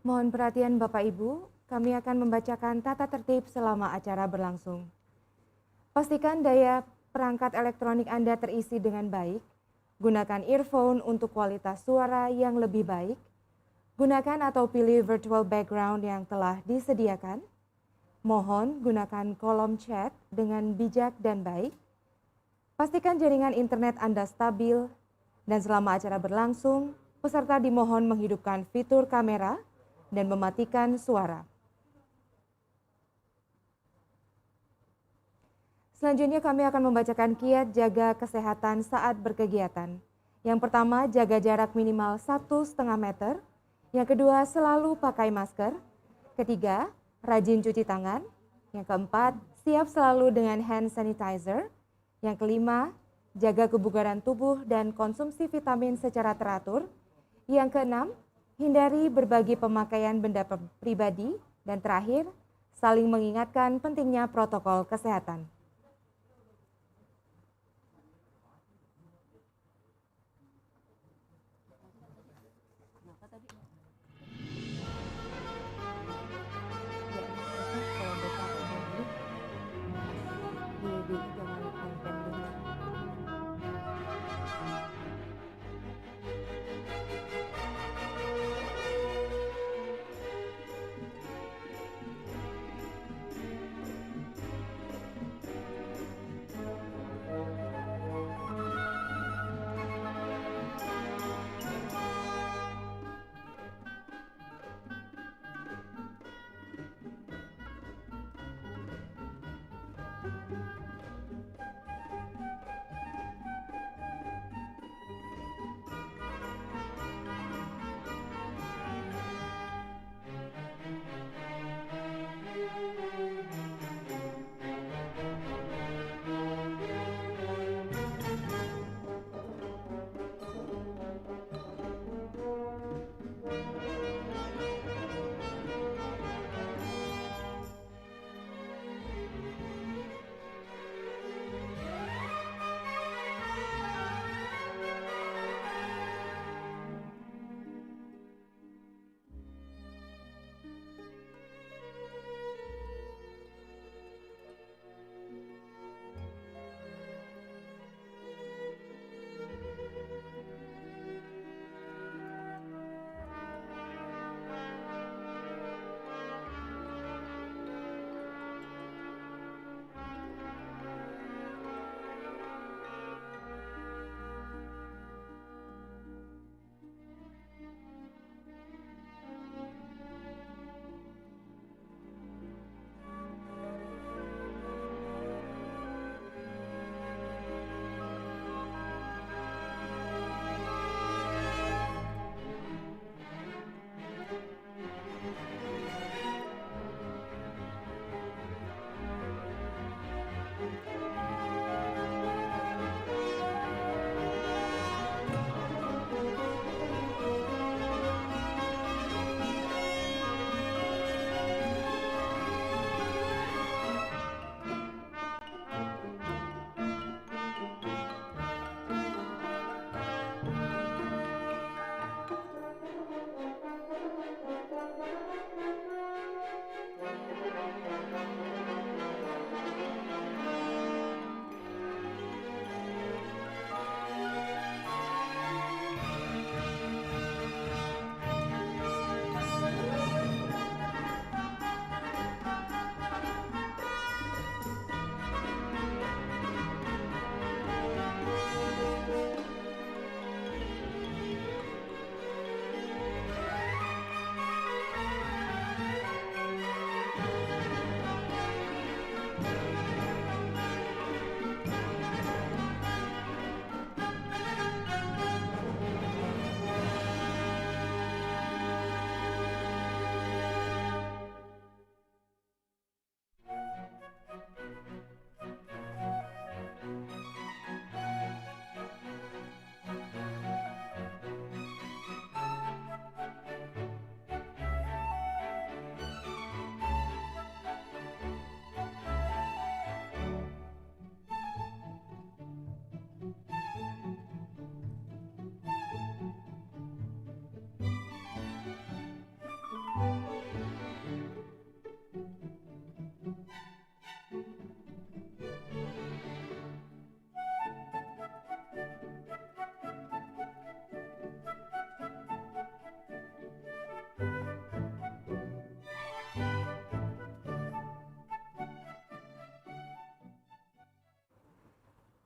Mohon perhatian Bapak Ibu, kami akan membacakan tata tertib selama acara berlangsung. Pastikan daya perangkat elektronik Anda terisi dengan baik. Gunakan earphone untuk kualitas suara yang lebih baik. Gunakan atau pilih virtual background yang telah disediakan. Mohon gunakan kolom chat dengan bijak dan baik. Pastikan jaringan internet Anda stabil. Dan selama acara berlangsung, peserta dimohon menghidupkan fitur kamera dan mematikan suara. Selanjutnya kami akan membacakan kiat jaga kesehatan saat berkegiatan. Yang pertama, jaga jarak minimal 1,5 meter. Yang kedua, selalu pakai masker. Ketiga, rajin cuci tangan. Yang keempat, siap selalu dengan hand sanitizer. Yang kelima, jaga kebugaran tubuh dan konsumsi vitamin secara teratur. Yang keenam, hindari berbagi pemakaian benda pribadi. Dan terakhir, saling mengingatkan pentingnya protokol kesehatan.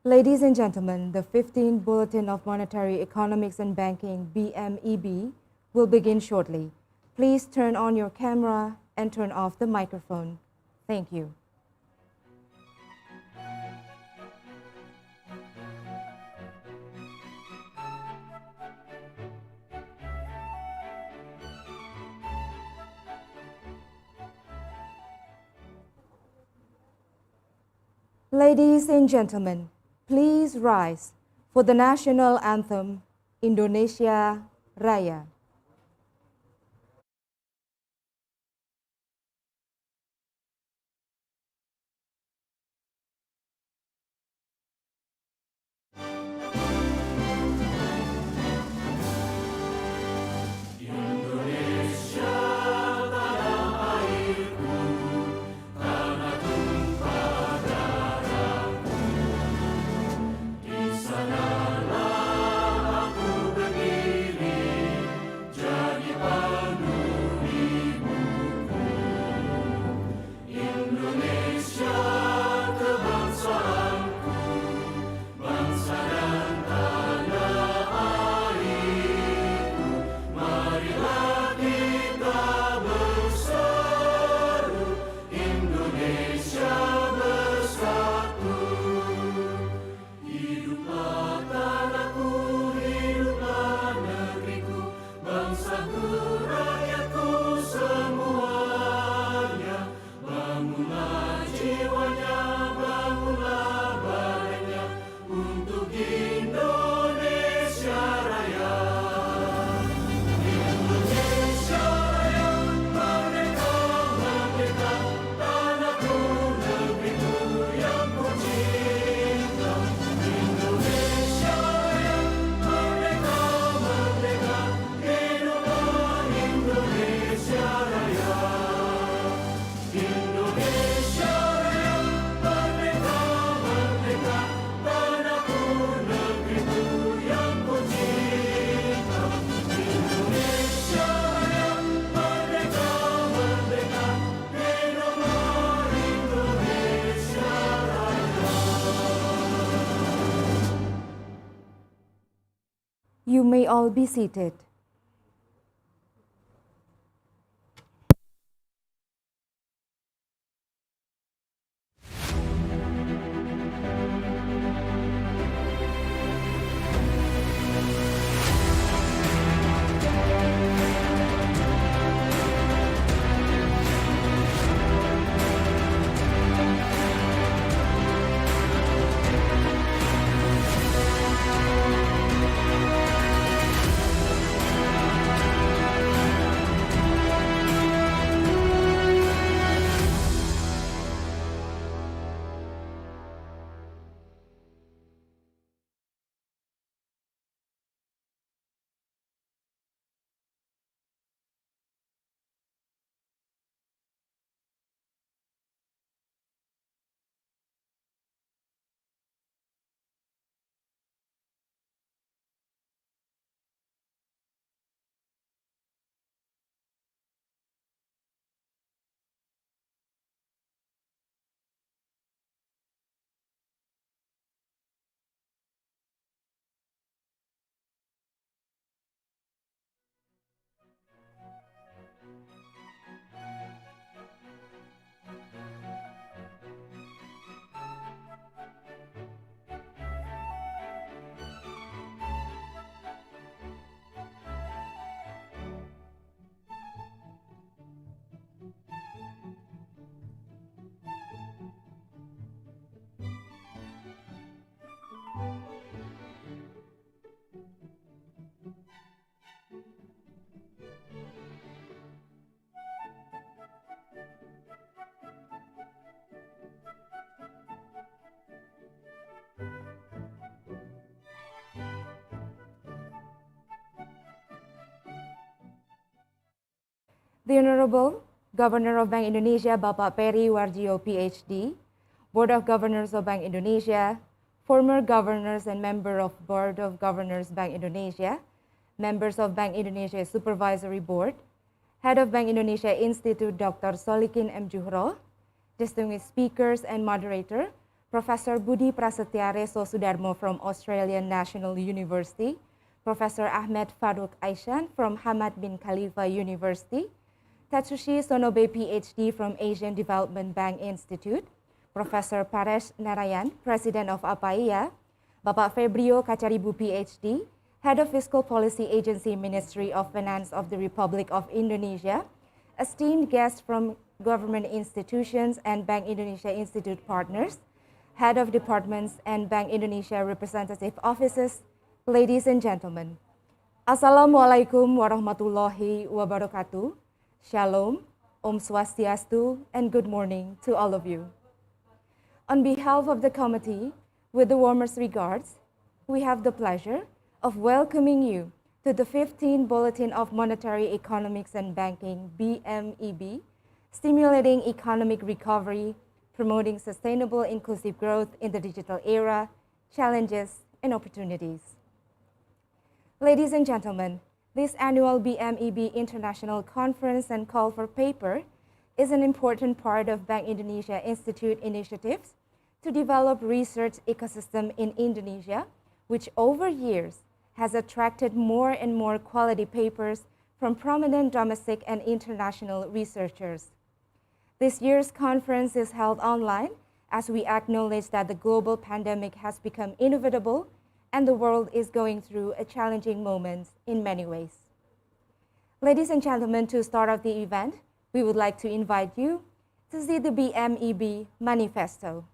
Ladies and gentlemen, the 15th Bulletin of Monetary Economics and Banking, BMEB, will begin shortly. Please turn on your camera and turn off the microphone. Thank you. Ladies and gentlemen, please rise for the national anthem, Indonesia Raya. You may all be seated. The Honorable Governor of Bank Indonesia, Bapak Peri Warjio, PhD, Board of Governors of Bank Indonesia, former governors and member of Board of Governors Bank Indonesia, members of Bank Indonesia Supervisory Board, Head of Bank Indonesia Institute, Dr. Solikin M. Juhro, distinguished speakers and moderator, Professor Budi Prasetya Reso Sudarmo from Australian National University, Professor Ahmed Farouk Aishan from Hamad bin Khalifa University, Tatsushi Sonobe, PhD from Asian Development Bank Institute, Professor Paresh Narayan, President of APAIA, Bapak Febrio Kacaribu, PhD, Head of Fiscal Policy Agency, Ministry of Finance of the Republic of Indonesia, esteemed guests from government institutions and Bank Indonesia Institute partners, head of departments and Bank Indonesia representative offices, ladies and gentlemen. Assalamualaikum warahmatullahi wabarakatuh. Shalom, Om Swastiastu, and good morning to all of you. On behalf of the committee, with the warmest regards, we have the pleasure of welcoming you to the 15th Bulletin of Monetary Economics and Banking, BMEB, Stimulating Economic Recovery, Promoting Sustainable Inclusive Growth in the Digital Era, Challenges and Opportunities. Ladies and gentlemen, this annual BMEB International Conference and Call for Paper is an important part of Bank Indonesia Institute initiatives to develop research ecosystem in Indonesia, which over years has attracted more and more quality papers from prominent domestic and international researchers. This year's conference is held online as we acknowledge that the global pandemic has become inevitable and the world is going through a challenging moment in many ways. Ladies and gentlemen, to start off the event, we would like to invite you to see the BMEB Manifesto.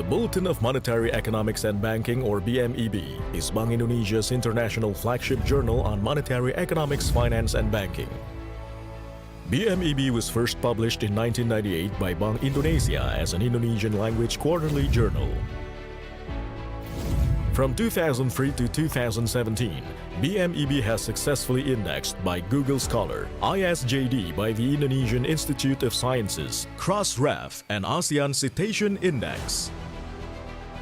The Bulletin of Monetary Economics and Banking, or BMEB, is Bank Indonesia's international flagship journal on monetary economics, finance, and banking. BMEB was first published in 1998 by Bank Indonesia as an Indonesian language quarterly journal. From 2003 to 2017, BMEB has successfully indexed by Google Scholar, ISJD by the Indonesian Institute of Sciences, Crossref, and ASEAN Citation Index.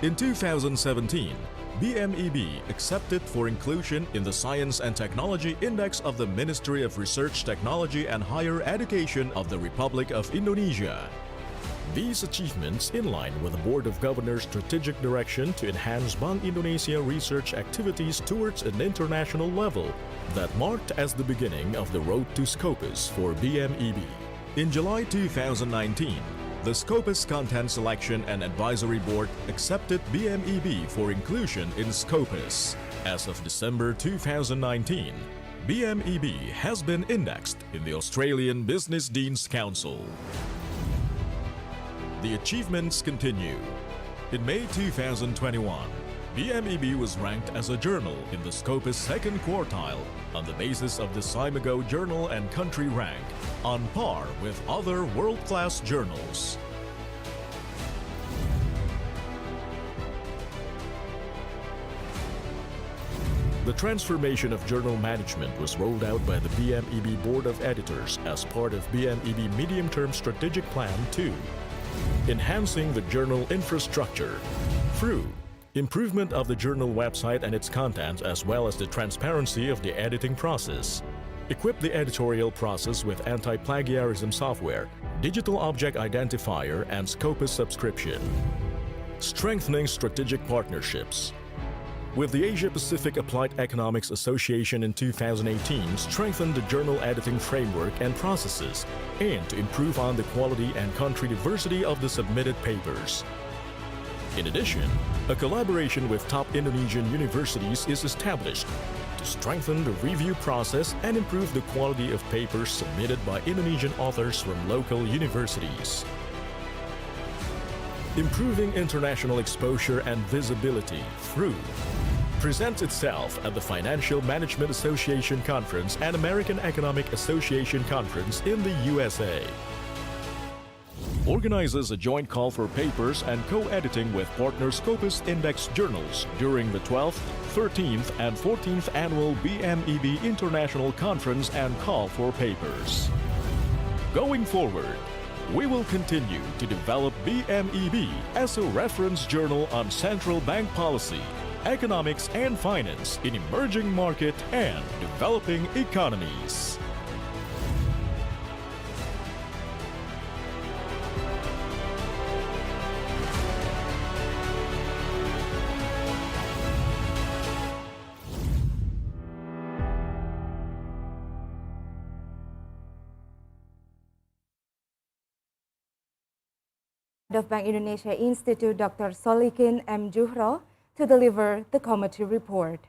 In 2017, BMEB accepted for inclusion in the Science and Technology Index of the Ministry of Research, Technology and Higher Education of the Republic of Indonesia. These achievements in line with the Board of Governors' strategic direction to enhance Bank Indonesia research activities towards an international level that marked as the beginning of the road to Scopus for BMEB. In July 2019, the Scopus Content Selection and Advisory Board accepted BMEB for inclusion in Scopus. As of December 2019, BMEB has been indexed in the Australian Business Deans Council. The achievements continue. In May 2021, BMEB was ranked as a journal in the Scopus second quartile on the basis of the Simago Journal and Country rank, on par with other world-class journals. The transformation of journal management was rolled out by the BMEB Board of Editors as part of BMEB Medium-Term Strategic Plan 2. Enhancing the journal infrastructure through improvement of the journal website and its content, as well as the transparency of the editing process. Equip the editorial process with anti-plagiarism software, digital object identifier, and Scopus subscription. Strengthening strategic partnerships. With the Asia-Pacific Applied Economics Association in 2018, strengthened the journal editing framework and processes, and to improve on the quality and country diversity of the submitted papers. In addition, a collaboration with top Indonesian universities is established to strengthen the review process and improve the quality of papers submitted by Indonesian authors from local universities. Improving international exposure and visibility through presents itself at the Financial Management Association Conference and American Economic Association Conference in the USA. Organizes a joint call for papers and co-editing with partner Scopus Index journals during the 12th, 13th, and 14th Annual BMEB International Conference and Call for Papers. Going forward, we will continue to develop BMEB as a reference journal on central bank policy, economics and finance in emerging market and developing economies. of Bank Indonesia Institute, Dr. Solikin M. Juhro, to deliver the committee report.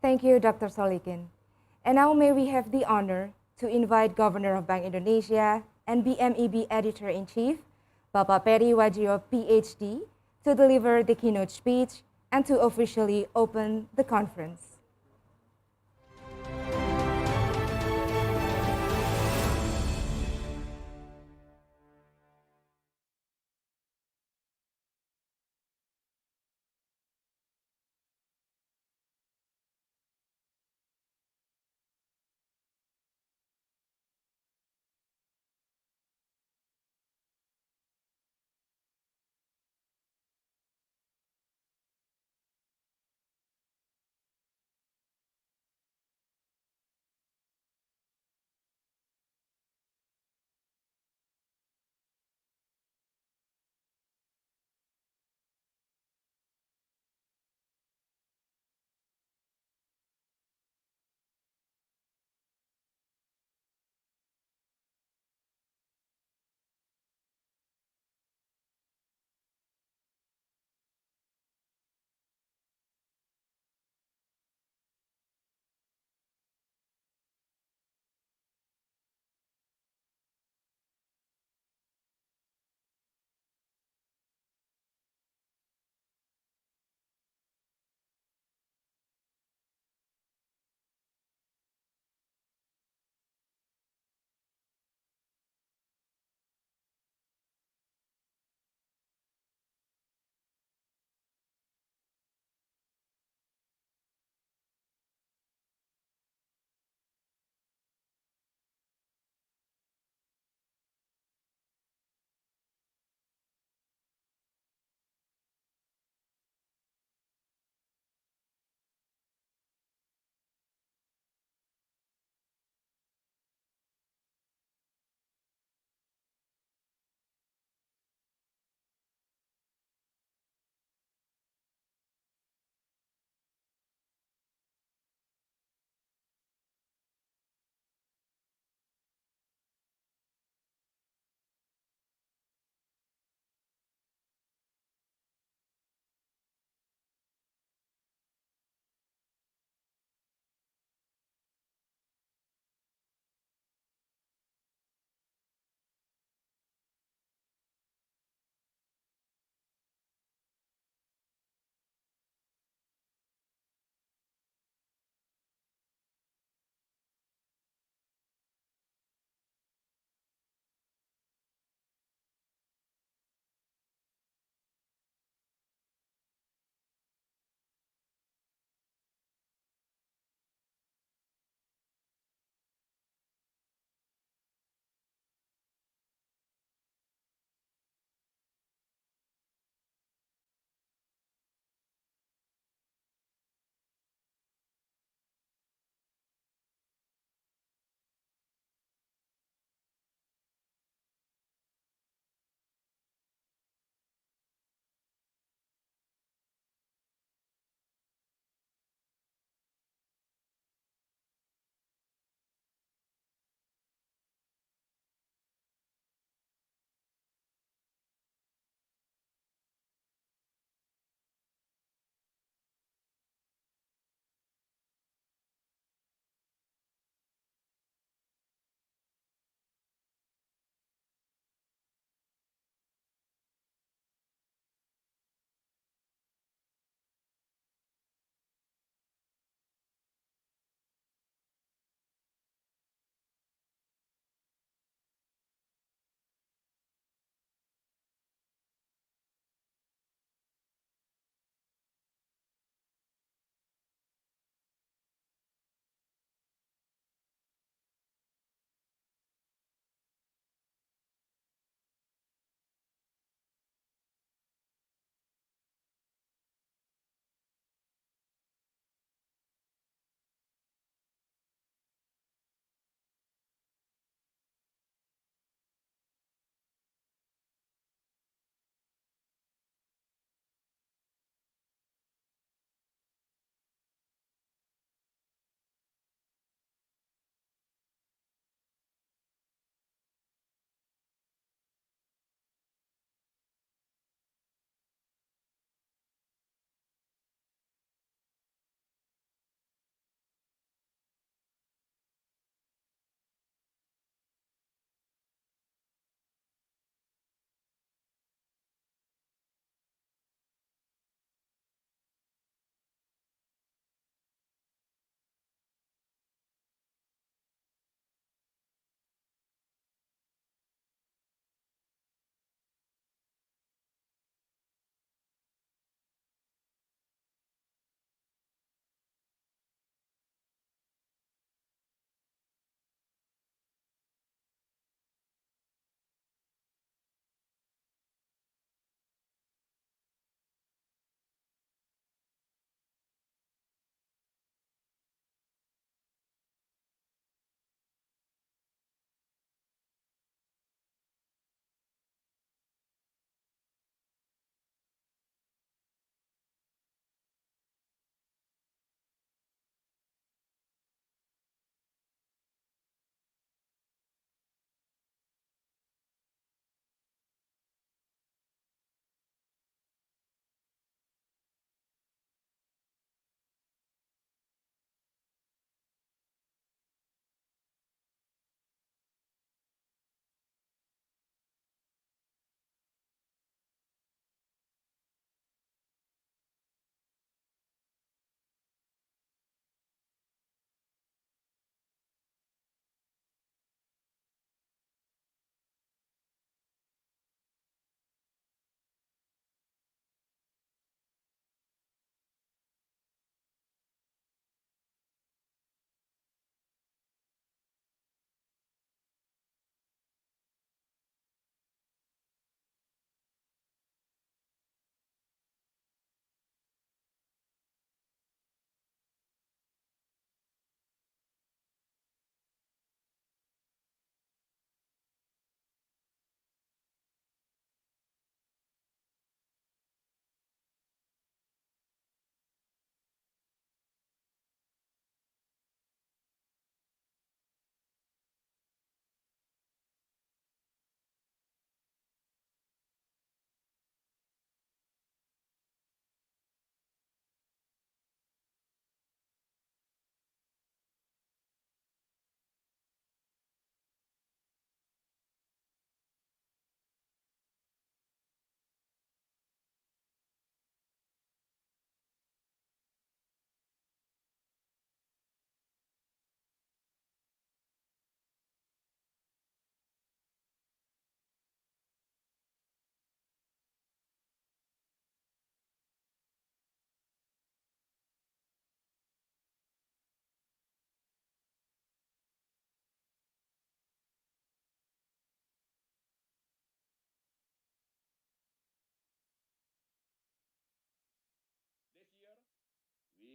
Thank you, Dr. Solikin. And now may we have the honor to invite Governor of Bank Indonesia and BMEB Editor-in-Chief, Bapak Peri Wajio, PhD, to deliver the keynote speech and to officially open the conference.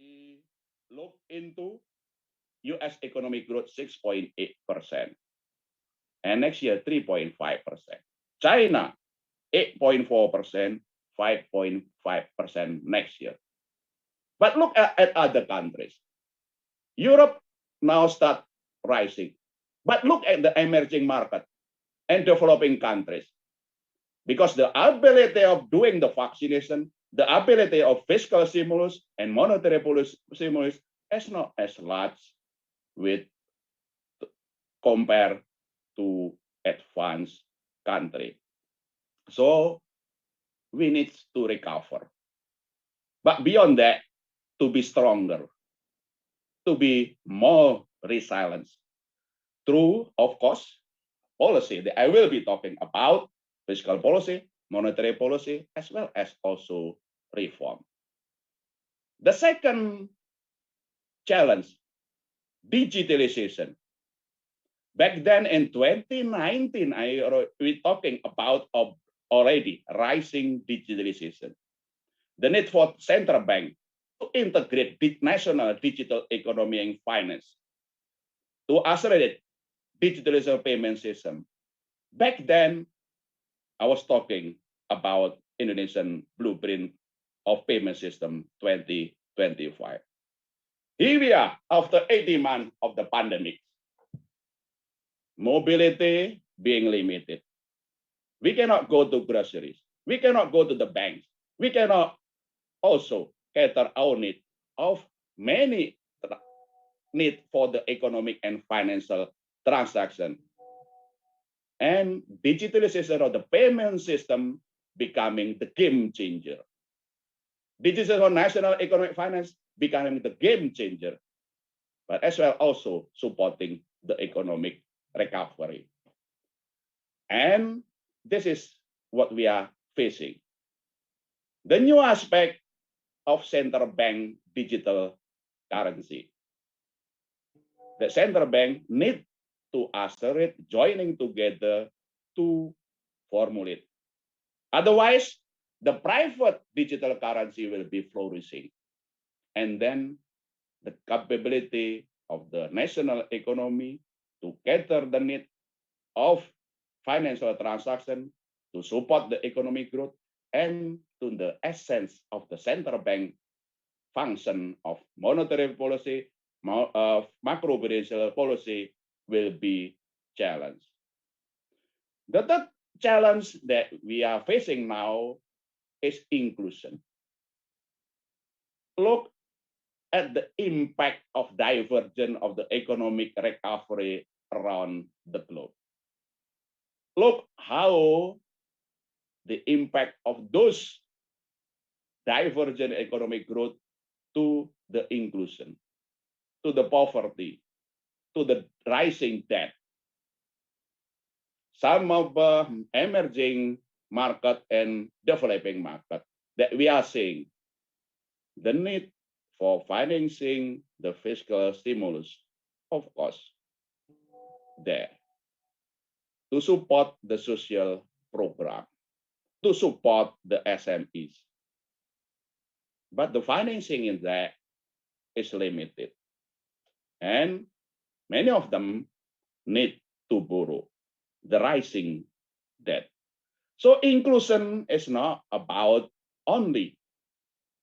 We look into US economic growth 6.8%, and next year 3.5%. China 8.4%, 5.5% next year. But look at other countries. Europe now start rising. But look at the emerging market and developing countries. Because the ability of doing the vaccination, the ability of fiscal stimulus and monetary policy stimulus is not as large with compared to advanced country. So we need to recover. But beyond that, to be stronger, to be more resilient through, of course, policy that I will be talking about, fiscal policy, monetary policy, as well as also reform. The second challenge, digitalization. Back then in 2019, we talking about already rising digitalization. The need for central bank to integrate national digital economy and finance, to accelerate digitalization payment system. Back then, I was talking about Indonesian blueprint of payment system 2025. Here we are after 18 months of the pandemic. Mobility being limited. We cannot go to groceries. We cannot go to the banks. We cannot also cater our need of many need for the economic and financial transaction. And digitalization of the payment system becoming the game changer. Digitalization of national economic finance becoming the game changer, but as well also supporting the economic recovery. And this is what we are facing. The new aspect of central bank digital currency. The central bank need to accelerate joining together to formulate. Otherwise, the private digital currency will be flourishing. And then the capability of the national economy to cater the need of financial transaction, to support the economic growth, and to the essence of the central bank function of monetary policy, macroprudential policy will be challenged. The third challenge that we are facing now is inclusion. Look at the impact of divergence of the economic recovery around the globe. Look how the impact of those divergent economic growth to the inclusion, to the poverty, to the rising debt. Some of the emerging market and developing market that we are seeing the need for financing the fiscal stimulus, of course, there to support the social program, to support the SMEs. But the financing in that is limited. And many of them need to borrow the rising debt. So inclusion is not about only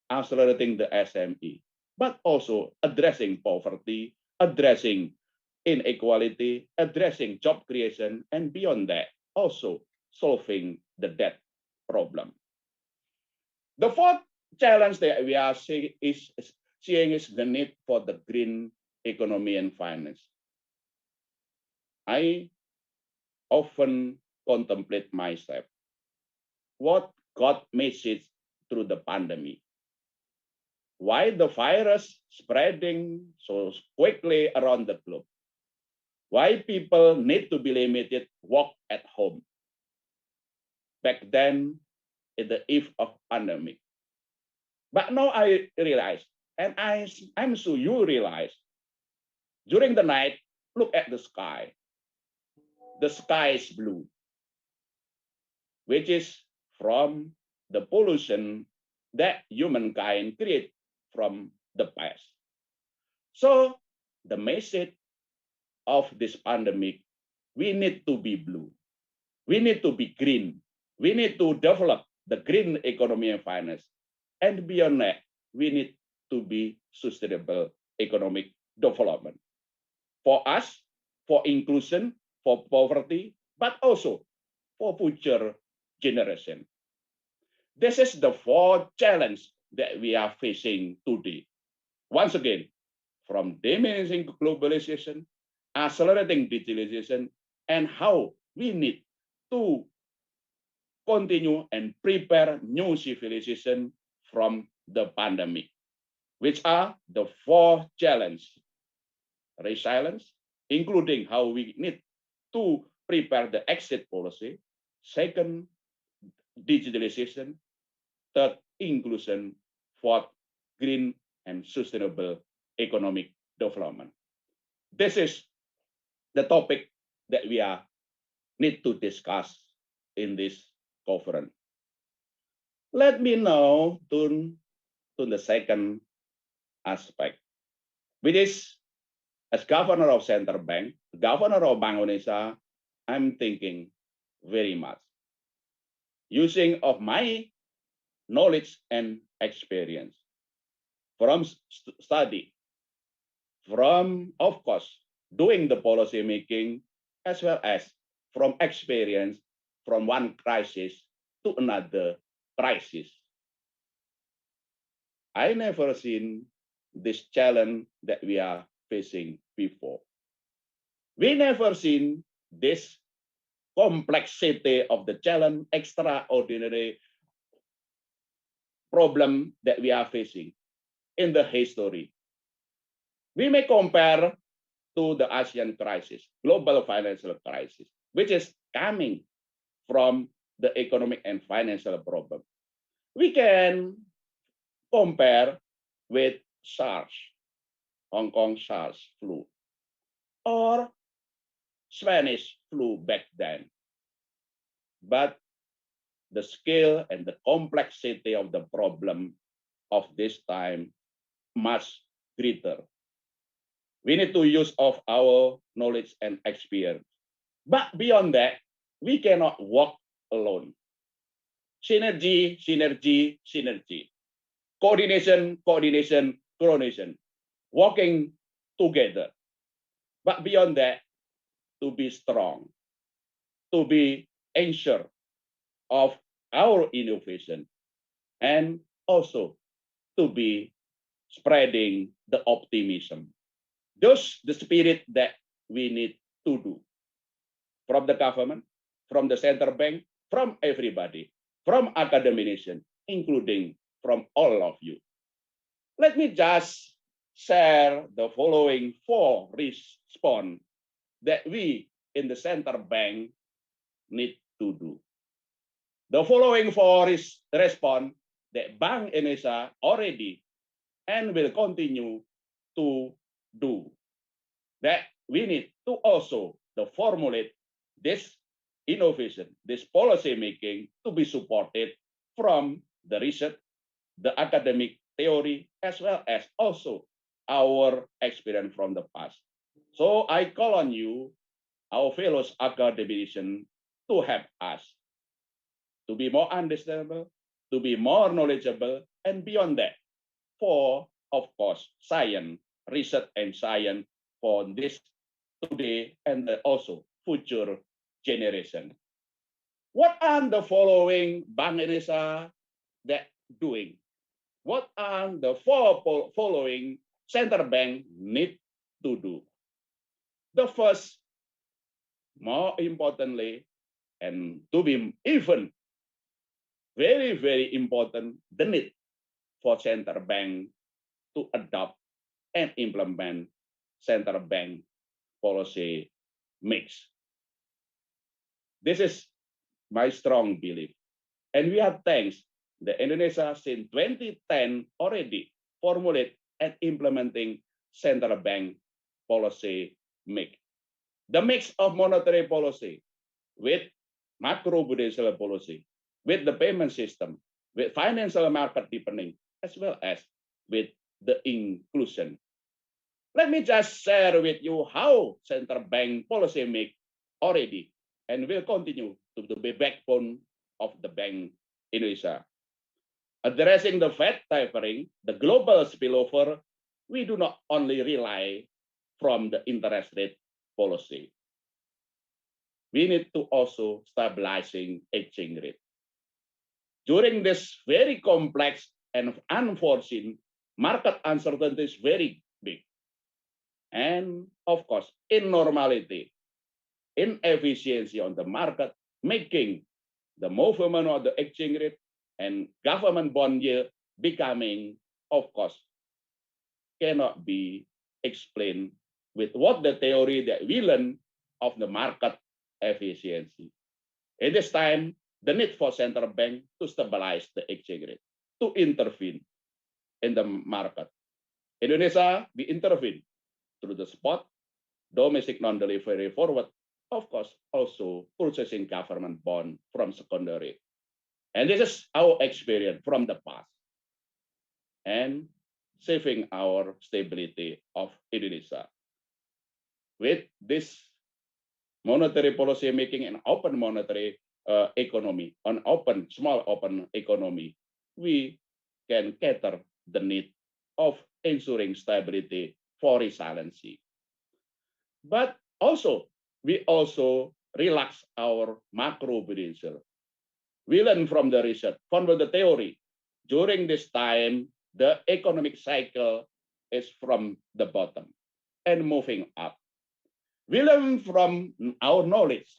accelerating the SME, but also addressing poverty, addressing inequality, addressing job creation, and beyond that, also solving the debt problem. The fourth challenge that we are seeing is the need for the green economy and finance. I often contemplate myself what got message through the pandemic. Why the virus spreading so quickly around the globe? Why people need to be limited work at home? Back then, in the eve of pandemic. But now I realize, and I'm sure you realize, during the night, look at the sky. The sky is blue, which is from the pollution that humankind create from the past. So the message of this pandemic, we need to be blue. We need to be green. We need to develop the green economy and finance. And beyond that, we need to be sustainable economic development. For us, for inclusion, for poverty, but also for future generation. This is the four challenge that we are facing today. Once again, from diminishing globalization, accelerating digitalization, and how we need to continue and prepare new civilization from the pandemic, which are the four challenges. Resilience, including how we need to prepare the exit policy. Second, digitalization. Third, inclusion. Fourth, green and sustainable economic development. This is the topic that we are need to discuss in this conference. Let me now turn to the second aspect, which is as governor of central bank, governor of Bank Indonesia, I'm thinking very much using of my knowledge and experience from study, from, of course, doing the policy making, as well as from experience from one crisis to another crisis. I never seen this challenge that we are facing before. We never seen this complexity of the challenge, extraordinary problem that we are facing in the history. We may compare to the ASEAN crisis, global financial crisis, which is coming from the economic and financial problem. We can compare with SARS, Hong Kong SARS flu, or Spanish flu back then. But the scale and the complexity of the problem of this time much greater. We need to use of our knowledge and experience. But beyond that, we cannot walk alone. Synergy, synergy, synergy. Coordination, coordination, coordination. Working together. But beyond that, to be strong, to be ensure of our innovation, and also to be spreading the optimism. Those the spirit that we need to do from the government, from the central bank, from everybody, from academicians, including from all of you. Let me just share the following four response that we in the central bank need to do. The following four is response that Bank Indonesia already and will continue to do. That we need to also to formulate this innovation, this policy making to be supported from the research, the academic theory, as well as also our experience from the past. So I call on you, our fellow academicians, to help us to be more understandable, to be more knowledgeable, and beyond that, for, of course, science, research and science for this today and also future generation. What are the following Bank Indonesia that doing? What are the four following central bank need to do? The first, more importantly, and to be even very, very important, the need for central bank to adopt and implement central bank policy mix. This is my strong belief. And we have thanks the Indonesia since 2010 already formulate and implementing central bank policy mix. The mix of monetary policy with macroprudential policy, with the payment system, with financial market deepening, as well as with the inclusion. Let me just share with you how central bank policy make already and will continue to be backbone of the Bank Indonesia. Addressing the Fed tapering, the global spillover, we do not only rely from the interest rate policy. We need to also stabilizing exchange rate. During this very complex and unforeseen market uncertainty is very big. And of course, in normality, inefficiency on the market, making the movement of the exchange rate and government bond yield becoming, of course, cannot be explained with what the theory that we learn of the market efficiency. At this time, the need for central bank to stabilize the exchange rate, to intervene in the market. Indonesia, we intervene through the spot, domestic non-delivery forward, of course, also purchasing government bond from secondary. And this is our experience from the past and saving our stability of Indonesia. With this monetary policy making an open monetary economy, an open, small open economy, we can cater the need of ensuring stability for resiliency. But also, we also relax our macro prudential. We learn from the research, from the theory. During this time, the economic cycle is from the bottom and moving up. We learn from our knowledge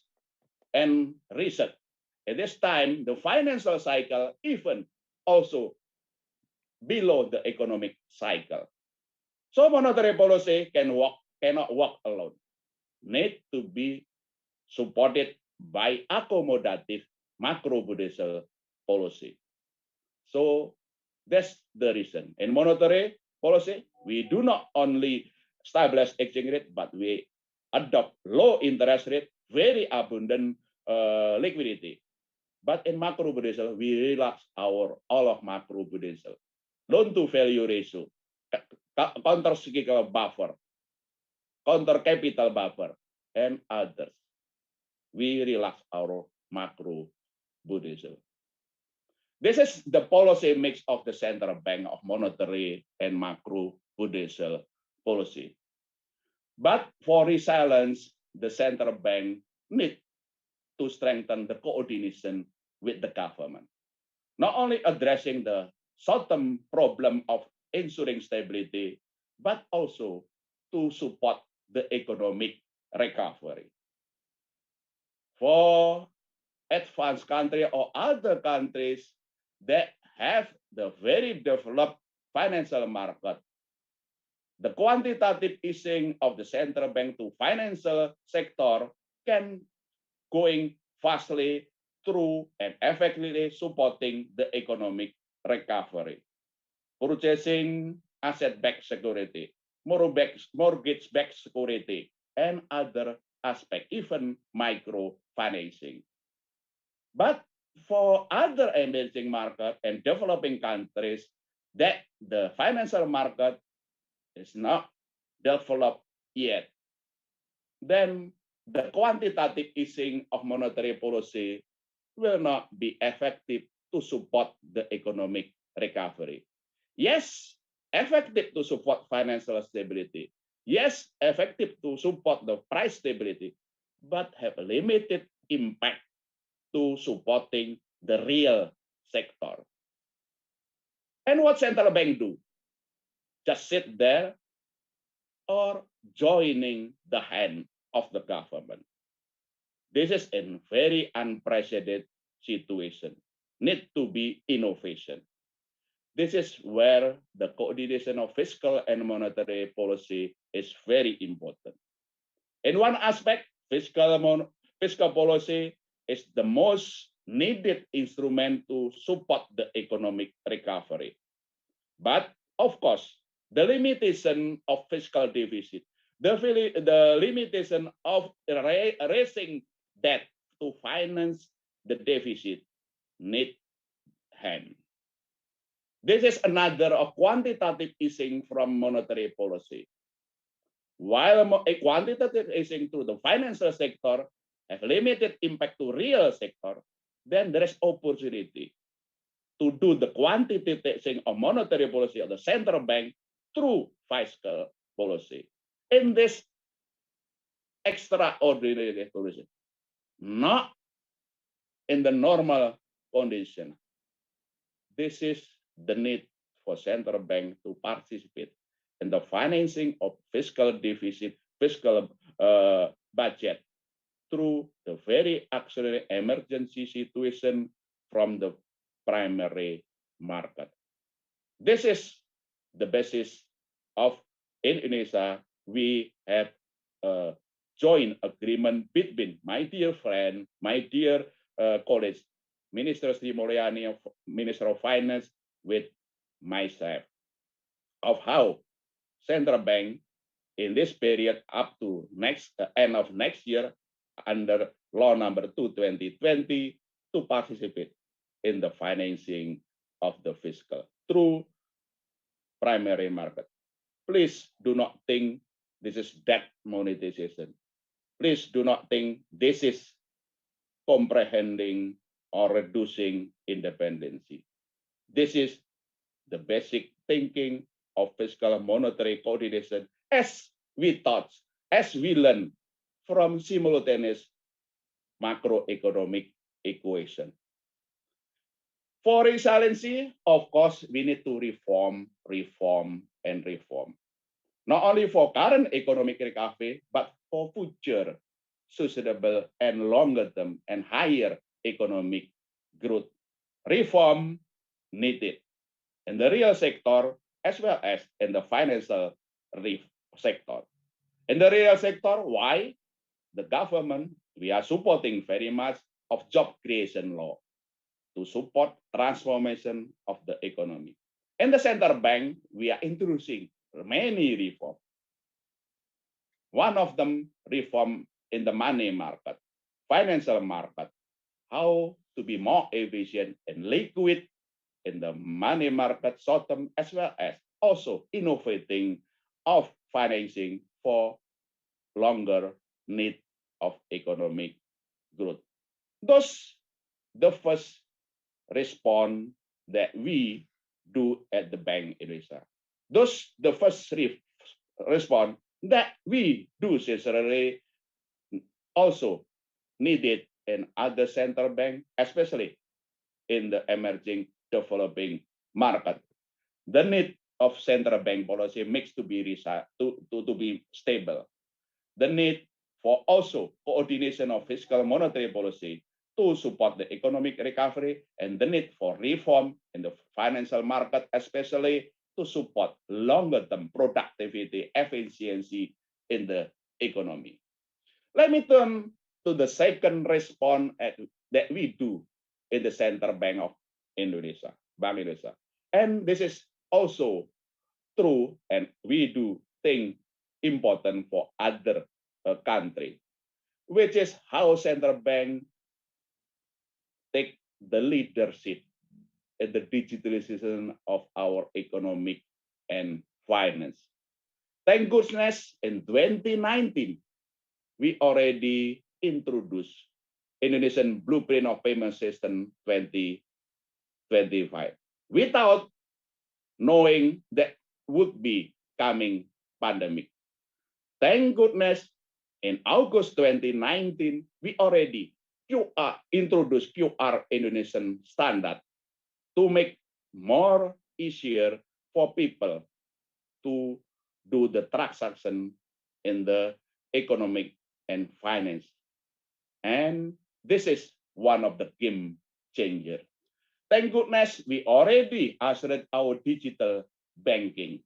and research. At this time, the financial cycle even also below the economic cycle. So monetary policy cannot walk alone. Need to be supported by accommodative macroprudential policy. So that's the reason. In monetary policy, we do not only stabilize exchange rate, but we adopt low interest rate, very abundant liquidity. But in macroprudential, we relax all of macroprudential. Loan to value ratio, counter cyclical buffer, counter capital buffer, and others. We relax our macroprudential. This is the policy mix of the central bank of monetary and macroprudential policy. But for resilience, the central bank need to strengthen the coordination with the government, not only addressing the short-term problem of ensuring stability, but also to support the economic recovery. For advanced countries or other countries that have the very developed financial market, the quantitative easing of the central bank to financial sector can going fastly through and effectively supporting the economic recovery. Purchasing asset-backed security, mortgage-backed security, and other aspects, even microfinancing. But for other emerging market and developing countries, that the financial market is not developed yet, then the quantitative easing of monetary policy will not be effective to support the economic recovery. Yes, effective to support financial stability. Yes, effective to support the price stability, but have limited impact to supporting the real sector. And what central bank do? Just sit there or joining the hand of the government. This is a very unprecedented situation. Need to be innovation. This is where the coordination of fiscal and monetary policy is very important. In one aspect, fiscal policy is the most needed instrument to support the economic recovery. But of course, the limitation of fiscal deficit, the limitation of raising debt to finance the deficit need hand. This is another of quantitative easing from monetary policy. While a quantitative easing to the financial sector has limited impact to real sector, then there is opportunity to do the quantitative easing of monetary policy of the central bank through fiscal policy. In this extraordinary policy, not in the normal condition. This is the need for central bank to participate in the financing of fiscal deficit, fiscal budget through the very extraordinary emergency situation from the primary market. This is the basis of Indonesia. We have a joint agreement between my dear friend, my dear colleague, Minister Sri Mulyani, Minister of Finance, with myself, of how central bank in this period up to next end of next year under law number 2/2020 to participate in the financing of the fiscal through primary market. Please do not think this is debt monetization. Please do not think this is comprehending or reducing independency. This is the basic thinking of fiscal monetary coordination as we taught, as we learn from simultaneous macroeconomic equation. For resiliency, of course, we need to reform, and reform. Not only for current economic recovery, but for future sustainable and longer term and higher economic growth. Reform needed in the real sector as well as in the financial sector. In the real sector, why? The government, we are supporting very much of job creation law to support transformation of the economy. In the central bank, we are introducing many reforms. One of them, reform in the money market, financial market, how to be more efficient and liquid in the money market short term, as well as also innovating of financing for longer need of economic growth. Those the first response that we do at the Bank Indonesia. Those the first response that we do sincerely also needed in other central bank, especially in the emerging developing market. The need of central bank policy makes to be stable. The need for also coordination of fiscal monetary policy to support the economic recovery, and the need for reform in the financial market, especially to support longer-term productivity, efficiency in the economy. Let me turn to the second response that we do in the Central Bank of Indonesia, Bank Indonesia. And this is also true, and we do think important for other country, which is how Central Bank take the leadership in the digitalization of our economic and finance. Thank goodness in 2019, we already introduced Indonesian Blueprint of Payment System 2025 without knowing that would be coming pandemic. Thank goodness in August 2019, we already introduced QR Indonesian standard to make more easier for people to do the transaction in the economic and finance. And this is one of the game changer. Thank goodness we already ushered our digital banking.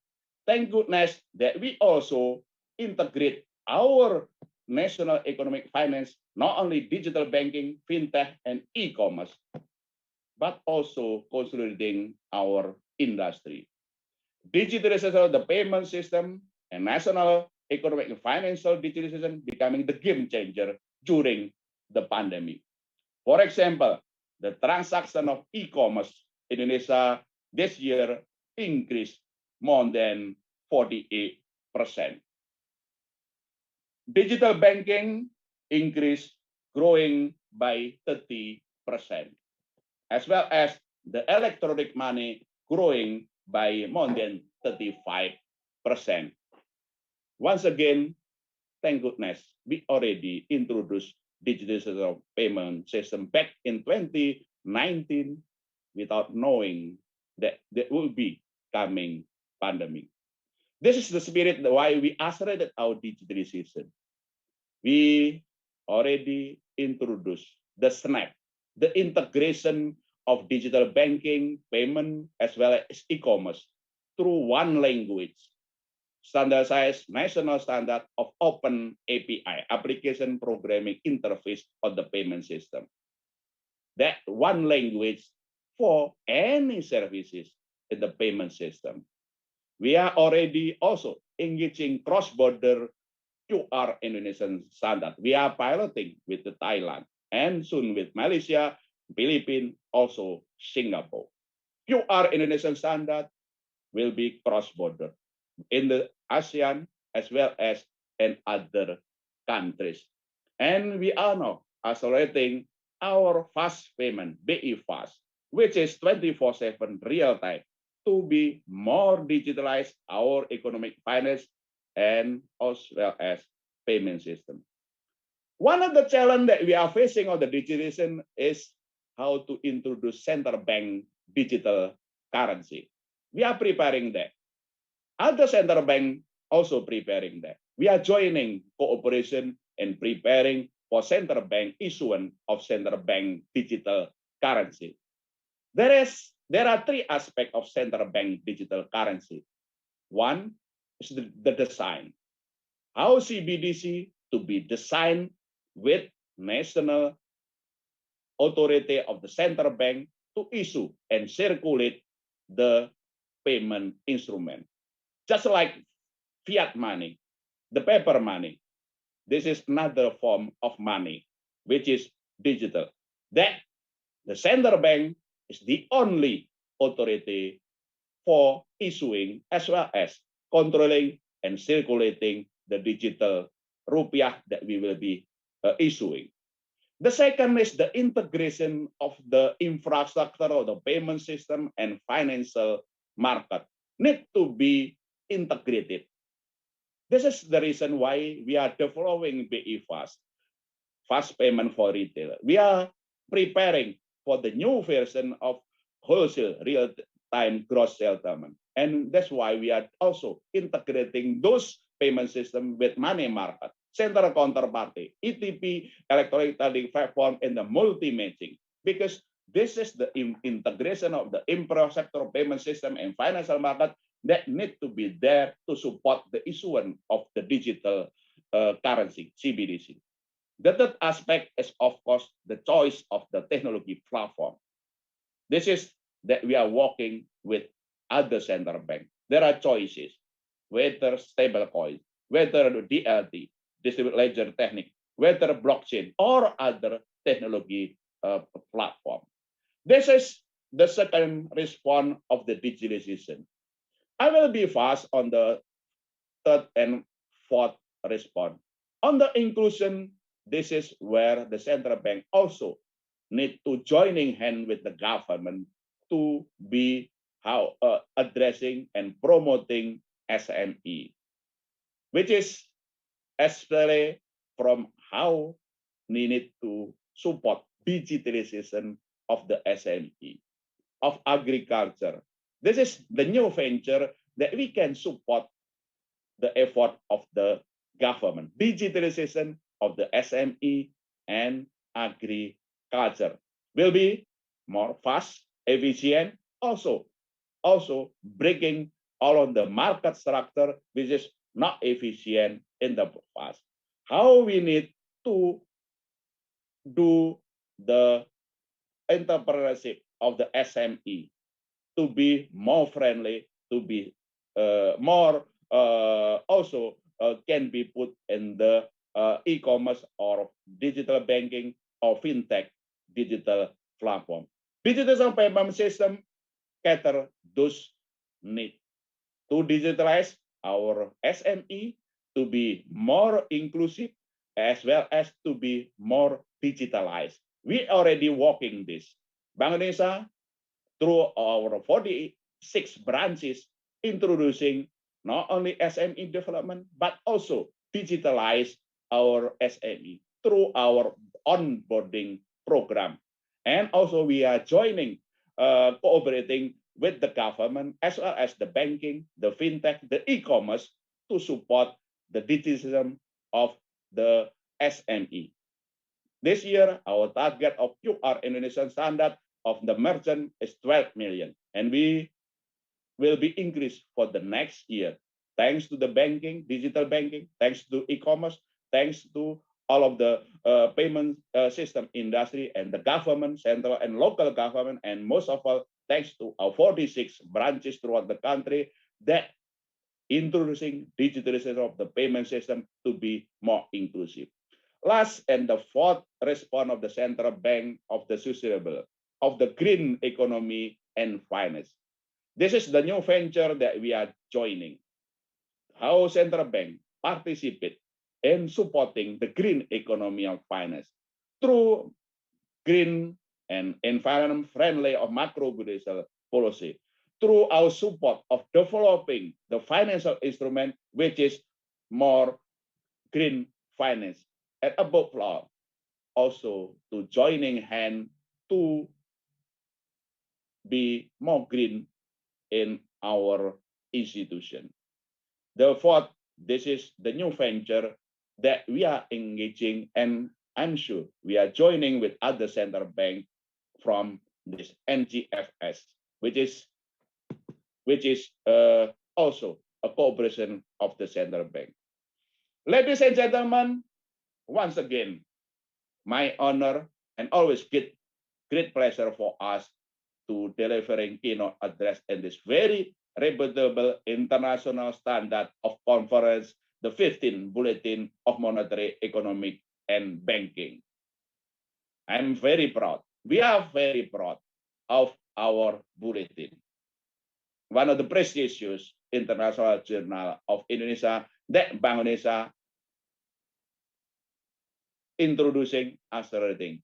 Thank goodness that we also integrate our national economic finance, not only digital banking, fintech, and e-commerce, but also consolidating our industry. Digitalization of the payment system and national economic and financial digitalization becoming the game changer during the pandemic. For example, the transaction of e-commerce, Indonesia this year increased more than 48%. Digital banking increased, growing by 30%, as well as the electronic money growing by more than 35%. Once again, thank goodness, we already introduced digital payment system back in 2019 without knowing that there will be coming pandemic. This is the spirit why we accelerated our digitalization. We already introduced the SNAP, the integration of digital banking, payment, as well as e-commerce through one language, standardized national standard of open API, application programming interface of the payment system. That one language for any services in the payment system. We are already also engaging cross-border QR Indonesian standard. We are piloting with the Thailand and soon with Malaysia, Philippines, also Singapore. QR Indonesian standard will be cross-border in the ASEAN as well as in other countries. And we are now accelerating our fast payment, BE Fast, which is 24/7 real time, to be more digitalized our economic finance and as well as payment system. One of the challenges that we are facing on the digitalization is how to introduce central bank digital currency. We are preparing that. Other central bank also preparing that. We are joining cooperation and preparing for central bank issuance of central bank digital currency. There are three aspects of central bank digital currency. One is the design. How CBDC to be designed with national authority of the central bank to issue and circulate the payment instrument. Just like fiat money, the paper money, this is another form of money, which is digital. That the central bank is the only authority for issuing as well as controlling and circulating the digital rupiah that we will be issuing. The second is the integration of the infrastructure of the payment system and financial market need to be integrated. This is the reason why we are developing BE Fast, fast payment for retail. We are preparing for the new version of wholesale real-time gross settlement. And that's why we are also integrating those payment systems with money market, central counterparty, ETP, electronic trading platform, and the multi-matching. Because this is the integration of the infrastructure payment system and financial market that need to be there to support the issuance of the digital currency, CBDC. The third aspect is, of course, the choice of the technology platform. This is that we are working with other central banks. There are choices, whether stablecoin, whether DLT, distributed ledger technique, whether blockchain or other technology platform. This is the second response of the digitalization. I will be fast on the third and fourth response. On the inclusion, this is where the central bank also need to joining hand with the government to be addressing and promoting SME, which is especially from how we need to support digitalization of the SME, of agriculture. This is the new venture that we can support the effort of the government, digitalization of the SME and agriculture will be more fast, efficient, also breaking all of the market structure, which is not efficient in the past. How we need to do the entrepreneurship of the SME to be more friendly, to be more can be put in the e-commerce or digital banking or fintech digital platform. Digital payment system cater those needs. To digitalize our SME, to be more inclusive, as well as to be more digitalized. We already walking this. Bank Indonesia, through our 46 branches, introducing not only SME development, but also digitalize our SME through our onboarding program. And also we are joining, cooperating with the government, as well as the banking, the fintech, the e-commerce, to support the digitalism of the SME. This year, our target of QR Indonesian standard of the merchant is 12 million, and we will be increased for the next year, thanks to the banking, digital banking, thanks to e-commerce, thanks to all of the payment system industry and the government, central and local government, and most of all, thanks to our 46 branches throughout the country that introducing digitalization of the payment system to be more inclusive. Last and the fourth response of the central bank of the sustainable, of the green economy and finance. This is the new venture that we are joining. How central bank participate in supporting the green economy of finance through green and environment friendly of macroprudential policy, through our support of developing the financial instrument which is more green finance, and above all, also to joining hand to be more green in our institution. Therefore, this is the new venture that we are engaging, and I'm sure we are joining with other central bank from this NGFS, which is also a cooperation of the central bank. Ladies and gentlemen, once again, my honor and always great pleasure for us to delivering keynote address in this very reputable international standard of conference, the 15th Bulletin of Monetary, Economic, and Banking. I'm very proud. We are very proud of our bulletin. One of the prestigious international journal of Indonesia that Bank Indonesia introducing as a rating.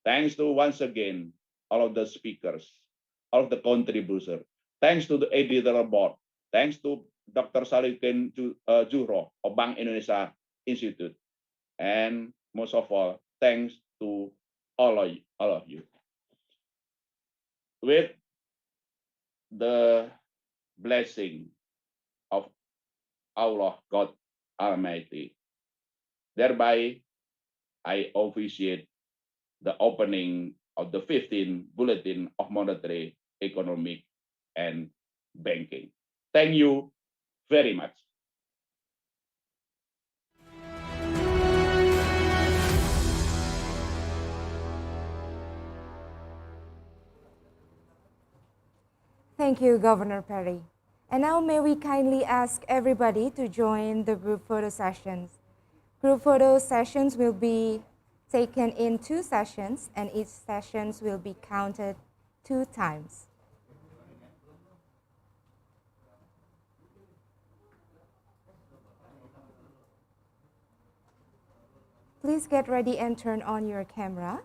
Thanks to once again all of the speakers, all of the contributors. Thanks to the editorial board. Thanks to Dr. Salikin Juhro of Bank Indonesia Institute. And most of all, thanks to all of you. With the blessing of Allah, God Almighty, thereby I officiate the opening of the 15th Bulletin of Monetary, Economic, and Banking. Thank you very much. Thank you, Governor Perry. And now may we kindly ask everybody to join the group photo sessions. Group photo sessions will be taken in 2 sessions, and each sessions will be counted 2 times. Please get ready and turn on your camera.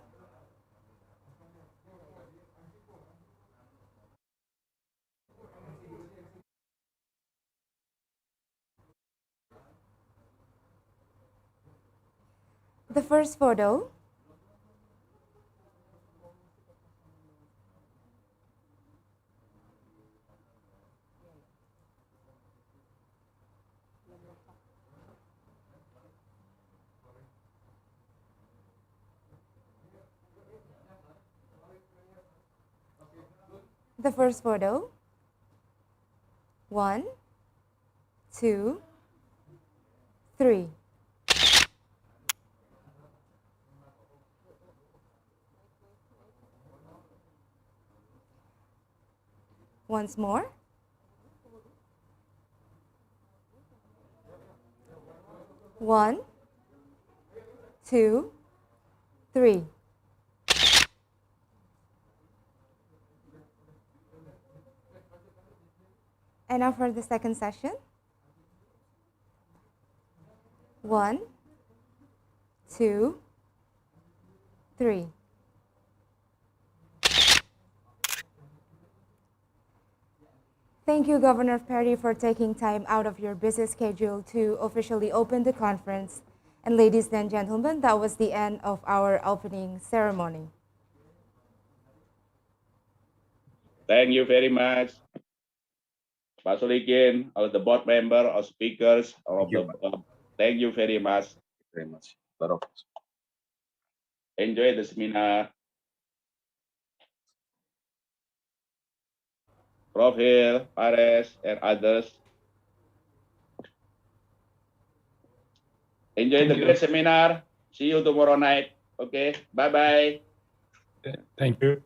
The first photo. The first photo. 1, 2, 3. Once more. 1, 2, 3. And now for the second session. 1, 2, 3. Thank you, Governor Perry, for taking time out of your busy schedule to officially open the conference. And ladies and gentlemen, that was the end of our opening ceremony. Thank you very much, Pak Solikin, all the board member, all speakers, all of the. Thank you very much. Very much. Lot of Enjoy the seminar. Prof. Hill, Pares, and others. Enjoy the great seminar. See you tomorrow night. Okay. Bye-bye. Thank you.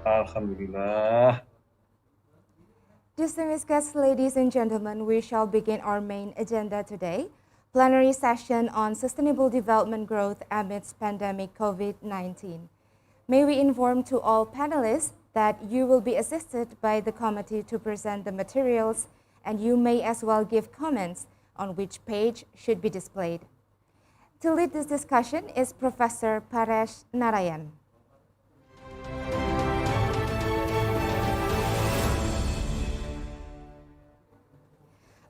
Alhamdulillah. Distinguished guests, ladies and gentlemen, we shall begin our main agenda today, plenary session on sustainable development growth amidst pandemic COVID-19. May we inform to all panelists that you will be assisted by the committee to present the materials, and you may as well give comments on which page should be displayed. To lead this discussion is Professor Paresh Narayan.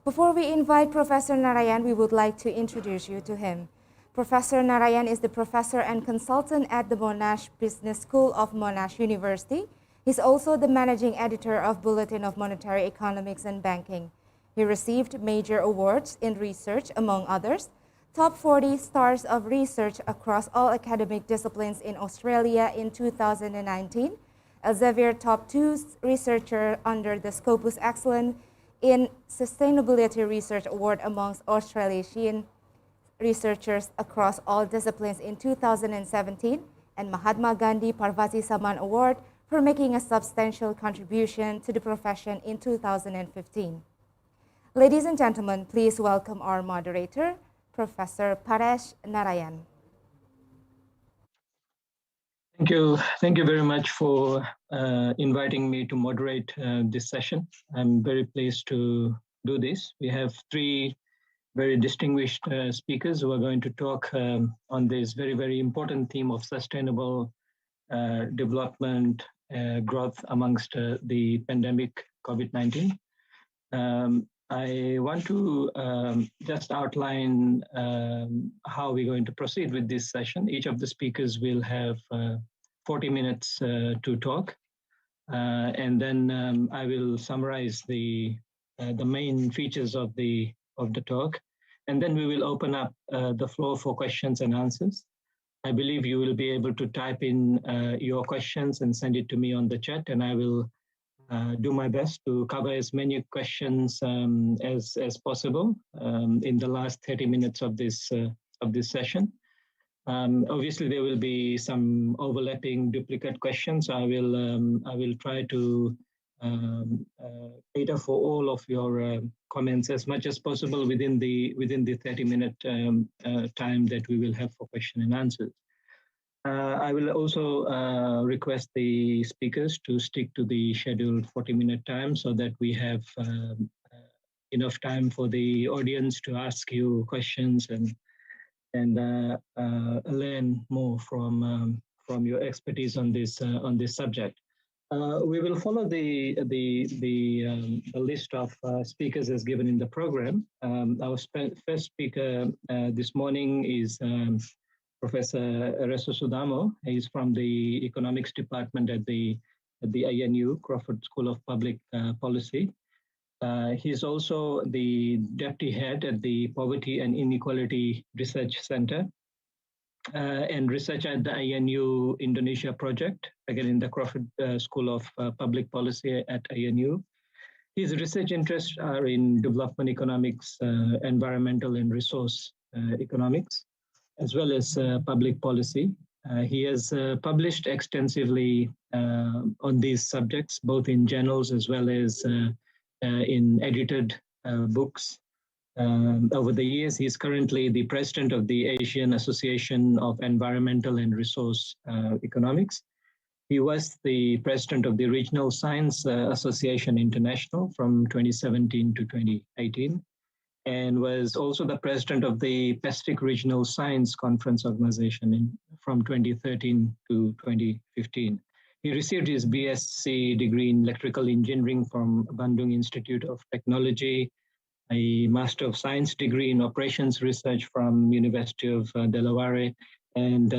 Before we invite Professor Narayan, we would like to introduce you to him. Professor Narayan is the professor and consultant at the Monash Business School of Monash University. He's also the managing editor of Bulletin of Monetary Economics and Banking. He received major awards in research, among others, Top 40 Stars of Research across all academic disciplines in Australia in 2019, Elsevier Top 2 Researcher under the Scopus Excellence in Sustainability Research Award amongst Australasian researchers across all disciplines in 2017, and Mahatma Gandhi Parvati Saman Award for making a substantial contribution to the profession in 2015. Ladies and gentlemen, please welcome our moderator, Professor Paresh Narayan. Thank you very much for inviting me to moderate this session. I'm very pleased to do this. We have three very distinguished speakers who are going to talk on this very, very important theme of sustainable development growth amongst the pandemic COVID-19. I want to just outline how we're going to proceed with this session. Each of the speakers will have 40 minutes to talk, and then I will summarize the main features of the talk, and then we will open up the floor for questions and answers. I believe you will be able to type in your questions and send it to me on the chat, and I will do my best to cover as many questions as possible in the last 30 minutes of this session. Obviously, there will be some overlapping duplicate questions. I will try to cater for all of your comments as much as possible within the 30-minute time that we will have for question and answers. I will also request the speakers to stick to the scheduled 40-minute time so that we have enough time for the audience to ask you questions and learn more from your expertise on this subject. We will follow the list of speakers as given in the program. Our first speaker this morning is Professor Reso Sudamo. He's from the Economics Department at the INU, Crawford School of Public Policy. He's also the Deputy Head at the Poverty and Inequality Research Center and research at the INU Indonesia Project, again in the Crawford School of Public Policy at INU. His research interests are in development economics, environmental and resource economics, as well as public policy. He has published extensively on these subjects, both in journals as well as in edited books over the years. He's currently the president of the Asian Association of Environmental and Resource Economics. He was the president of the Regional Science Association International from 2017 to 2018, and was also the president of the Pacific Regional Science Conference Organization from 2013 to 2015. He received his BSc degree in electrical engineering from Bandung Institute of Technology, a Master of Science degree in operations research from University of Delaware, and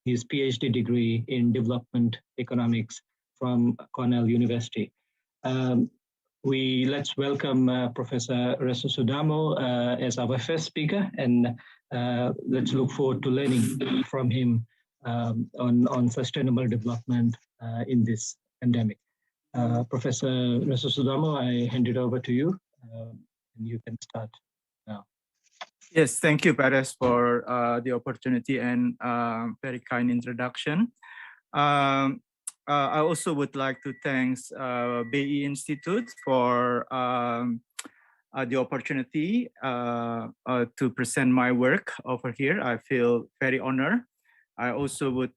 his PhD degree in development economics from Cornell University. Let's welcome Professor Reso Sudamo as our first speaker, and let's look forward to learning from him on sustainable development in this pandemic. Professor Reso Sudamo, I hand it over to you, and you can start now. Yes, thank you, Perez, for the opportunity and very kind introduction. I also would like to thank BE Institute for the opportunity to present my work over here. I feel very honored. I also would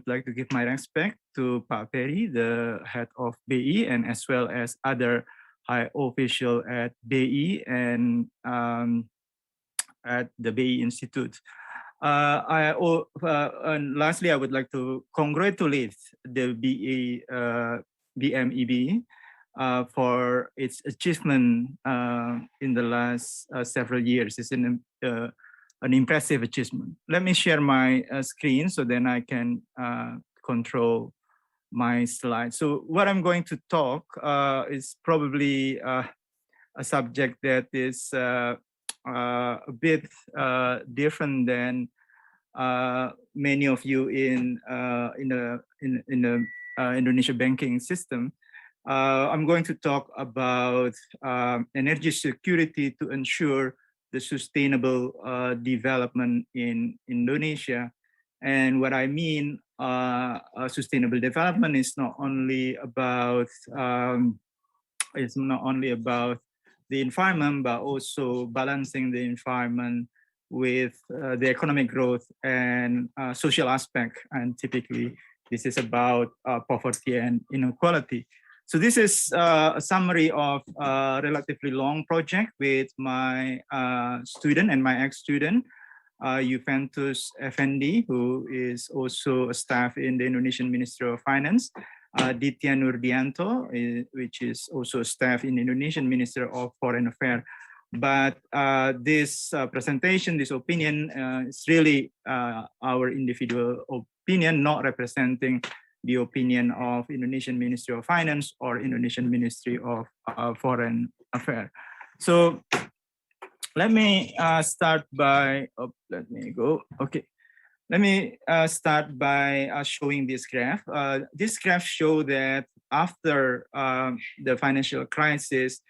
like to give my respect to Pak Ferry, the head of BE, and as well as other high official at BE and at the BE Institute. And lastly, I would like to congratulate the BMEB for its achievement in the last several years. It's an impressive achievement. Let me share my screen so then I can control my slides. So what I'm going to talk is probably a subject that is a bit different than many of you in the Indonesia banking system. I'm going to talk about energy security to ensure the sustainable development in Indonesia. And what I mean, sustainable development is not only about the environment, but also balancing the environment with the economic growth and social aspect. And typically, this is about poverty and inequality. So this is a summary of a relatively long project with my student and my ex-student, Juventus Effendi, who is also a staff in the Indonesian Ministry of Finance, Ditya Nurdianto, which is also a staff in the Indonesian Ministry of Foreign Affairs. But this presentation, this opinion is really our individual opinion, not representing the opinion of Indonesian Ministry of Finance or Indonesian Ministry of Foreign Affairs. So let me start by, let me go, okay. Let me start by showing this graph. This graph shows that after the financial crisis,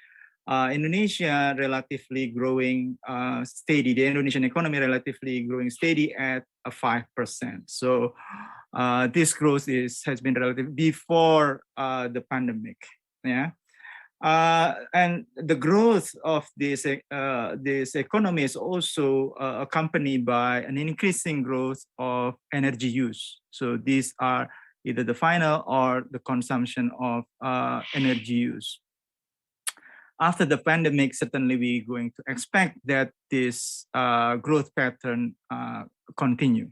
Indonesia relatively growing steady, the Indonesian economy relatively growing steady at 5%. So this growth has been relative before the pandemic. Yeah. And the growth of this economy is also accompanied by an increasing growth of energy use. So these are either the final or the consumption of energy use. After the pandemic, certainly we're going to expect that this growth pattern continue.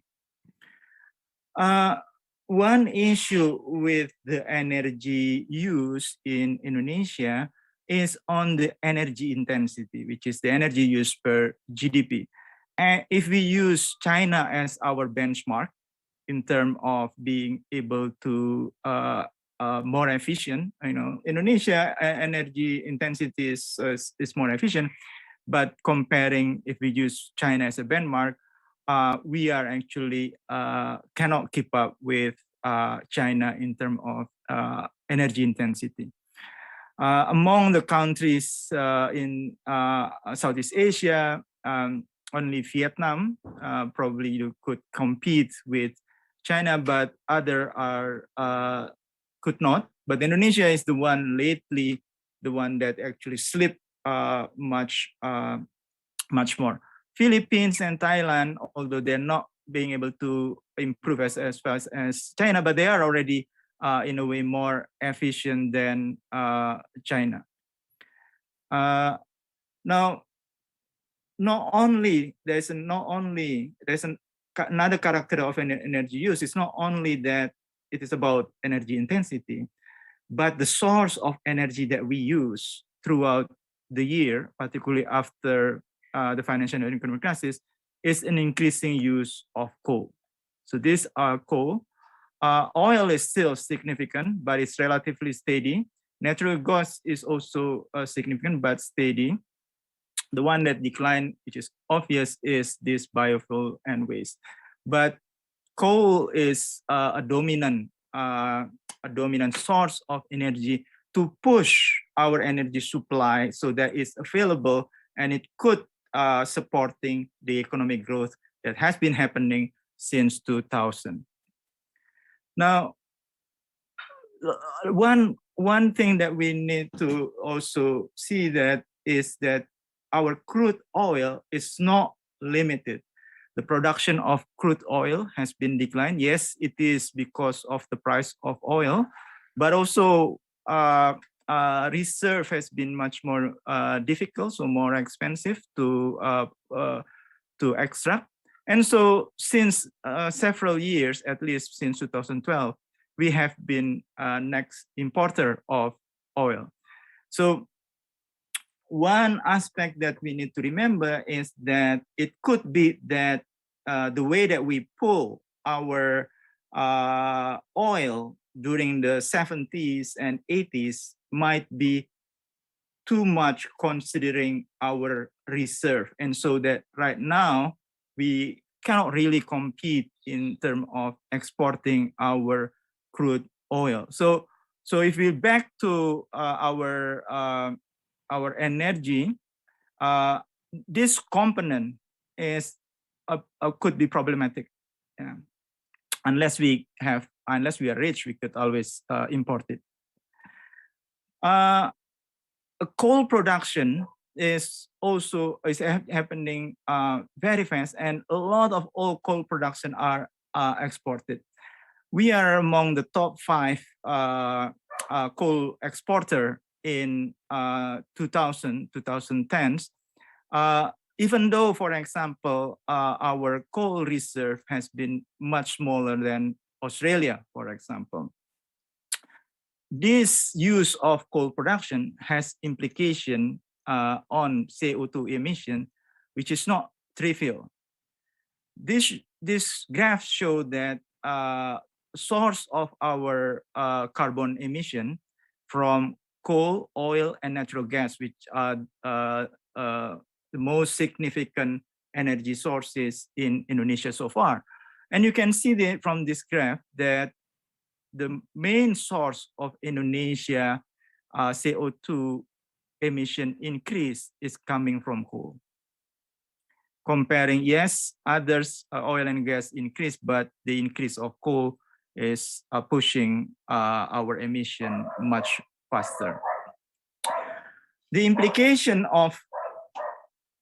One issue with the energy use in Indonesia is on the energy intensity, which is the energy use per GDP. And if we use China as our benchmark in terms of being able to more efficient, Indonesia energy intensity is more efficient, but comparing if we use China as a benchmark, we are actually cannot keep up with China in terms of energy intensity. Among the countries in Southeast Asia, only Vietnam probably you could compete with China, but other are could not. But Indonesia is the one lately, the one that actually slipped much much more. Philippines and Thailand, although they're not being able to improve as fast as China, but they are already in a way more efficient than China. Now, there's another character of energy use. It's not only that it is about energy intensity, but the source of energy that we use throughout the year, particularly after the financial and economic crisis, is an increasing use of coal. So these are coal. Oil is still significant, but it's relatively steady. Natural gas is also significant, but steady. The one that declined, which is obvious, is this biofuel and waste. But coal is a dominant source of energy to push our energy supply so that it's available and it could supporting the economic growth that has been happening since 2000. Now, one thing that we need to also see that is that our crude oil is not limited. The production of crude oil has been declined. Yes, it is because of the price of oil, but also reserve has been much more difficult, so more expensive to extract. And so since several years, at least since 2012, we have been next importer of oil. So one aspect that we need to remember is that it could be that the way that we pull our oil during the 70s and 80s might be too much considering our reserve. And so that right now we cannot really compete in terms of exporting our crude oil. So if we back to our energy, this component is could be problematic. Unless we are rich, we could always import it. Coal production is happening very fast, and a lot of all coal production are exported. We are among the top 5 coal exporter in 2010s, even though, for example, our coal reserve has been much smaller than Australia, for example. This use of coal production has implication on CO2 emission, which is not trivial. This graph show that source of our carbon emission from coal, oil, and natural gas, which are the most significant energy sources in Indonesia so far. And you can see that from this graph that the main source of Indonesia CO2 emission increase is coming from coal. Comparing, yes, others oil and gas increase, but the increase of coal is pushing our emission much faster. The implication of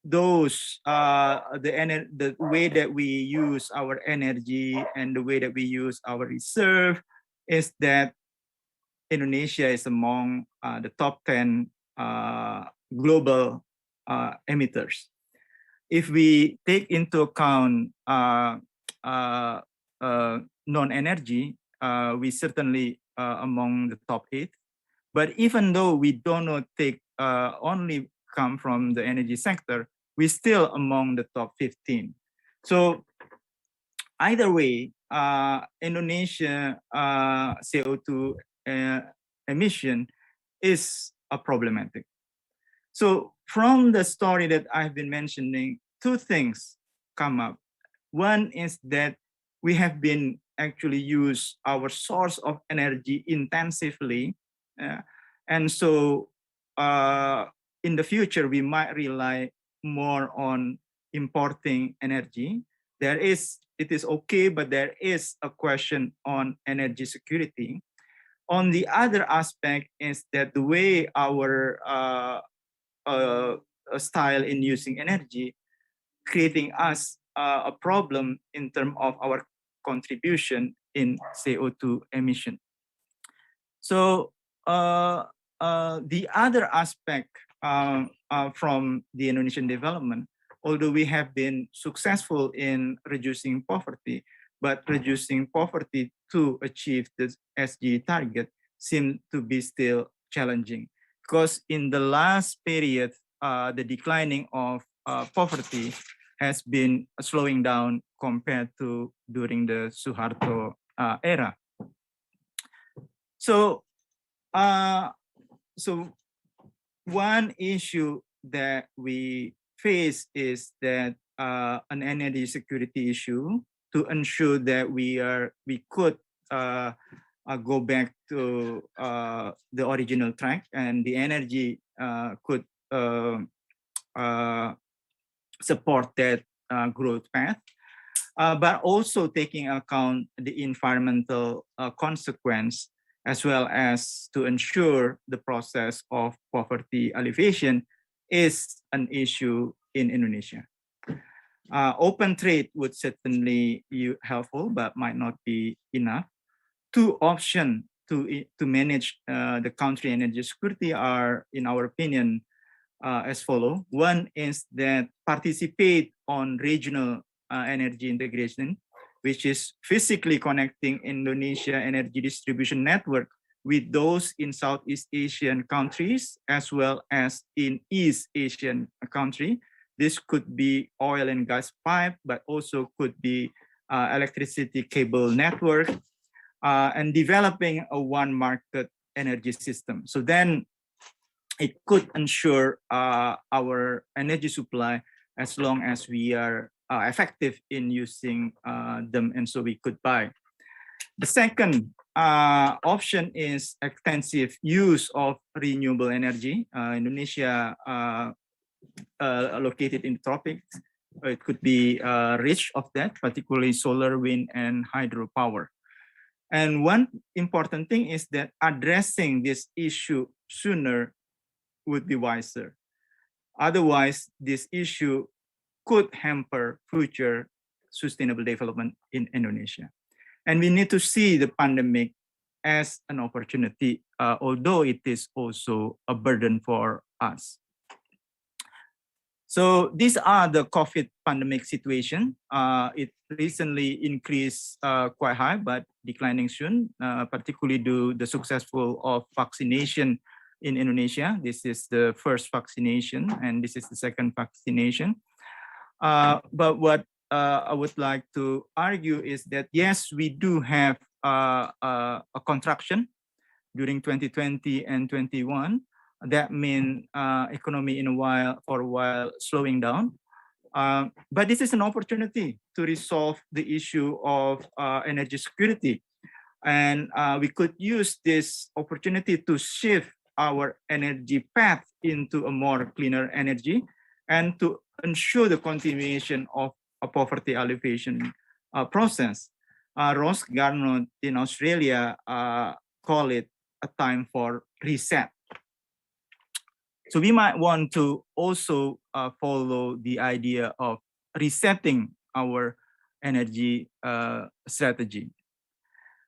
those, the way that we use our energy and the way that we use our reserve is that Indonesia is among the top 10 global emitters. If we take into account non-energy, we certainly among the top 8. But even though we do not take only come from the energy sector, we still among the top 15. So either way, Indonesia CO2 emission is problematic. So from the story that I've been mentioning, 2 things come up. One is that we have been actually use our source of energy intensively. And so in the future, we might rely more on importing energy. It is okay, but there is a question on energy security. On the other aspect is that the way our style in using energy, creating us a problem in terms of our contribution in CO2 emission. So the other aspect from the Indonesian development, although we have been successful in reducing poverty, but reducing poverty to achieve the SG target seems to be still challenging. Because in the last period, the declining of poverty has been slowing down compared to during the Suharto era. So one issue that we face is that an energy security issue to ensure that we could go back to the original track and the energy could support that growth path, but also taking account the environmental consequence, as well as to ensure the process of poverty alleviation is an issue in Indonesia. Open trade would certainly be helpful, but might not be enough. Two options to manage the country energy security are, in our opinion, as follow. One is that participate on regional energy integration, which is physically connecting Indonesia energy distribution network with those in Southeast Asian countries, as well as in East Asian country. This could be oil and gas pipe, but also could be electricity cable network, and developing a one market energy system. So then it could ensure our energy supply as long as we are effective in using them, and so we could buy. The second option is extensive use of renewable energy. Indonesia located in the tropics, it could be rich of that, particularly solar, wind, and hydropower. And one important thing is that addressing this issue sooner would be wiser. Otherwise, this issue could hamper future sustainable development in Indonesia. And we need to see the pandemic as an opportunity, although it is also a burden for us. So these are the COVID pandemic situation. It recently increased quite high, but declining soon, particularly due to the successful of vaccination in Indonesia. This is the first vaccination, and this is the second vaccination. But what I would like to argue is that, yes, we do have a contraction during 2020 and 21. That means economy for a while slowing down. But this is an opportunity to resolve the issue of energy security. And we could use this opportunity to shift our energy path into a more cleaner energy and to ensure the continuation of a poverty alleviation process. Ross Garnot in Australia call it a time for reset. So we might want to also follow the idea of resetting our energy strategy.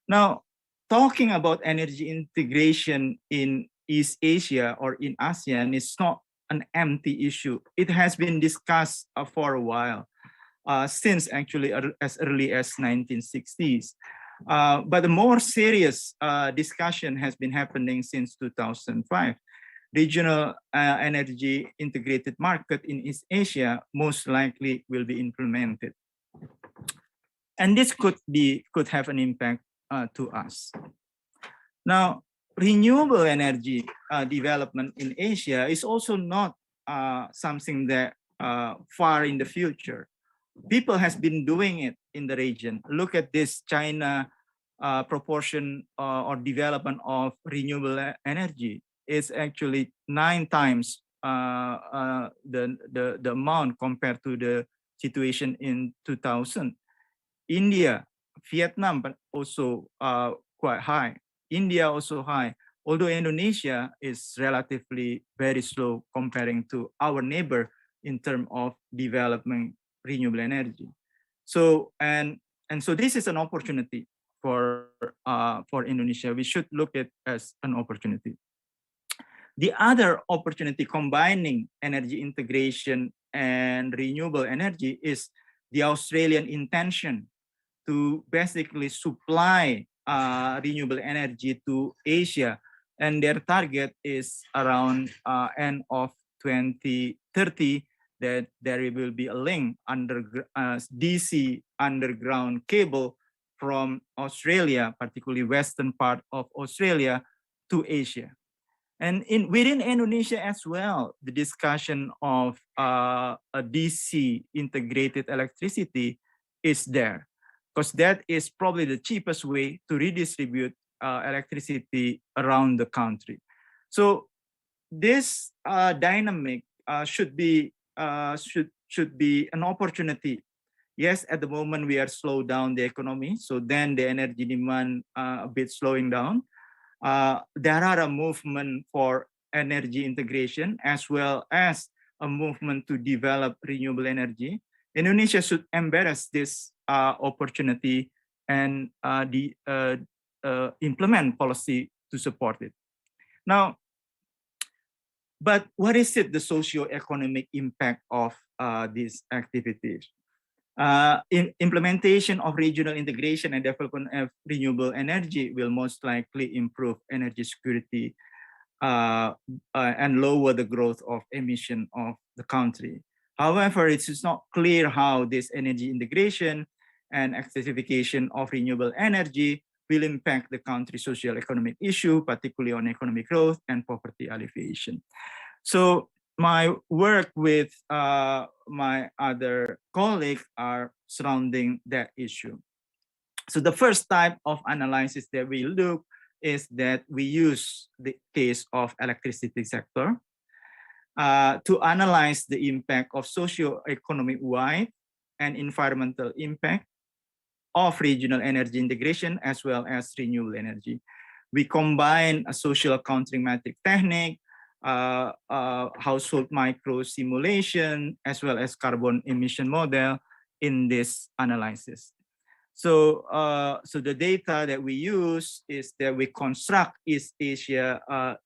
Now, talking about energy integration in East Asia or in ASEAN is not an empty issue. It has been discussed for a while, since actually as early as 1960s. But the more serious discussion has been happening since 2005. Regional energy integrated market in East Asia most likely will be implemented. And this could have an impact to us. Now, renewable energy development in Asia is also not something that far in the future. People has been doing it in the region. Look at this China proportion or development of renewable energy. It's actually 9 times the amount compared to the situation in 2000. India, Vietnam, but also quite high. India also high. although Indonesia is relatively very slow comparing to our neighbor in terms of developing renewable energy. So so this is an opportunity for Indonesia. We should look at it as an opportunity. The other opportunity combining energy integration and renewable energy is the Australian intention to basically supply renewable energy to Asia, and their target is around end of 2030 that there will be a link under DC underground cable from Australia, particularly western part of Australia, to Asia. And within Indonesia as well, the discussion of a DC integrated electricity is there, because that is probably the cheapest way to redistribute electricity around the country. So this dynamic should be an opportunity. Yes, at the moment we are slowing down the economy, so then the energy demand a bit slowing down. There are a movement for energy integration as well as a movement to develop renewable energy. Indonesia should embrace this opportunity and implement policy to support it. Now, but what is it, the socio-economic impact of these activities? Implementation of regional integration and development of renewable energy will most likely improve energy security and lower the growth of emission of the country. However, it is not clear how this energy integration and accessification of renewable energy will impact the country's social economic issue, particularly on economic growth and poverty alleviation. So my work with my other colleagues are surrounding that issue. So the first type of analysis that we look is that we use the case of electricity sector to analyze the impact of socio-economic wide and environmental impact of regional energy integration as well as renewable energy. We combine a social countering metric technique, household micro simulation, as well as carbon emission model in this analysis. So, so the data that we use is that we construct East Asia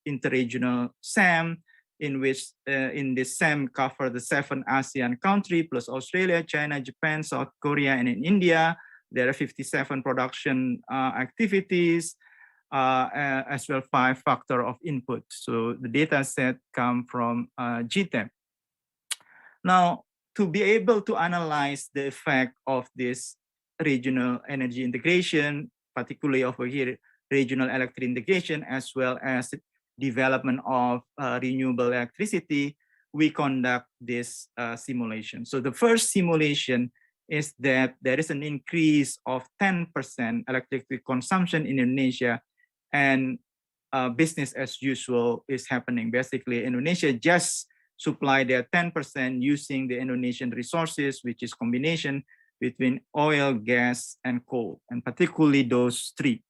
interregional SAM, in which in this SAM cover the 7 ASEAN countries plus Australia, China, Japan, South Korea, and in India. There are 57 production activities, as well 5 factors of input. So the data set come from GTEP. Now, to be able to analyze the effect of this regional energy integration, particularly over here, regional electric integration, as well as development of renewable electricity, we conduct this simulation. So the first simulation is that there is an increase of 10% electricity consumption in Indonesia, and business as usual is happening. Basically, Indonesia just supply their 10% using the Indonesian resources, which is combination between oil, gas, and coal, and particularly those 3.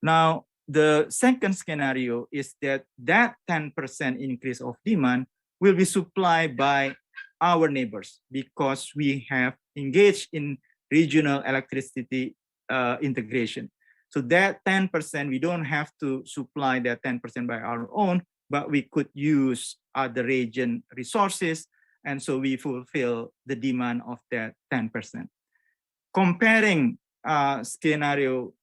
Now, the second scenario is that 10% increase of demand will be supplied by our neighbors because we have engaged in regional electricity integration. So that 10%, we don't have to supply that 10% by our own, but we could use other region resources, and so we fulfill the demand of that 10%. Comparing scenario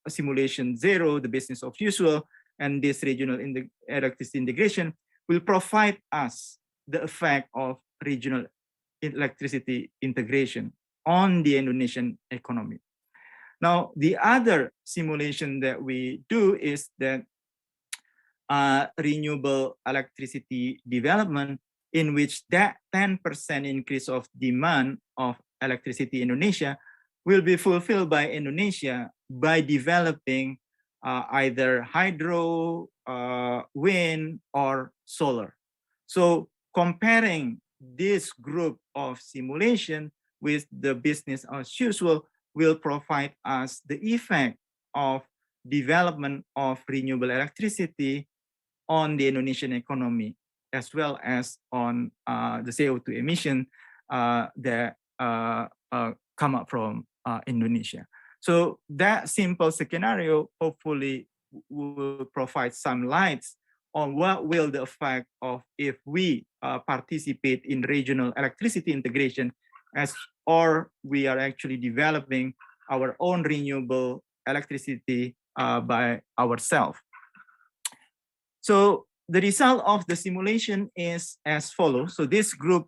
simulation 0, the business of usual, and this regional electricity integration will provide us the effect of regional electricity integration on the Indonesian economy. Now, the other simulation that we do is that renewable electricity development, in which that 10% increase of demand of electricity in Indonesia will be fulfilled by Indonesia by developing either hydro, wind, or solar. So comparing this group of simulation with the business as usual will provide us the effect of development of renewable electricity on the Indonesian economy, as well as on the CO2 emission that come up from Indonesia. So that simple scenario hopefully will provide some lights on what will the effect of if we participate in regional electricity integration or we are actually developing our own renewable electricity by ourselves. So the result of the simulation is as follows. So this group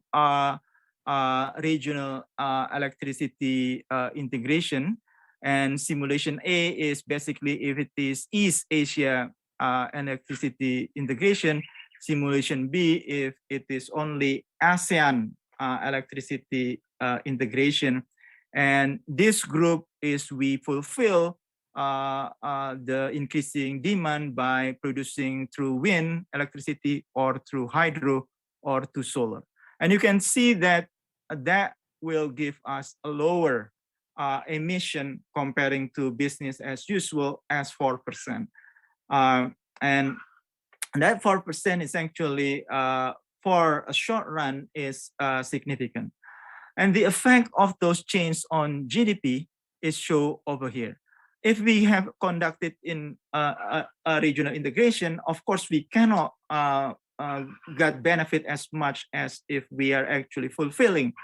regional electricity integration, and simulation A is basically if it is East Asia electricity integration, simulation B if it is only ASEAN electricity integration. And this group is we fulfill the increasing demand by producing through wind electricity or through hydro or to solar. And you can see that that will give us a lower emission comparing to business as usual as 4%. And that 4% is actually for a short run is significant. And the effect of those changes on GDP is shown over here. If we have conducted in a regional integration, of course, we cannot get benefit as much as if we are actually fulfilling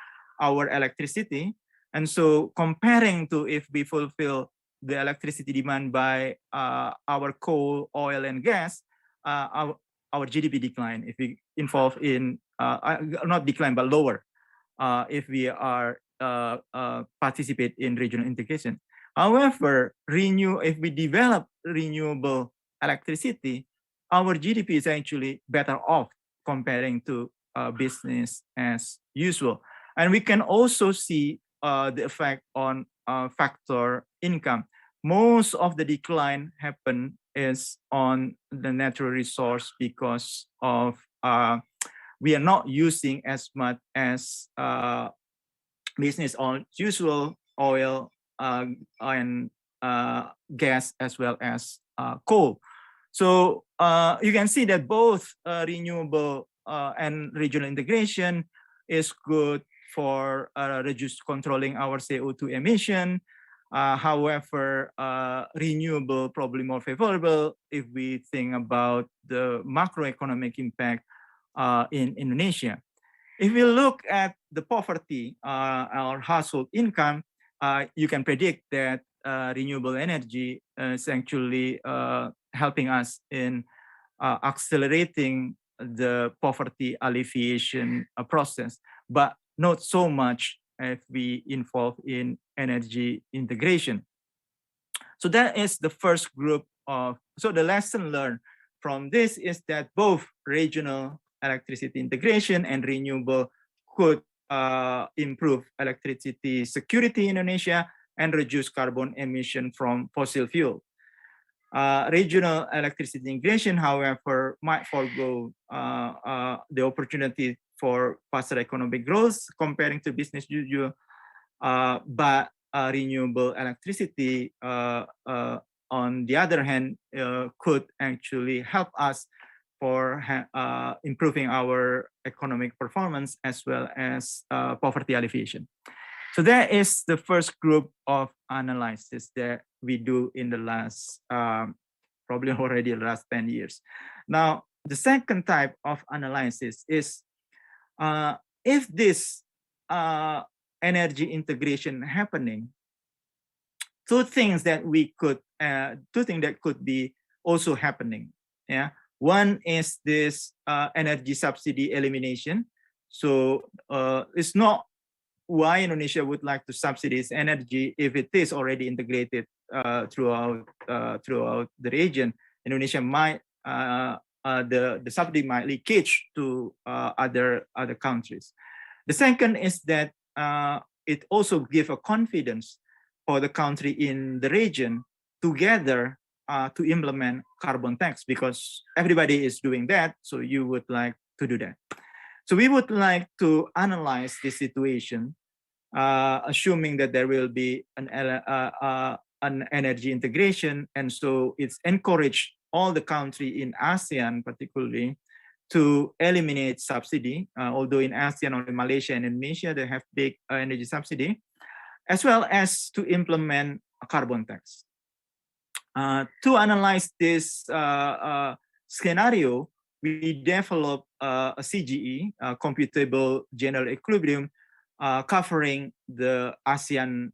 our electricity. And so comparing to if we fulfill the electricity demand by our coal, oil, and gas, our GDP decline if we involve in, not decline, but lower if we are participate in regional integration. However, if we develop renewable electricity, our GDP is actually better off comparing to business as usual. And we can also see the effect on factor income. Most of the decline happen is on the natural resource because of we are not using as much as business as usual oil and gas as well as coal. So you can see that both renewable and regional integration is good for reduce controlling our CO2 emission. However, renewable probably more favorable if we think about the macroeconomic impact in Indonesia. If we look at the poverty, our household income, you can predict that renewable energy is actually helping us in accelerating the poverty alleviation process, but not so much if we involve in energy integration. So that is the first group of, so the lesson learned from this is that both regional electricity integration and renewable could improve electricity security in Indonesia and reduce carbon emission from fossil fuel. Regional electricity integration, however, might forego the opportunity for faster economic growth comparing to business usual, but renewable electricity, on the other hand, could actually help us for improving our economic performance as well as poverty alleviation. So that is the first group of analysis that we do in the last, probably already the last 10 years. Now, the second type of analysis is if this energy integration happening, two things that could be also happening. Yeah, one is this energy subsidy elimination. So it's not why Indonesia would like to subsidize energy if it is already integrated throughout the region. Indonesia might the subsidy might leakage to other countries. The second is that it also gives a confidence for the country in the region together to implement carbon tax, because everybody is doing that, so you would like to do that. So we would like to analyze this situation, assuming that there will be an an energy integration, and so it's encouraged all the country in ASEAN particularly to eliminate subsidy, although in ASEAN only Malaysia and Indonesia, they have big energy subsidy, as well as to implement a carbon tax. To analyze this scenario, we developed a CGE, computable general equilibrium, covering the ASEAN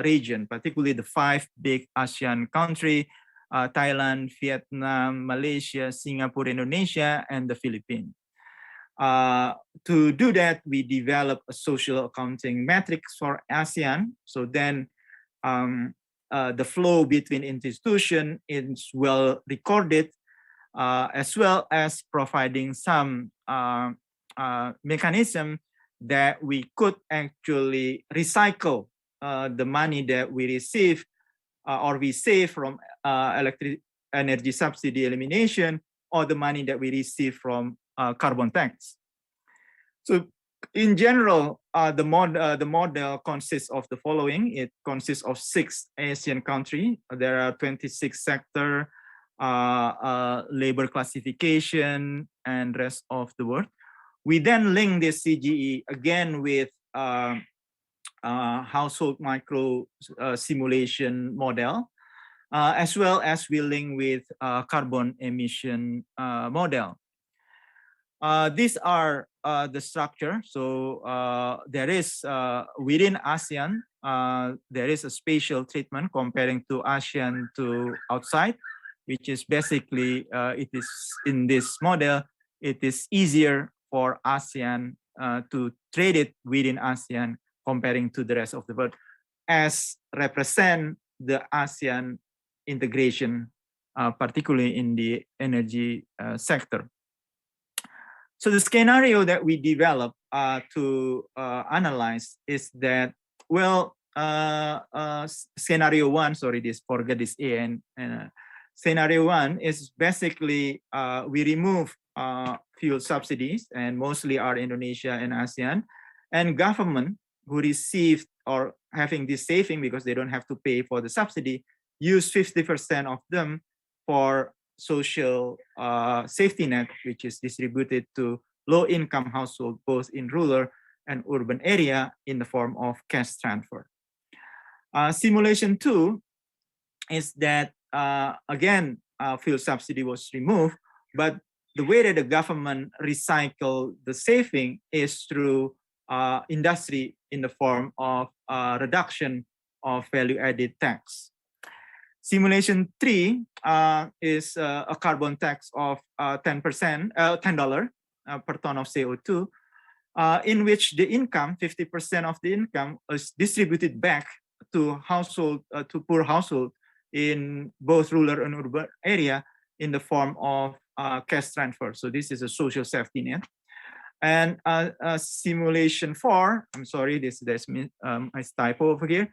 region, particularly the 5 big ASEAN countries, Thailand, Vietnam, Malaysia, Singapore, Indonesia, and the Philippines. To do that, we developed a social accounting metrics for ASEAN. So then the flow between institutions is well recorded, as well as providing some mechanism that we could actually recycle the money that we receive or we save from electric energy subsidy elimination, or the money that we receive from carbon tax. So in general, the model consists of the following. It consists of 6 Asian countries. There are 26 sector, labor classification, and rest of the world. We then link this CGE again with household micro simulation model, as well as we link with carbon emission model. These are the structure. So there is within ASEAN, there is a spatial treatment comparing to ASEAN to outside, which is basically it is in this model, it is easier for ASEAN to trade it within ASEAN comparing to the rest of the world, as represent the ASEAN integration, particularly in the energy sector. So the scenario that we developed to analyze is that, well, scenario 1, sorry, forget this A and scenario 1 is basically we remove fuel subsidies, and mostly are Indonesia and ASEAN, and government who received or having this saving because they don't have to pay for the subsidy, use 50% of them for social safety net, which is distributed to low-income households, both in rural and urban area, in the form of cash transfer. Simulation 2 is that, again, fuel subsidy was removed, but the way that the government recycle the saving is through industry in the form of reduction of value-added tax. Simulation 3 is a carbon tax of $10 per ton of CO2, in which the income, 50% of the income, is distributed back to household, to poor household in both rural and urban area in the form of cash transfer. So this is a social safety net. And simulation 4, I'm sorry, there's a typo over here,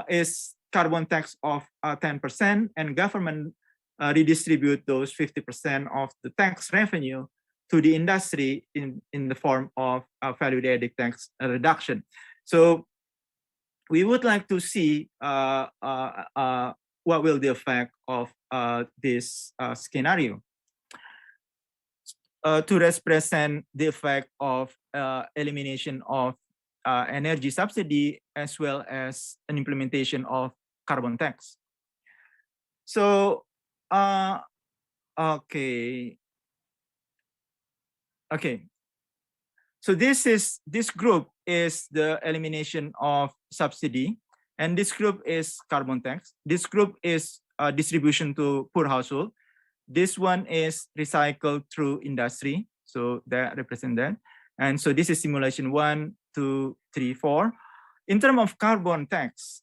is carbon tax of 10%, and government redistribute those 50% of the tax revenue to the industry in the form of value-added tax reduction. So we would like to see what will the effect of this scenario. To represent the effect of elimination of energy subsidy, as well as an implementation of carbon tax. So, okay. So this group is the elimination of subsidy, and this group is carbon tax. This group is distribution to poor household. This one is recycled through industry, so that represent that. And so this is simulation 1, 2, 3, 4. In terms of carbon tax,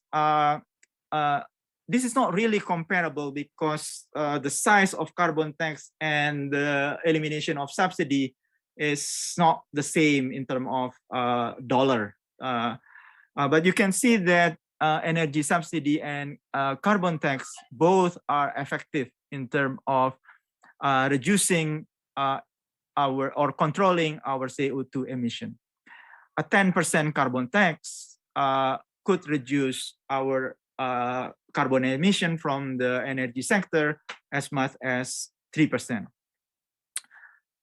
this is not really comparable because the size of carbon tax and the elimination of subsidy is not the same in terms of dollar. But you can see that energy subsidy and carbon tax both are effective in terms of reducing or controlling our CO2 emission. A 10% carbon tax could reduce our carbon emission from the energy sector as much as 3%.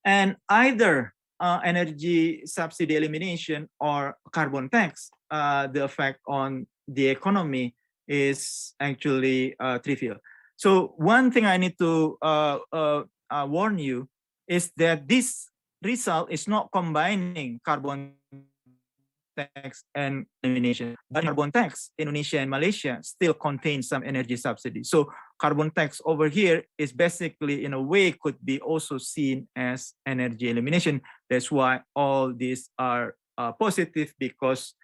And either energy subsidy elimination or carbon tax, the effect on the economy is actually trivial. So one thing I need to warn you is that this result is not combining carbon tax and elimination. But carbon tax, Indonesia and Malaysia still contain some energy subsidy. So carbon tax over here is basically, in a way, could be also seen as energy elimination. That's why all these are positive, because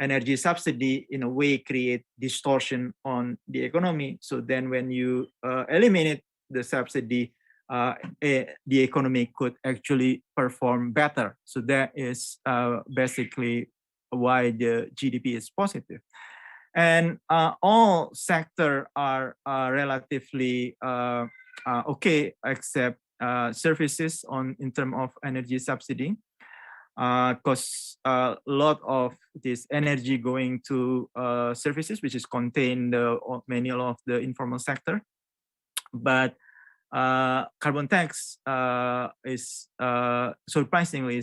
energy subsidy in a way create distortion on the economy. So then when you eliminate the subsidy, the economy could actually perform better. So that is basically why the GDP is positive. And all sectors are relatively okay, except services in terms of energy subsidy, because a lot of this energy going to services, which is contained many of the informal sector. But carbon tax is surprisingly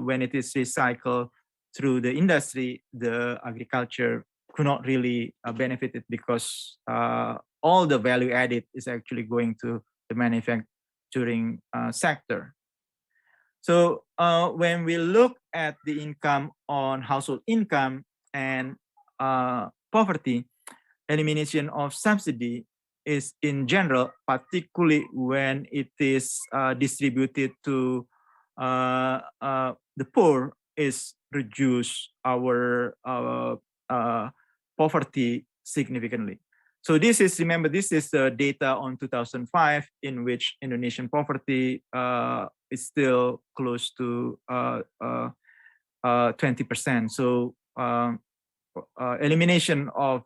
when it is recycled through the industry, the agriculture could not really benefit it, because all the value added is actually going to the manufacturing sector. So when we look at the income on household income and poverty, elimination of subsidy is in general, particularly when it is distributed to the poor, is reduce our poverty significantly. So this is, remember, this is the data on 2005, in which Indonesian poverty is still close to 20%. So elimination of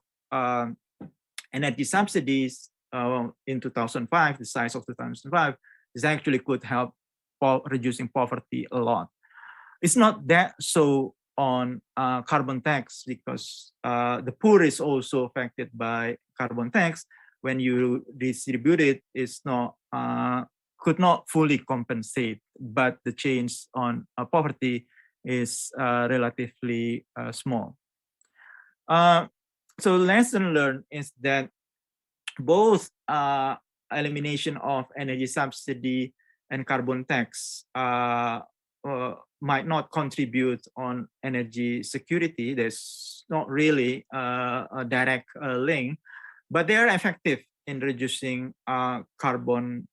energy subsidies in 2005, the size of 2005, is actually could help reducing poverty a lot. It's not that so on carbon tax, because the poor is also affected by carbon tax. When you distribute it, it's not could not fully compensate, but the change on poverty is relatively small. So lesson learned is that both elimination of energy subsidy and carbon tax might not contribute on energy security. There's not really a direct link, but they are effective in reducing carbon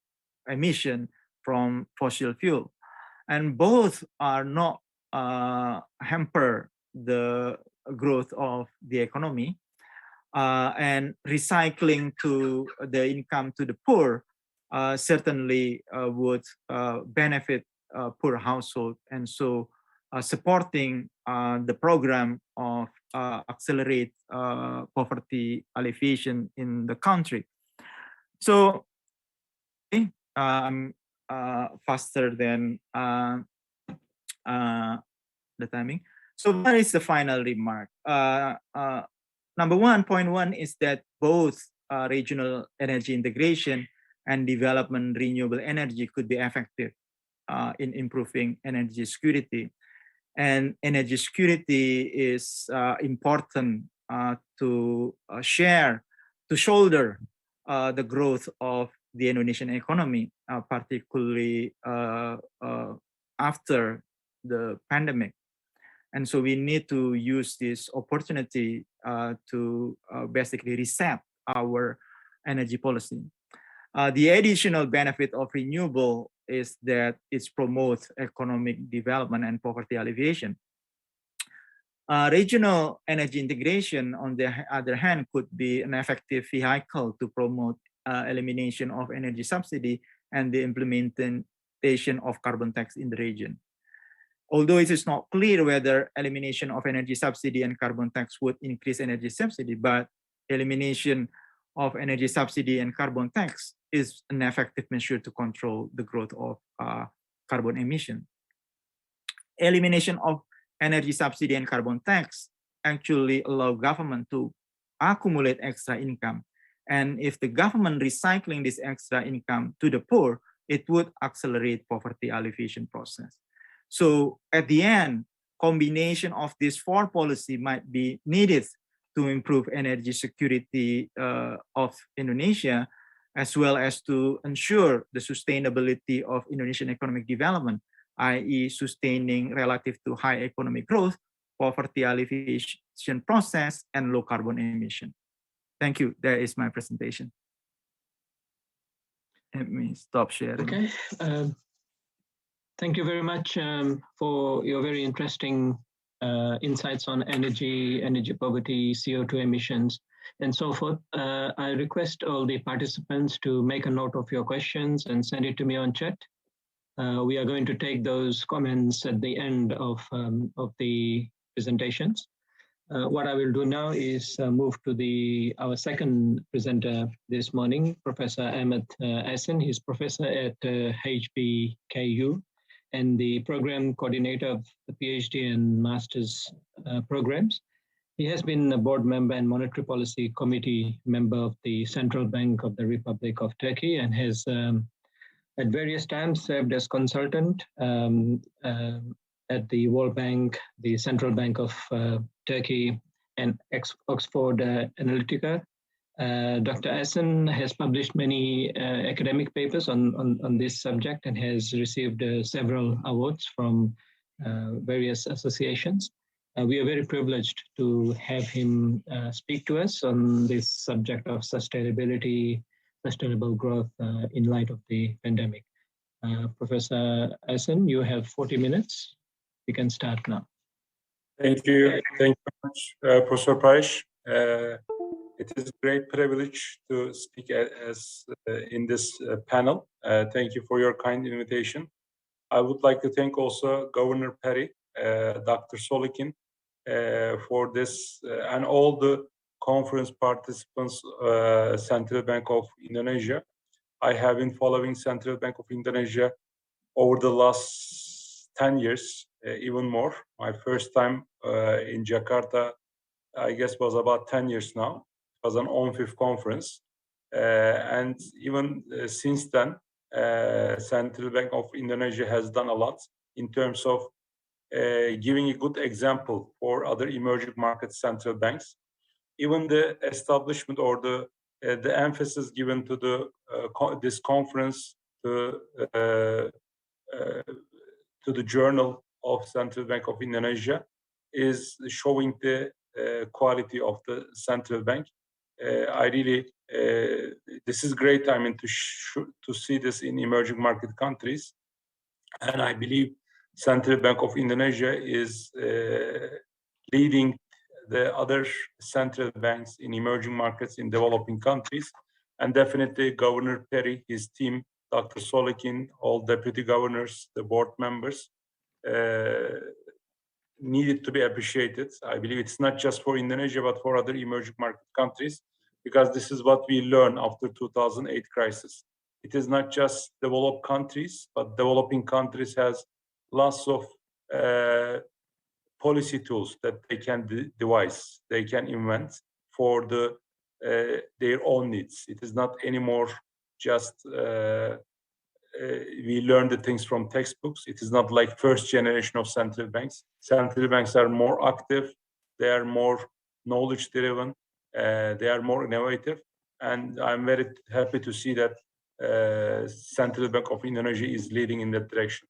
emission from fossil fuel. And both are not hamper the growth of the economy. And recycling to the income to the poor certainly would benefit poor household, and so supporting the program of accelerate poverty alleviation in the country. So I'm faster than the timing. So what is the final remark? Number 1.1 is that both regional energy integration and development renewable energy could be effective in improving energy security. And energy security is important to shoulder the growth of the Indonesian economy, particularly after the pandemic. And so we need to use this opportunity to basically reset our energy policy. The additional benefit of renewable is that it promotes economic development and poverty alleviation. Regional energy integration, on the other hand, could be an effective vehicle to promote elimination of energy subsidy and the implementation of carbon tax in the region. Although it is not clear whether elimination of energy subsidy and carbon tax would increase energy subsidy, but elimination of energy subsidy and carbon tax is an effective measure to control the growth of carbon emission. Elimination of energy subsidy and carbon tax actually allow government to accumulate extra income And if the government recycling this extra income to the poor, it would accelerate poverty alleviation process. So at the end, combination of these four policy might be needed to improve energy security of Indonesia, as well as to ensure the sustainability of Indonesian economic development, i.e. sustaining relative to high economic growth, poverty alleviation process, and low carbon emission. Thank you. That is my presentation. Let me stop sharing. Okay. Thank you very much for your very interesting insights on energy poverty, CO2 emissions, and so forth. I request all the participants to make a note of your questions and send it to me on chat. We are going to take those comments at the end of the presentations. What I will do now is move to our second presenter this morning, Professor Ahmed Asen. He's professor at HBKU and the program coordinator of the PhD and master's programs. He has been a board member and monetary policy committee member of the Central Bank of the Republic of Turkey and has at various times served as consultant at the World Bank, the Central Bank of Turkey, and Oxford Analytica. Dr. Asen has published many academic papers on this subject and has received several awards from various associations. We are very privileged to have him speak to us on this subject of sustainability, sustainable growth in light of the pandemic. Professor Asen, you have 40 minutes. We can start now. Thank you. Thank you very much, Professor Parish. It is a great privilege to speak in this panel. Thank you for your kind invitation. I would like to thank also Governor Perry, Dr. Solikin, for this and all the conference participants, Central Bank of Indonesia. I have been following Central Bank of Indonesia over the last 10 years, even more. My first time in Jakarta, I guess, was about 10 years now. It was an ONFIF conference. And even since then, Central Bank of Indonesia has done a lot in terms of giving a good example for other emerging market central banks. Even the establishment or the emphasis given to this conference to the journal of Central Bank of Indonesia is showing the quality of the central bank. I really, this is great timing to see this in emerging market countries, and I believe Central Bank of Indonesia is leading the other central banks in emerging markets in developing countries, and definitely Governor Perry, his team, Dr. Solikin, all deputy governors, the board members, needed to be appreciated. I believe it's not just for Indonesia, but for other emerging market countries, because this is what we learned after 2008 crisis. It is not just developed countries, but developing countries has lots of policy tools that they can devise, they can invent for their own needs. It is not anymore just we learn the things from textbooks. It is not like first generation of central banks. Central banks are more active, they are more knowledge driven, they are more innovative, and I'm very happy to see that Central Bank of Indonesia is leading in that direction.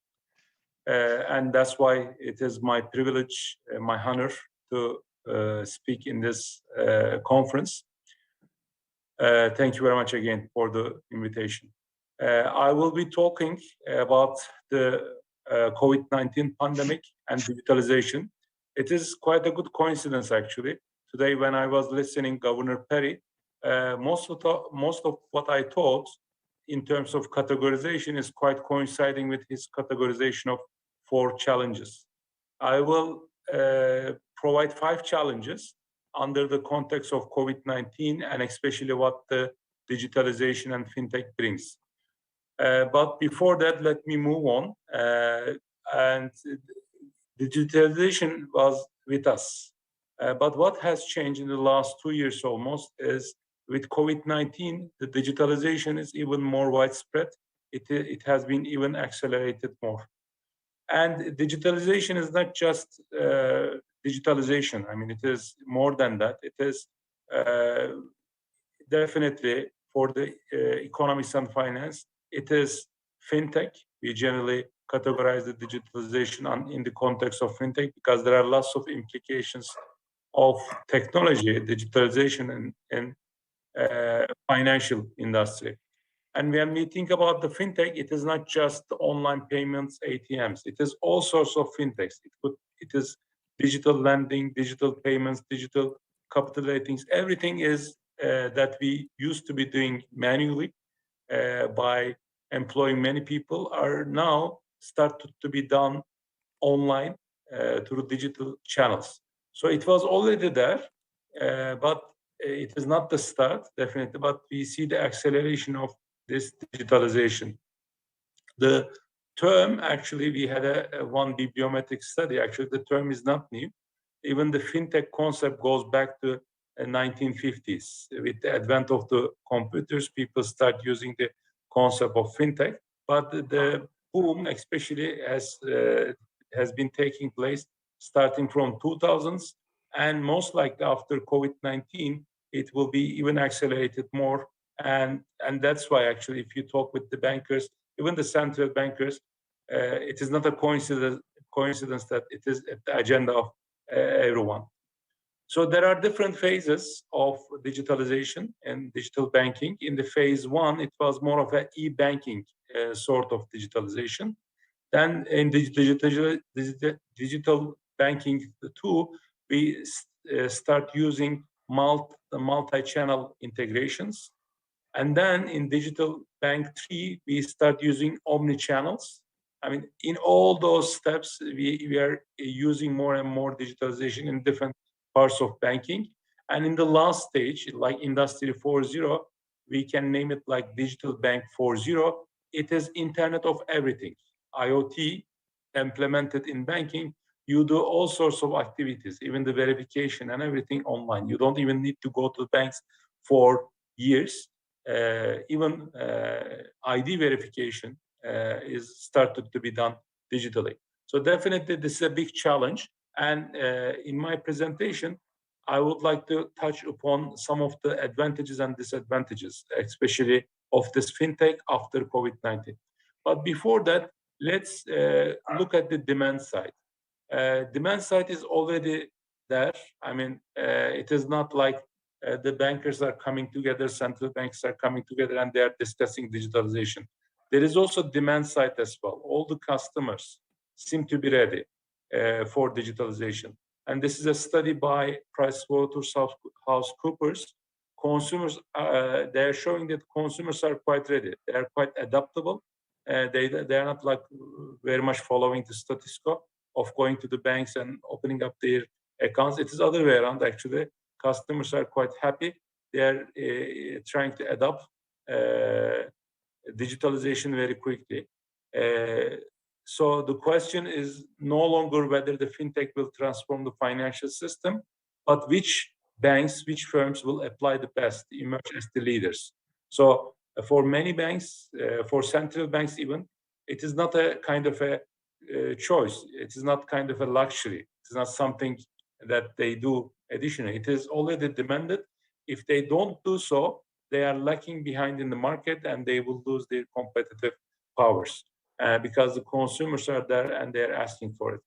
And that's why it is my privilege, my honor to speak in this conference. Thank you very much again for the invitation. I will be talking about the COVID-19 pandemic and digitalization. It is quite a good coincidence, actually. Today, when I was listening Governor Perry, most of what I taught in terms of categorization is quite coinciding with his categorization of 4 challenges. I will provide 5 challenges under the context of COVID-19 and especially what the digitalization and fintech brings. But before that, let me move on. And digitalization was with us. But what has changed in the last 2 years almost is with COVID-19, the digitalization is even more widespread. It has been even accelerated more. And digitalization is not just digitalization. I mean, it is more than that. It is definitely for the economics and finance. It is fintech. We generally categorize the digitalization in the context of fintech because there are lots of implications of technology, digitalization in financial industry. And when we think about the fintech, it is not just online payments, ATMs. It is all sorts of fintechs. It is digital lending, digital payments, digital capital ratings. Everything is that we used to be doing manually by employing many people are now started to be done online through digital channels. So it was already there, but it is not the start, definitely, but we see the acceleration of this digitalization. The term, actually, we had one bibliometric study. Actually, the term is not new. Even the fintech concept goes back to 1950s. With the advent of the computers, people start using the concept of fintech. But the boom, especially, has been taking place starting from 2000s, and most likely after COVID-19, it will be even accelerated more. And that's why, actually, if you talk with the bankers, even the central bankers, it is not a coincidence that it is at the agenda of everyone. So there are different phases of digitalization and digital banking. In the phase one, it was more of an e-banking sort of digitalization. Then in digital banking two, we start using multi-channel integrations. And then in digital bank 3, we start using omni-channels. I mean, in all those steps, we are using more and more digitalization in different parts of banking. And in the last stage, like Industry 4.0, we can name it like Digital Bank 4.0. It is Internet of Everything, IoT implemented in banking. You do all sorts of activities, even the verification and everything online. You don't even need to go to banks for years. Even ID verification is started to be done digitally. So definitely this is a big challenge. And in my presentation, I would like to touch upon some of the advantages and disadvantages, especially of this fintech after COVID-19. But before that, let's look at the demand side. Demand side is already there. I mean, it is not like the bankers are coming together, central banks are coming together, and they are discussing digitalization. There is also demand side as well. All the customers seem to be ready for digitalization. And this is a study by PricewaterhouseCoopers. Consumers, they are showing that consumers are quite ready. They are quite adaptable. They are not like very much following the status quo of going to the banks and opening up their accounts. It is other way around, actually. Customers are quite happy. They are trying to adopt digitalization very quickly. So the question is no longer whether the fintech will transform the financial system, but which banks, which firms will apply the best, emerge as the leaders. So for many banks, for central banks even, it is not a kind of a choice. It is not kind of a luxury. It's not something that they do additionally. It is already demanded. If they don't do so, they are lacking behind in the market and they will lose their competitive powers because the consumers are there and they're asking for it.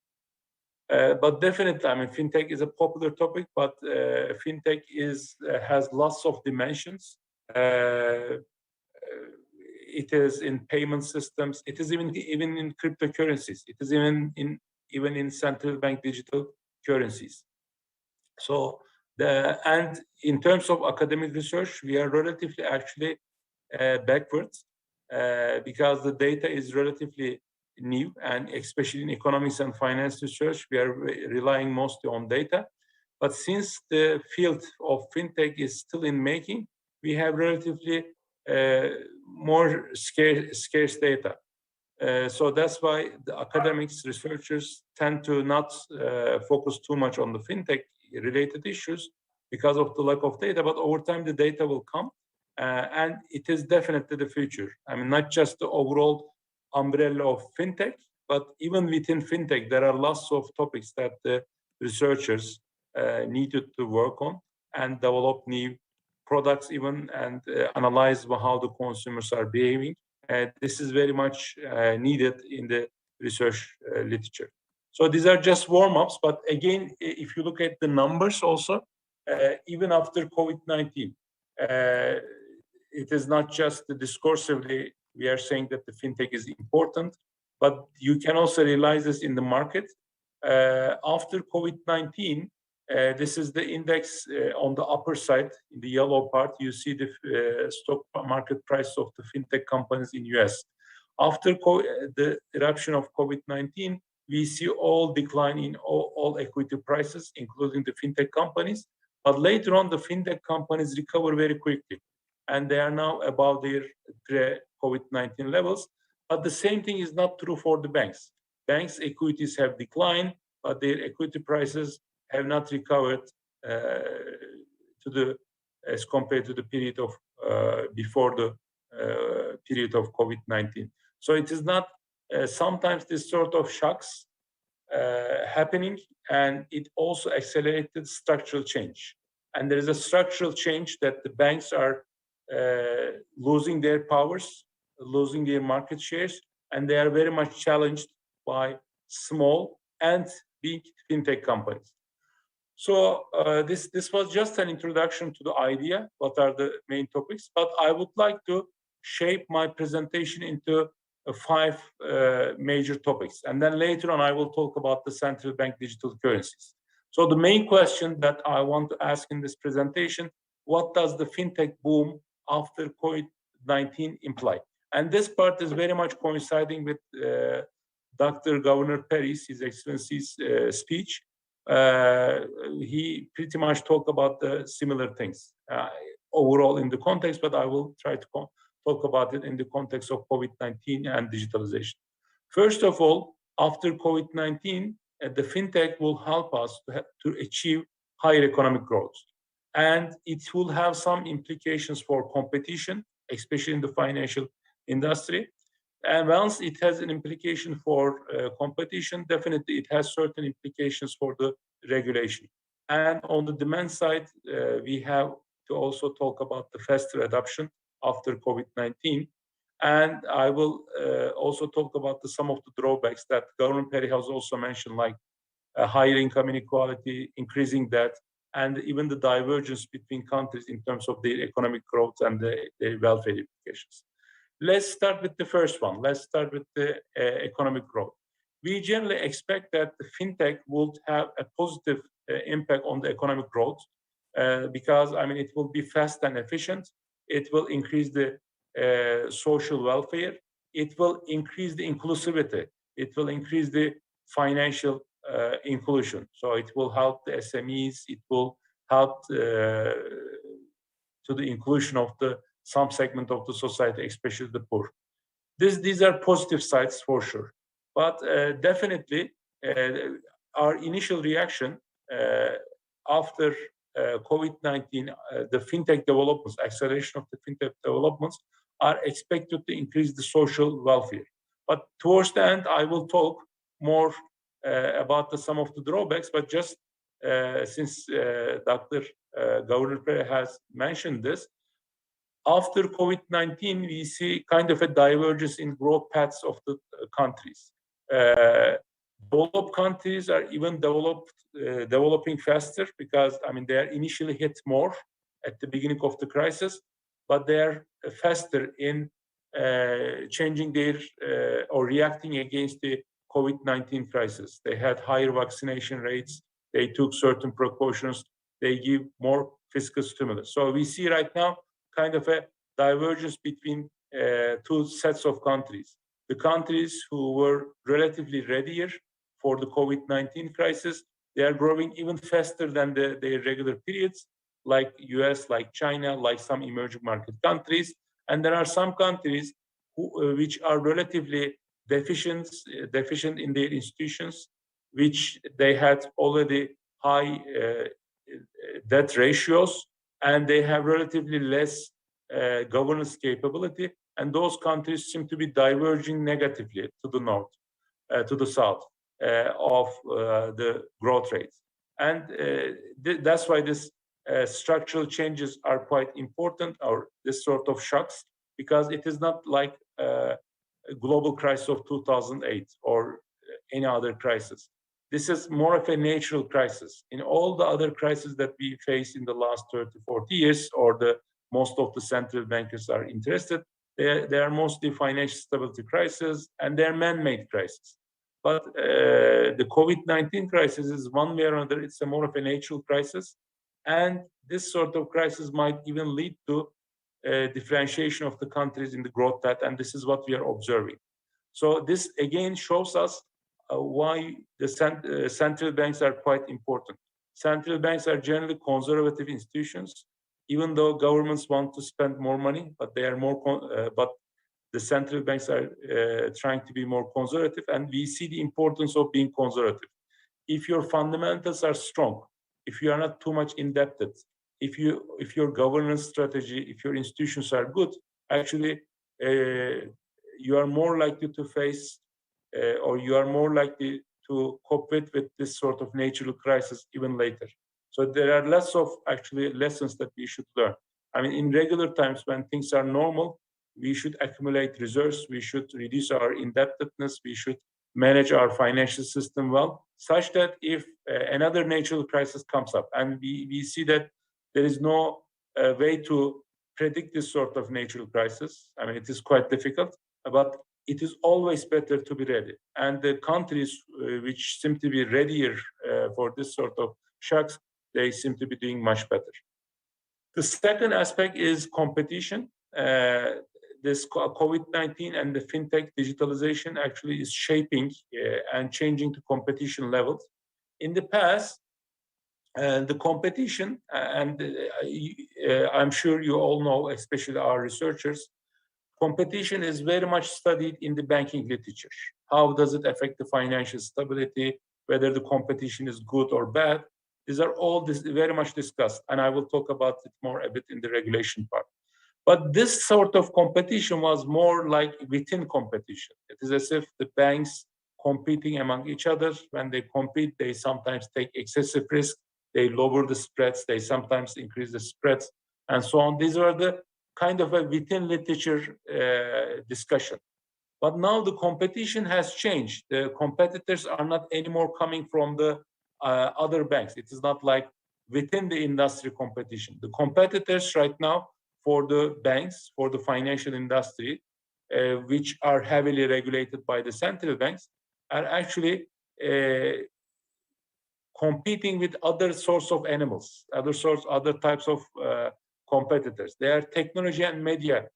But definitely, I mean, fintech is a popular topic, but fintech has lots of dimensions. It is in payment systems. It is even in cryptocurrencies. It is even in central bank digital currencies. So and in terms of academic research, we are relatively actually backwards because the data is relatively new, and especially in economics and finance research, we are relying mostly on data. But since the field of fintech is still in making, we have relatively more scarce data. So that's why the academics, researchers tend to not focus too much on the fintech related issues. because of the lack of data, but over time the data will come, and it is definitely the future. I mean, not just the overall umbrella of fintech, but even within fintech, there are lots of topics that the researchers needed to work on and develop new products even, and analyze how the consumers are behaving. This is very much needed in the research literature. So these are just warm-ups, but again, if you look at the numbers also, even after COVID-19, it is not just discursively we are saying that the fintech is important, but you can also realize this in the market. After COVID-19, this is the index on the upper side, in the yellow part, you see the stock market price of the fintech companies in US. After the eruption of COVID-19, we see all decline in all equity prices, including the fintech companies. But later on, the fintech companies recover very quickly, and they are now above their pre-COVID-19 levels. But the same thing is not true for the banks. Banks' equities have declined, but their equity prices have not recovered as compared to the period of before the period of COVID-19. So it is not sometimes this sort of shocks happening, and it also accelerated structural change. And there is a structural change that the banks are losing their powers, losing their market shares, and they are very much challenged by small and big fintech companies. So this was just an introduction to the idea, what are the main topics, but I would like to shape my presentation into 5 major topics. And then later on, I will talk about the central bank digital currencies. So the main question that I want to ask in this presentation, what does the fintech boom after COVID-19 imply? And this part is very much coinciding with Dr. Governor Perry's, His Excellency's speech. He pretty much talked about the similar things overall in the context, but I will try to talk about it in the context of COVID-19 and digitalization. First of all, after COVID-19, the fintech will help us to achieve higher economic growth. And it will have some implications for competition, especially in the financial industry. And once it has an implication for competition, definitely it has certain implications for the regulation. And on the demand side, we have to also talk about the faster adoption after COVID-19. And I will also talk about some of the drawbacks that Governor Perry has also mentioned, like higher income inequality, increasing debt, and even the divergence between countries in terms of their economic growth and their welfare implications. Let's start with the first one. Let's start with the economic growth. We generally expect that the fintech will have a positive impact on the economic growth because, I mean, it will be fast and efficient. It will increase the social welfare. It will increase the inclusivity. It will increase the financial inclusion. So it will help the SMEs. It will help to the inclusion of some segment of the society, especially the poor. These are positive sides for sure. But definitely, our initial reaction after COVID-19, the fintech developments, acceleration of the fintech developments are expected to increase the social welfare. But towards the end, I will talk more about some of the drawbacks, but just since Dr. Governor Perry has mentioned this, after COVID-19, we see kind of a divergence in growth paths of the countries. Developed countries are even developing faster because, I mean, they are initially hit more at the beginning of the crisis, but they are faster in changing their or reacting against the COVID-19 crisis. They had higher vaccination rates. They took certain precautions. They give more fiscal stimulus. So we see right now kind of a divergence between 2 sets of countries. The countries who were relatively readier for the COVID-19 crisis, they are growing even faster than their regular periods, like US, like China, like some emerging market countries. And there are some countries which are relatively deficient in their institutions, which they had already high debt ratios, and they have relatively less governance capability. And those countries seem to be diverging negatively to the north, to the south of the growth rates. And that's why this structural changes are quite important, or this sort of shocks, because it is not like a global crisis of 2008 or any other crisis. This is more of a natural crisis. In all the other crises that we face in the last 30, 40 years, or most of the central bankers are interested, they are mostly financial stability crises, and they're man-made crises. But the COVID-19 crisis is one way or another, it's a more of a natural crisis. And this sort of crisis might even lead to differentiation of the countries in the growth path, and this is what we are observing. So this again shows us why the central banks are quite important. Central banks are generally conservative institutions, even though governments want to spend more money, but they are but the central banks are trying to be more conservative, and we see the importance of being conservative. If your fundamentals are strong, if you are not too much indebted, if your governance strategy, if your institutions are good, actually you are more likely to face or you are more likely to cope with this sort of natural crisis even later. So there are lots of actually lessons that we should learn. I mean, in regular times when things are normal, we should accumulate reserves, we should reduce our indebtedness, we should manage our financial system well, such that if another natural crisis comes up, and we see that there is no way to predict this sort of natural crisis. I mean, it is quite difficult, but it is always better to be ready. And the countries which seem to be readier for this sort of shocks, they seem to be doing much better. The second aspect is competition. This COVID-19 and the fintech digitalization actually is shaping and changing the competition levels. In the past, the competition, and I'm sure you all know, especially our researchers, competition is very much studied in the banking literature. How does it affect the financial stability, whether the competition is good or bad? These are all very much discussed, and I will talk about it more a bit in the regulation part. But this sort of competition was more like within competition. It is as if the banks competing among each other. When they compete, they sometimes take excessive risk, they lower the spreads, they sometimes increase the spreads, and so on. These are the kind of a within literature discussion. But now the competition has changed. The competitors are not anymore coming from the other banks. It is not like within the industry competition. The competitors right now for the banks, for the financial industry, which are heavily regulated by the central banks, are actually competing with other sorts of animals, other types of competitors. They are technology and media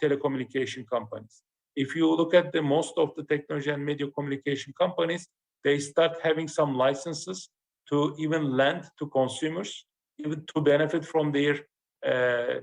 telecommunication companies. If you look at most of the technology and media communication companies, they start having some licenses to even lend to consumers, even to benefit from their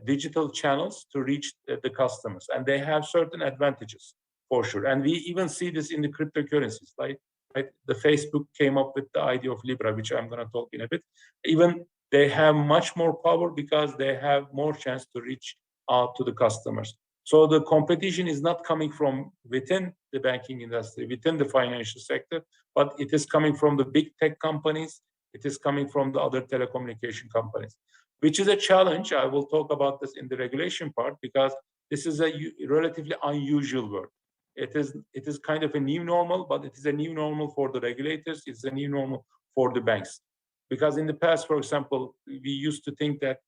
digital channels to reach the customers. And they have certain advantages for sure. And we even see this in the cryptocurrencies, right? The Facebook came up with the idea of Libra, which I'm going to talk in a bit. Even they have much more power because they have more chance to reach out to the customers. So the competition is not coming from within the banking industry, within the financial sector, but it is coming from the big tech companies. It is coming from the other telecommunication companies, which is a challenge. I will talk about this in the regulation part because this is a relatively unusual world. It is kind of a new normal, but it is a new normal for the regulators. It's a new normal for the banks. Because in the past, for example, we used to think that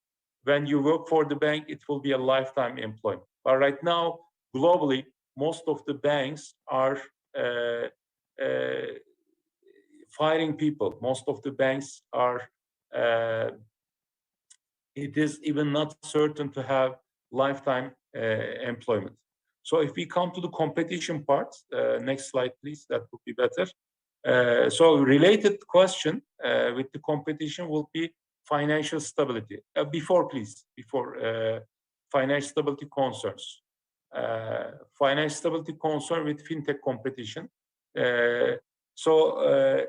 when you work for the bank, it will be a lifetime employment. But right now, globally, most of the banks are firing people. Most of the banks are, it is even not certain to have lifetime employment. So if we come to the competition part, next slide, please, that would be better. So related question with the competition will be financial stability. Before financial stability concerns. Financial stability concern with fintech competition. So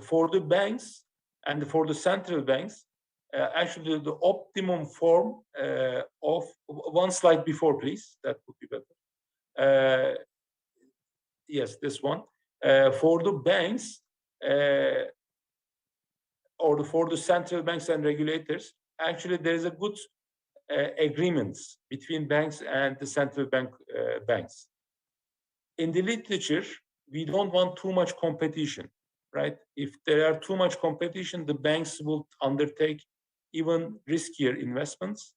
for the banks and for the central banks, actually the optimum form of one slide before, please. That would be better. Yes, this one. For the banks or for the central banks and regulators, actually there is a good agreements between banks and the central banks. In the literature, we don't want too much competition, right? If there are too much competition, the banks will undertake even riskier investments,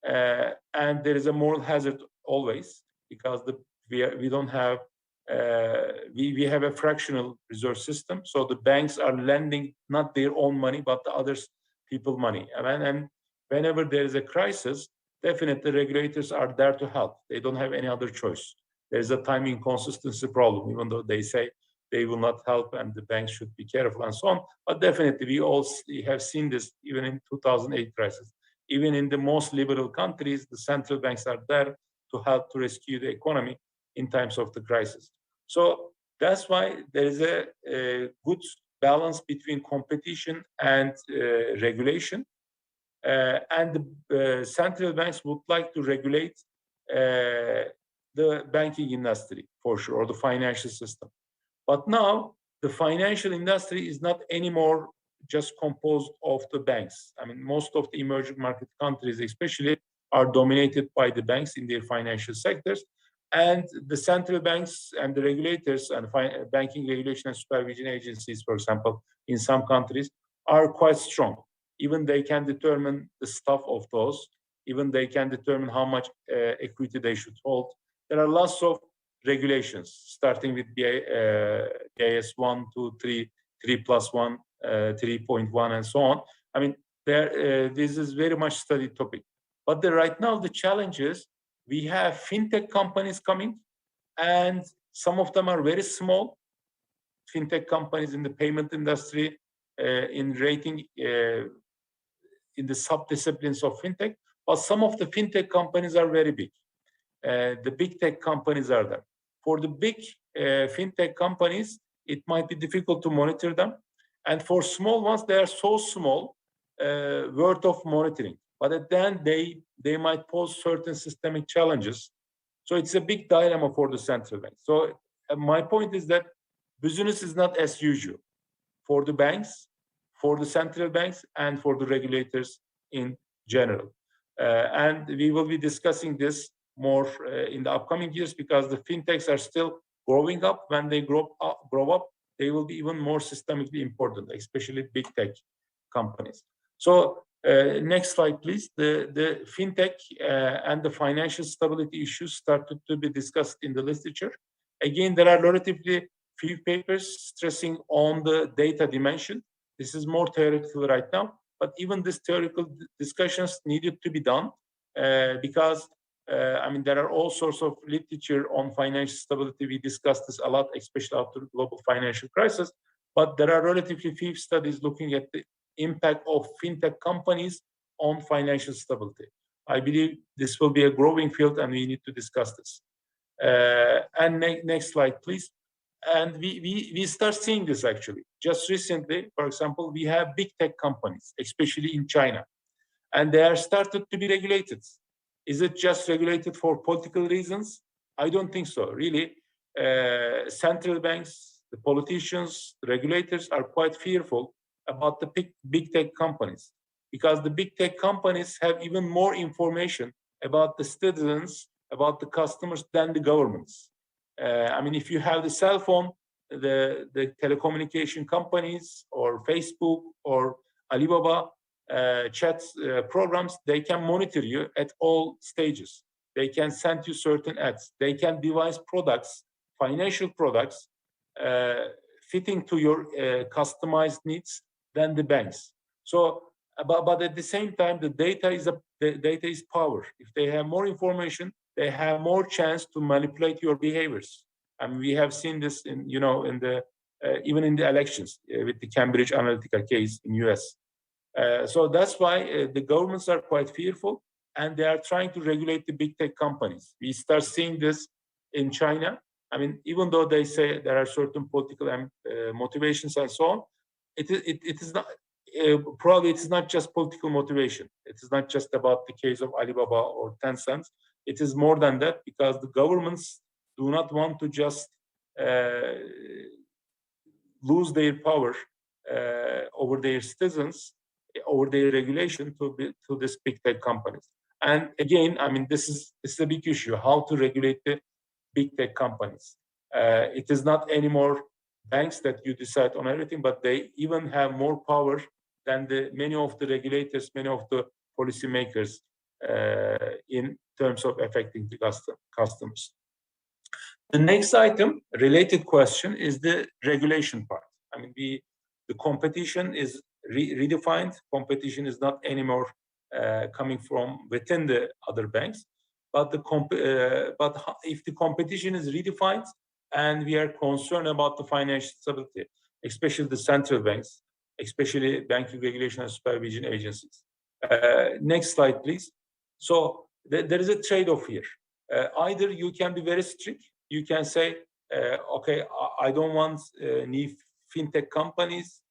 and there is a moral hazard always because we don't have we have a fractional reserve system, so the banks are lending not their own money but the others people money, and whenever there is a crisis, definitely regulators are there to help. They don't have any other choice. There's a time inconsistency problem, even though they say they will not help and the banks should be careful and so on. But definitely, we all have seen this even in 2008 crisis. Even in the most liberal countries, the central banks are there to help to rescue the economy in times of the crisis. So that's why there is a good balance between competition and regulation. And the central banks would like to regulate the banking industry for sure, or the financial system. But now the financial industry is not anymore just composed of the banks. I mean, most of the emerging market countries, especially, are dominated by the banks in their financial sectors. And the central banks and the regulators and banking regulation and supervision agencies, for example, in some countries, are quite strong. Even they can determine the stuff of those. Even they can determine how much equity they should hold. There are lots of regulations, starting with BIS 1, 2, 3, 3+1, 3.1, and so on. I mean, this is very much studied topic. But right now, the challenge is we have fintech companies coming, and some of them are very small. Fintech companies in the payment industry, in rating, in the sub-disciplines of fintech, but some of the fintech companies are very big. The big tech companies are there. For the big fintech companies, it might be difficult to monitor them. And for small ones, they are so small, worth of monitoring. But at the end, they might pose certain systemic challenges. So it's a big dilemma for the central bank. So my point is that business is not as usual for the banks, for the central banks, and for the regulators in general. And we will be discussing this more in the upcoming years because the fintechs are still growing up. When they grow up, they will be even more systemically important, especially big tech companies. So next slide, please. The fintech and the financial stability issues started to be discussed in the literature. Again, there are relatively few papers stressing on the data dimension. This is more theoretical right now, but even this theoretical discussions needed to be done because I mean, there are all sorts of literature on financial stability. We discussed this a lot, especially after the global financial crisis, but there are relatively few studies looking at the impact of fintech companies on financial stability. I believe this will be a growing field and we need to discuss this. And next slide, please. And we start seeing this actually. Just recently, for example, we have big tech companies, especially in China, and they are started to be regulated. Is it just regulated for political reasons? I don't think so. Really, central banks, the politicians, the regulators are quite fearful about the big tech companies because the big tech companies have even more information about the citizens, about the customers than the governments. I mean, if you have the cell phone, the telecommunication companies or Facebook or Alibaba chat programs, they can monitor you at all stages. They can send you certain ads. They can devise products, financial products, fitting to your customized needs than the banks. So, but at the same time, the data is power. If they have more information, they have more chance to manipulate your behaviors. And we have seen this in, in the even in the elections with the Cambridge Analytica case in US. So that's why the governments are quite fearful and they are trying to regulate the big tech companies. We start seeing this in China. I mean, even though they say there are certain political motivations and so on, it is not. probably it's not just political motivation. It is not just about the case of Alibaba or Tencent. It is more than that, because the governments do not want to just lose their power over their citizens, over their regulation to these big tech companies. And again, I mean, this is a big issue: how to regulate the big tech companies. It is not anymore banks that you decide on everything, but they even have more power than many of the regulators, many of the policymakers in terms of affecting the customers. The next item, related question, is the regulation part. I mean, the competition is redefined. Competition is not anymore coming from within the other banks, but if the competition is redefined and we are concerned about the financial stability, especially the central banks, especially banking regulation and supervision agencies. Next slide, please. So there is a trade-off here. Either you can be very strict. You can say, okay, I don't want new fintech companies,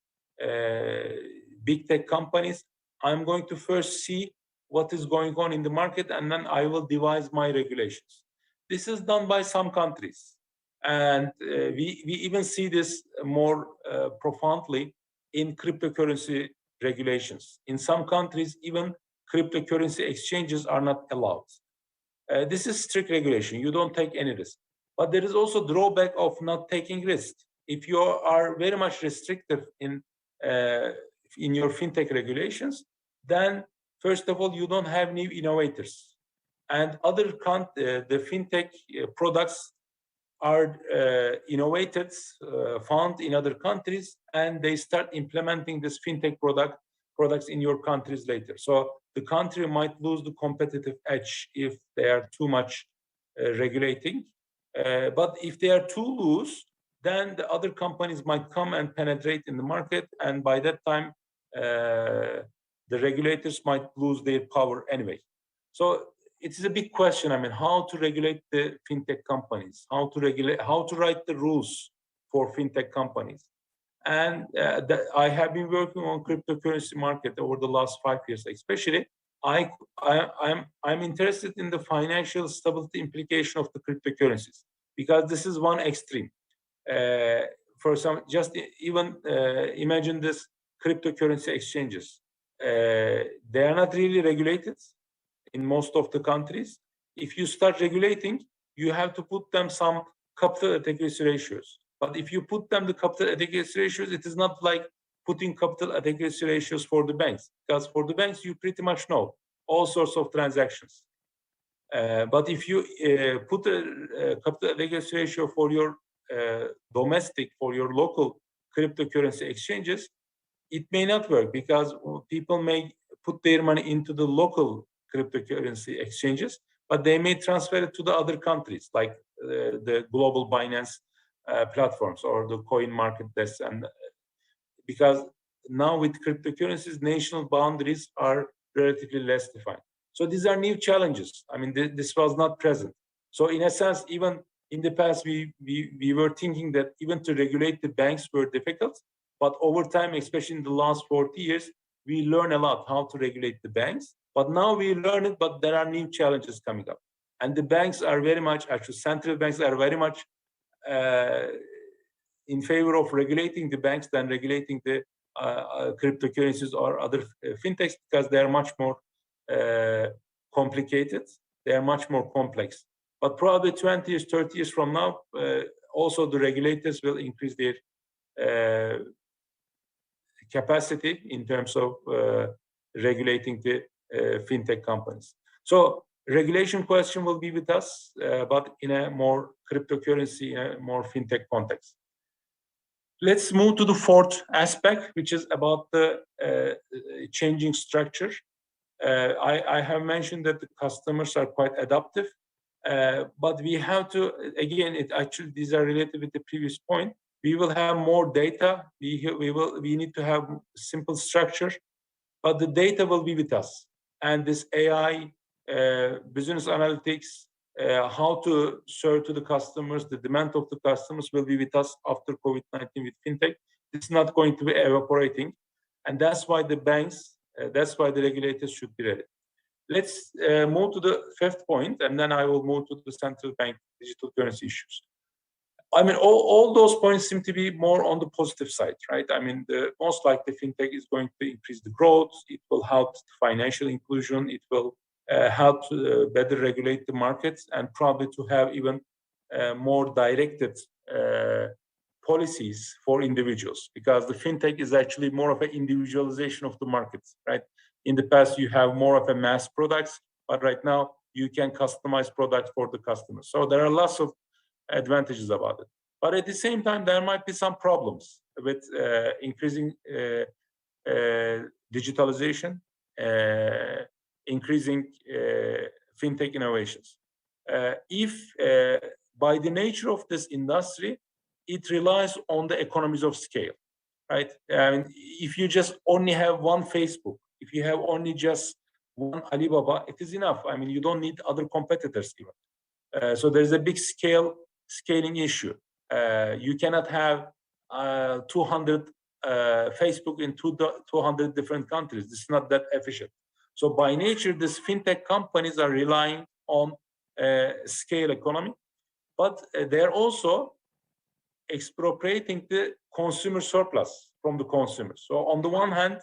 big tech companies. I'm going to first see what is going on in the market, and then I will devise my regulations. This is done by some countries. And we even see this more profoundly in cryptocurrency regulations. In some countries, even cryptocurrency exchanges are not allowed. This is strict regulation. You don't take any risk. But there is also drawback of not taking risk. If you are very much restrictive in your fintech regulations, then first of all, you don't have new innovators. And the fintech products are innovated, found in other countries, and they start implementing this fintech products in your countries later. So the country might lose the competitive edge if they are too much regulating. But if they are too loose, then the other companies might come and penetrate in the market, and by that time, the regulators might lose their power anyway. So it is a big question. I mean, how to regulate the fintech companies, how to write the rules for fintech companies. And I have been working on cryptocurrency market over the last 5 years, especially. I'm interested in the financial stability implication of the cryptocurrencies, because this is one extreme. For some, just even imagine this cryptocurrency exchanges. They are not really regulated in most of the countries. If you start regulating, you have to put them some capital adequacy ratios. But if you put them the capital adequacy ratios, it is not like putting capital adequacy ratios for the banks, because for the banks, you pretty much know all sorts of transactions. But if you put a capital adequacy ratio for your domestic, for your local cryptocurrency exchanges, it may not work, because people may put their money into the local cryptocurrency exchanges, but they may transfer it to the other countries, like the global Binance platforms or the coin market desks. And because now with cryptocurrencies, national boundaries are relatively less defined. So these are new challenges. I mean, this was not present. So in a sense, even in the past, we were thinking that even to regulate the banks were difficult. But over time, especially in the last 40 years, we learn a lot how to regulate the banks. But now we learn it, but there are new challenges coming up. And the banks are very much, actually central banks are very much in favor of regulating the banks than regulating the cryptocurrencies or other fintechs, because they are much more complicated. They are much more complex. But probably 20 years, 30 years from now, also the regulators will increase their capacity in terms of regulating the fintech companies. So regulation question will be with us, but in a more cryptocurrency, in a more fintech context. Let's move to the fourth aspect, which is about the changing structure. I have mentioned that the customers are quite adaptive, but we have to, again, these are related with the previous point. We will have more data. We need to have simple structure, but the data will be with us. And this AI, business analytics, how to serve to the customers, the demand of the customers will be with us after COVID-19 with fintech. It's not going to be evaporating. And that's why the banks, that's why the regulators should be ready. Let's move to the fifth point, and then I will move to the central bank digital currency issues. I mean, all those points seem to be more on the positive side, right? I mean, most likely fintech is going to increase the growth. It will help financial inclusion. It will help to better regulate the markets and probably to have even more directed policies for individuals, because the fintech is actually more of an individualization of the markets, right? In the past, you have more of a mass products, but right now you can customize products for the customer. So there are lots of advantages about it. But at the same time, there might be some problems with increasing digitalization, increasing fintech innovations. If by the nature of this industry, it relies on the economies of scale, right? And if you just only have one Facebook, if you have only just one Alibaba, it is enough. I mean, you don't need other competitors even. So there's a big scaling issue. You cannot have 200 Facebook in 200 different countries. This is not that efficient. So by nature, these fintech companies are relying on scale economy, but they're also expropriating the consumer surplus from the consumers. So on the one hand,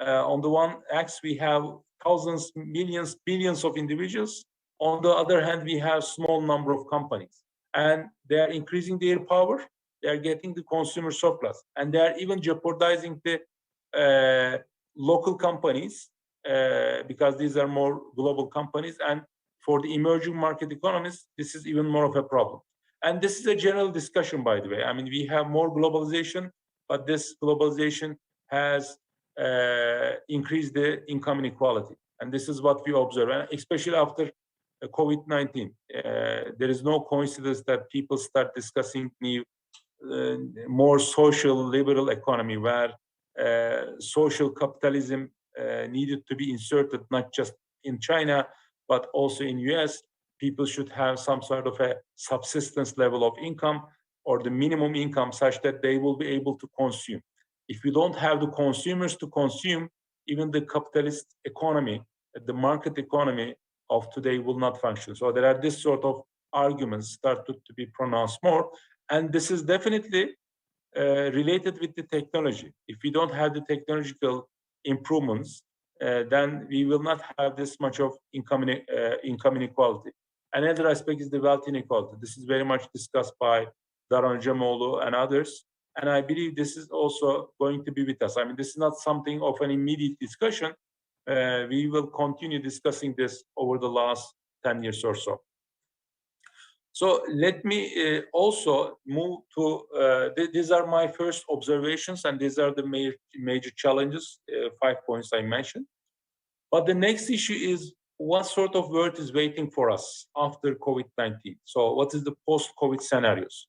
on the one axis, we have thousands, millions, billions of individuals. On the other hand, we have small number of companies, and they are increasing their power. They are getting the consumer surplus, and they are even jeopardizing the local companies because these are more global companies. And for the emerging market economies, this is even more of a problem. And this is a general discussion, by the way. I mean, we have more globalization, but this globalization has increased the income inequality. And this is what we observe, and especially after COVID-19. There is no coincidence that people start discussing new, more social liberal economy, where social capitalism needed to be inserted, not just in China, but also in US. People should have some sort of a subsistence level of income or the minimum income such that they will be able to consume. If you don't have the consumers to consume, even the capitalist economy, the market economy of today will not function. So there are this sort of arguments started to be pronounced more. And this is definitely related with the technology. If we don't have the technological improvements, then we will not have this much of income inequality. Another aspect is the wealth inequality. This is very much discussed by Daron Jamoğlu and others. And I believe this is also going to be with us. I mean, this is not something of an immediate discussion. We will continue discussing this over the last 10 years or so. So let me also move to, these are my first observations, and these are the major challenges, 5 points I mentioned. But the next issue is what sort of world is waiting for us after COVID-19? So what is the post-COVID scenarios?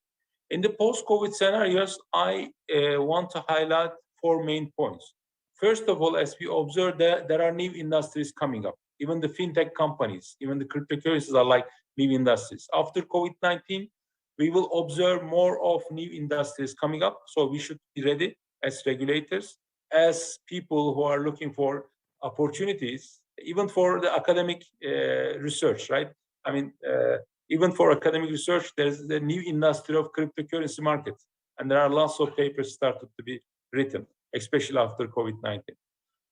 In the post-COVID scenarios, I want to highlight 4 main points. First of all, as we observe, there are new industries coming up. Even the fintech companies, even the cryptocurrencies are like new industries. After COVID-19, we will observe more of new industries coming up. So we should be ready as regulators, as people who are looking for opportunities, even for the academic research, right? I mean, even for academic research, there's the new industry of cryptocurrency market. And there are lots of papers started to be written, especially after COVID-19.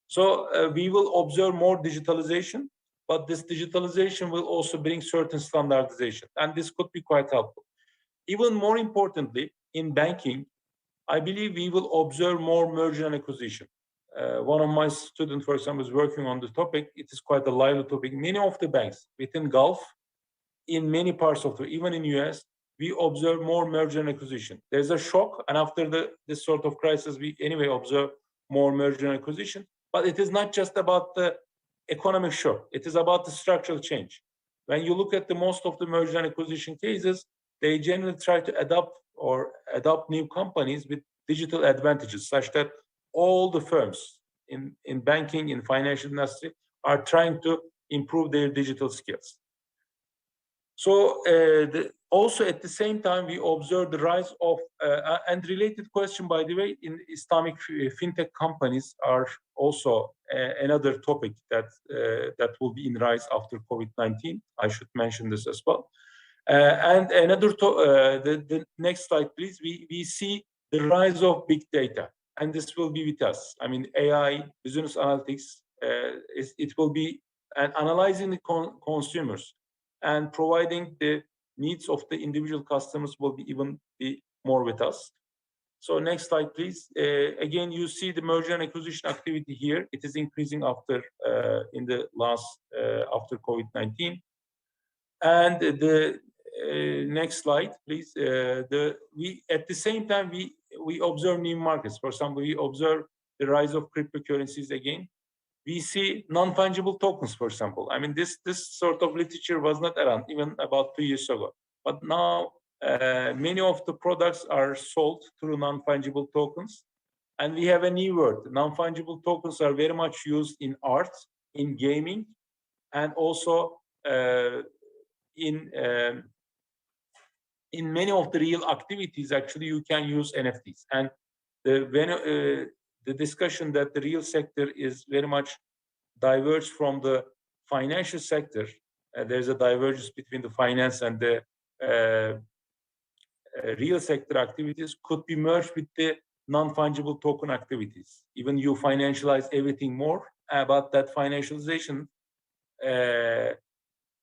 So we will observe more digitalization, but this digitalization will also bring certain standardization, and this could be quite helpful. Even more importantly, in banking, I believe we will observe more merger and acquisition. One of my students, for example, is working on the topic. It is quite a lively topic. Many of the banks within Gulf, in many parts of the, even in US, we observe more merger and acquisition. There's a shock, and after this sort of crisis, we anyway observe more merger and acquisition. But it is not just about the economic shock. It is about the structural change. When you look at the most of the merger and acquisition cases, they generally try to adopt new companies with digital advantages, such that all the firms in banking, in financial industry, are trying to improve their digital skills. So Also, at the same time, we observe the rise of, and related question, by the way, in Islamic fintech companies are also another topic that that will be in rise after COVID-19. I should mention this as well. And another, the next slide, please. We see the rise of big data, and this will be with us. I mean, AI, business analytics, it will be analyzing the consumers and providing the needs of the individual customers will be even be more with us. So next slide, please. Again, you see the merger and acquisition activity here. It is increasing after in the last after COVID-19. And the next slide, please. We at the same time we observe new markets. For example, we observe the rise of cryptocurrencies again. We see non-fungible tokens, for example. I mean, this sort of literature was not around even about 2 years ago. But now many of the products are sold through non-fungible tokens. And we have a new word. Non-fungible tokens are very much used in art, in gaming, and also in many of the real activities. Actually, you can use NFTs. And the discussion that the real sector is very much diverged from the financial sector. There's a divergence between the finance and the real sector activities could be merged with the non-fungible token activities. Even you financialize everything more, but that financialization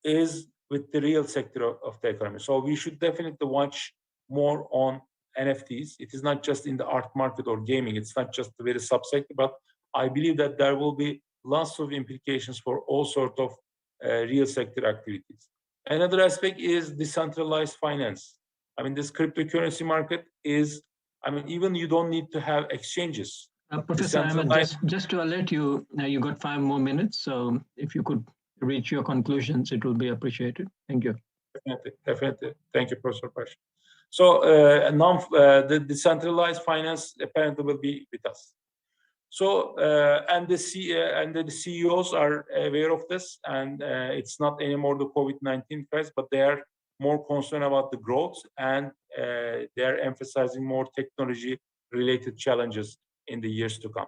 is with the real sector of the economy. So we should definitely watch more on NFTs. It is not just in the art market or gaming. It's not just a very subsector, but I believe that there will be lots of implications for all sorts of real sector activities. Another aspect is decentralized finance. I mean, this cryptocurrency market is, I mean, even you don't need to have exchanges. Professor Ahmed, just to alert you, you got 5 more minutes. So if you could reach your conclusions, it will be appreciated. Thank you. Definitely. Thank you, Professor Pash. So the decentralized finance apparently will be with us. So and the CEOs are aware of this, and it's not anymore the COVID-19 crisis, but they are more concerned about the growth, and they are emphasizing more technology-related challenges in the years to come.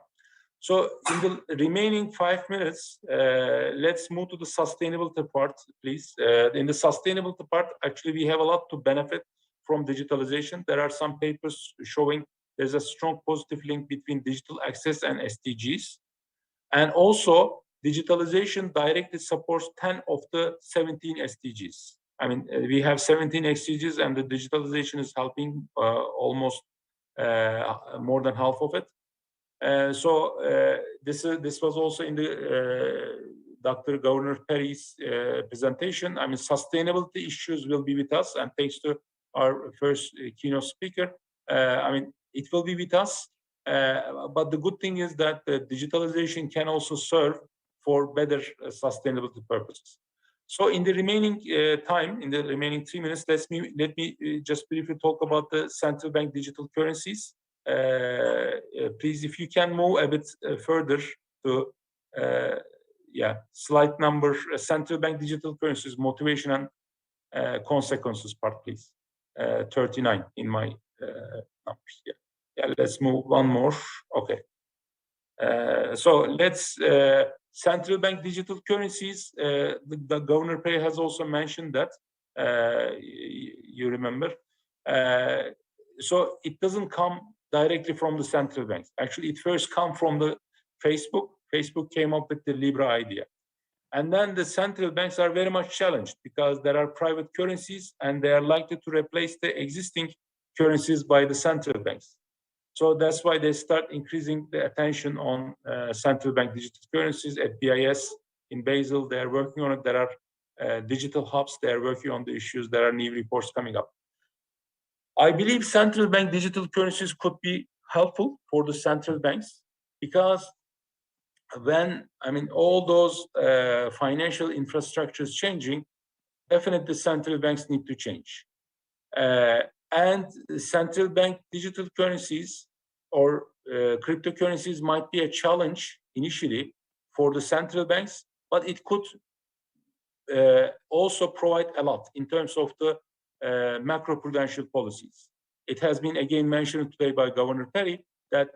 So in the remaining 5 minutes, let's move to the sustainability part, please. In the sustainability part, actually, we have a lot to benefit from digitalization. There are some papers showing there's a strong positive link between digital access and SDGs. And also, digitalization directly supports 10 of the 17 SDGs. I mean, we have 17 SDGs, and the digitalization is helping almost more than half of it. So this was also in the Dr. Governor Perry's presentation. I mean, sustainability issues will be with us, and thanks to our first keynote speaker, I mean, it will be with us. But the good thing is that the digitalization can also serve for better sustainability purposes. So in the remaining time, in the remaining 3 minutes, let me just briefly talk about the central bank digital currencies. Please, if you can move a bit further to slide number central bank digital currencies motivation and consequences part, please. 39 in my numbers. Yeah, let's move one more. Okay. So let's central bank digital currencies. The Governor Perry has also mentioned that. You remember. So it doesn't come directly from the central banks. Actually, it first come from the Facebook. Facebook came up with the Libra idea. And then the central banks are very much challenged because there are private currencies and they are likely to replace the existing currencies by the central banks. So that's why they start increasing the attention on central bank digital currencies at BIS in Basel. They are working on it. There are digital hubs. They are working on the issues. There are new reports coming up. I believe central bank digital currencies could be helpful for the central banks because when, I mean, all those financial infrastructures changing, definitely central banks need to change. And central bank digital currencies or cryptocurrencies might be a challenge initially for the central banks, but it could also provide a lot in terms of the macroprudential policies. It has been again mentioned today by Governor Perry that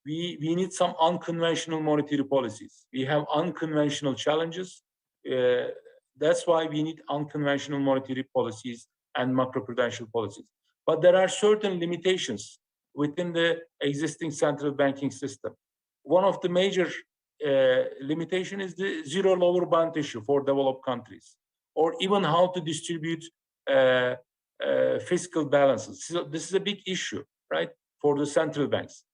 we need some unconventional monetary policies. We have unconventional challenges. That's why we need unconventional monetary policies and macroprudential policies. But there are certain limitations within the existing central banking system. One of the major limitation is the zero lower bound issue for developed countries, or even how to distribute fiscal balances. So this is a big issue, right, for the central banks.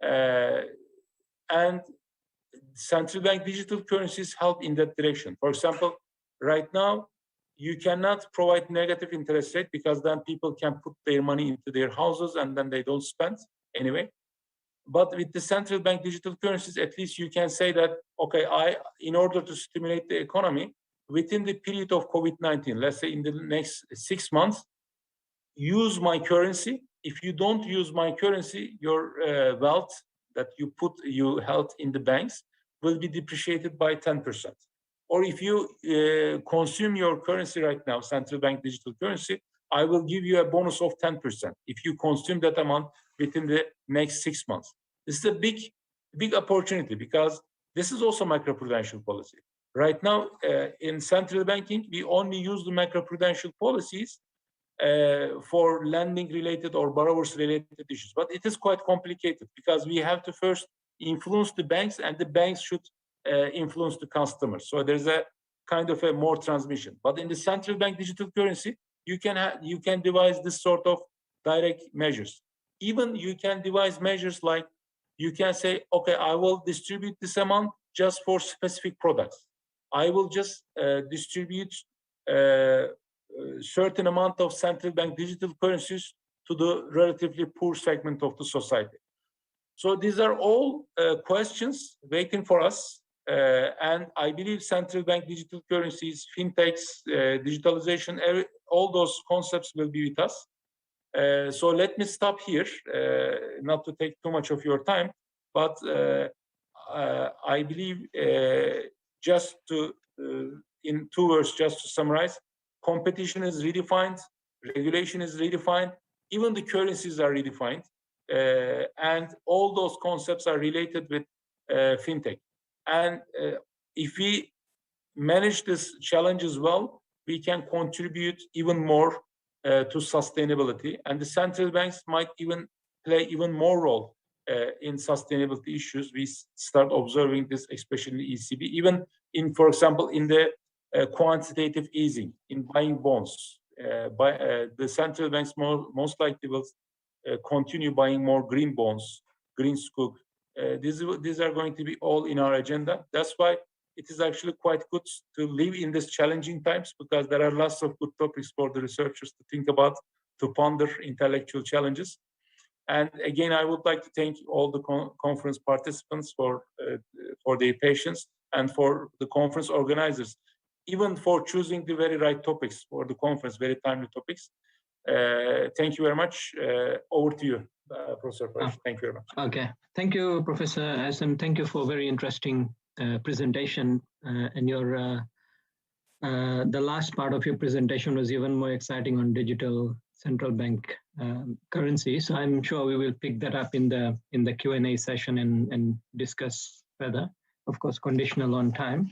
And central bank digital currencies help in that direction. For example, right now, you cannot provide negative interest rate because then people can put their money into their houses and then they don't spend anyway. But with the central bank digital currencies, at least you can say that, okay, in order to stimulate the economy, within the period of COVID-19, let's say in the next 6 months, use my currency. If you don't use my currency, your wealth that you held in the banks will be depreciated by 10%. Or if you consume your currency right now, central bank digital currency, I will give you a bonus of 10% if you consume that amount within the next 6 months. This is a big opportunity because this is also macroprudential policy. Right now, in central banking, we only use the macroprudential policies for lending-related or borrowers-related issues. But it is quite complicated because we have to first influence the banks, and the banks should influence the customers. So there's a kind of a more transmission. But in the central bank digital currency, you can devise this sort of direct measures. Even you can devise measures like you can say, okay, I will distribute this amount just for specific products. I will just distribute certain amount of central bank digital currencies to the relatively poor segment of the society. So these are all questions waiting for us. And I believe central bank digital currencies, fintechs, digitalization, all those concepts will be with us. So let me stop here, not to take too much of your time, but I believe just to, in 2 words, just to summarize, competition is redefined, regulation is redefined, even the currencies are redefined, and all those concepts are related with fintech. And if we manage this challenge as well, we can contribute even more to sustainability, and the central banks might even play even more role in sustainability issues. We start observing this, especially in ECB, even in, for example, in the quantitative easing, in buying bonds. The central banks most likely will continue buying more green bonds, green sukuk. These are going to be all in our agenda. That's why it is actually quite good to live in these challenging times, because there are lots of good topics for the researchers to think about, to ponder intellectual challenges. And again, I would like to thank all the conference participants for their patience, and for the conference organizers, even for choosing the very right topics for the conference, very timely topics. Thank you very much. Over to you, Professor Paresh. Thank you very much. Okay. Thank you, Professor Hasan. Thank you for a very interesting presentation. And your the last part of your presentation was even more exciting on digital central bank currency. So I'm sure we will pick that up in the Q&A session and discuss further. Of course, conditional on time.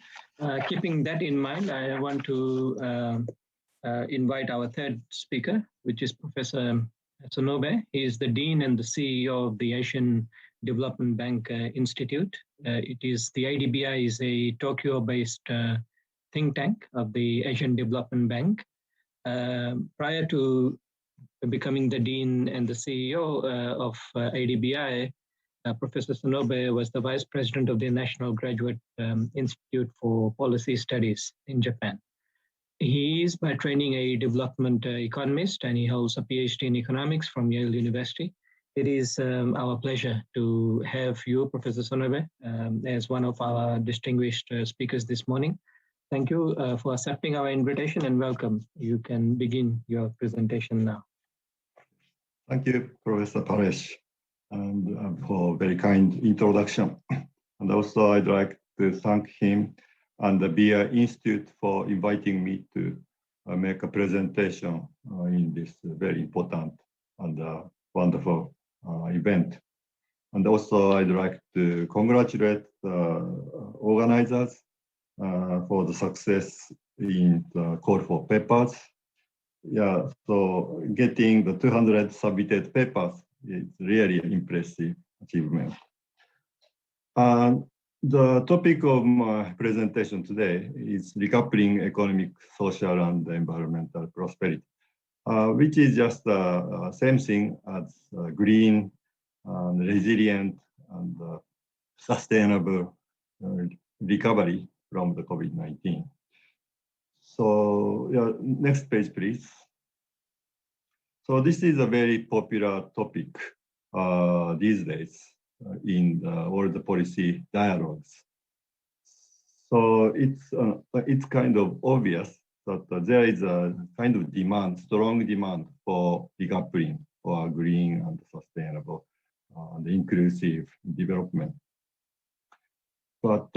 Keeping that in mind, I want to invite our third speaker, which is Professor Sonobe. He is the Dean and the CEO of the Asian Development Bank Institute. The ADBI is a Tokyo-based think tank of the Asian Development Bank. Prior to becoming the Dean and the CEO of ADBI, Professor Sonobe was the Vice President of the National Graduate Institute for Policy Studies in Japan. He is by training a development economist, and he holds a PhD in economics from Yale University. It is our pleasure to have you, Professor Sonobe, as one of our distinguished speakers this morning. Thank you for accepting our invitation, and welcome. You can begin your presentation now. Thank you, Professor Paresh, and for very kind introduction. And also I'd like to thank him and the BI Institute for inviting me to make a presentation in this very important and wonderful event. And also, I'd like to congratulate the organizers for the success in the call for papers. Yeah, so getting the 200 submitted papers is really impressive achievement. And the topic of my presentation today is recoupling economic, social, and environmental prosperity, which is just the same thing as green, resilient, and sustainable recovery from the COVID-19. So yeah, next page, please. So this is a very popular topic these days in all the policy dialogues. So it's kind of obvious that there is a kind of demand, strong demand for decoupling for green and sustainable and inclusive development. But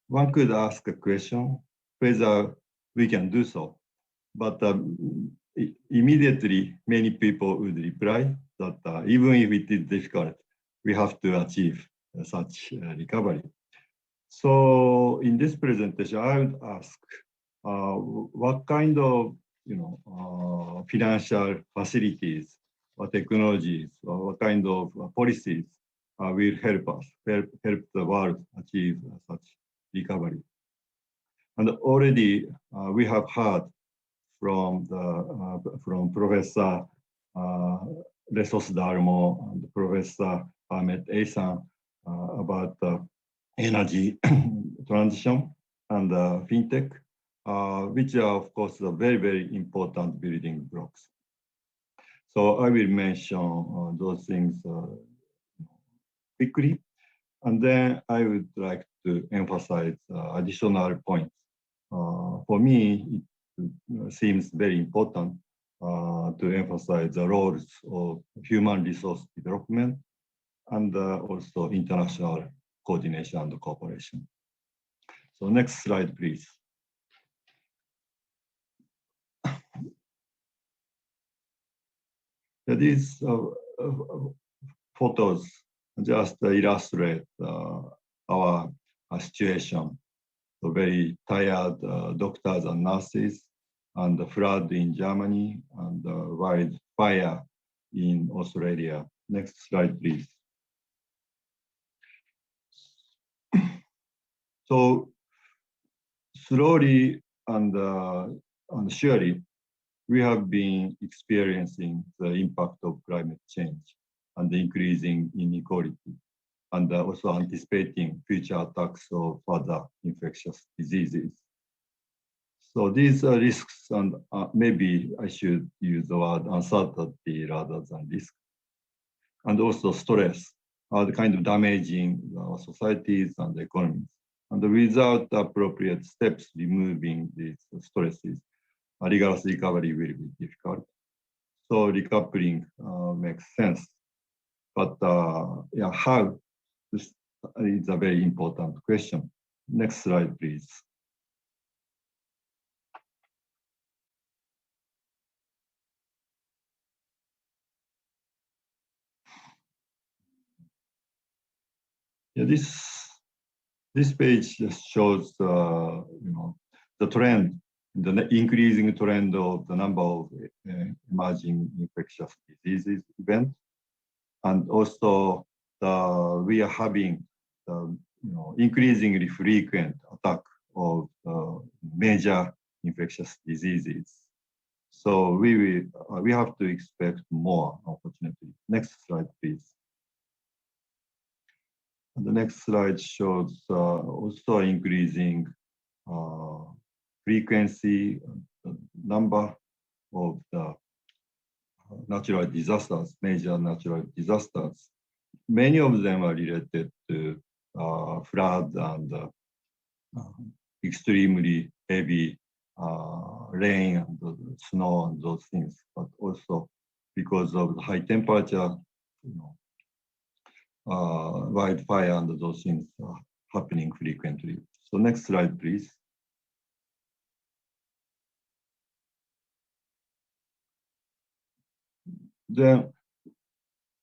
one could ask a question whether we can do so. But immediately, many people would reply that even if it is difficult, we have to achieve such recovery. So in this presentation, I would ask what kind of financial facilities or technologies or what kind of policies will help us, help the world achieve such recovery. And already we have heard from Professor Lesos Darmo and Professor Ahmed Ehsan about energy transition and fintech, which are of course very, very important building blocks. So I will mention those things quickly, and then I would like to emphasize additional points. For me, it seems very important to emphasize the roles of human resource development and also international coordination and cooperation. So next slide, please. These photos just illustrate our situation. So very tired doctors and nurses, and the flood in Germany, and the wildfire in Australia. Next slide, please. So slowly and surely, we have been experiencing the impact of climate change and the increasing inequality, and also anticipating future attacks of further infectious diseases. So these risks, and maybe I should use the word uncertainty rather than risk, and also stress are the kind of damaging our societies and economies. And without appropriate steps removing these stresses, a rigorous recovery will be difficult. So decoupling makes sense. But yeah, how? This is a very important question. Next slide, please. Yeah, this page just shows the trend, the increasing trend of the number of emerging infectious diseases events, and also we are having increasingly frequent attack of major infectious diseases. So we have to expect more, unfortunately. Next slide, please. And the next slide shows also increasing frequency, number of the natural disasters, major natural disasters. Many of them are related to flood and extremely heavy rain and snow and those things, but also because of the high temperature, wildfire and those things are happening frequently. So next slide, please. then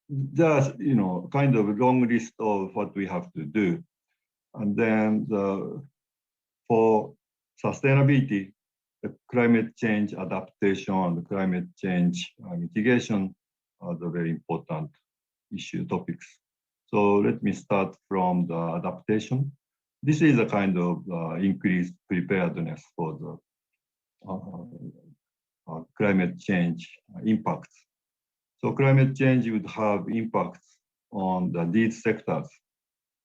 there's, kind of a long list of what we have to do. And then for sustainability, the climate change adaptation and climate change mitigation are the very important topics. So let me start from the adaptation. This is a kind of increased preparedness for the climate change impacts. So climate change would have impacts on these sectors,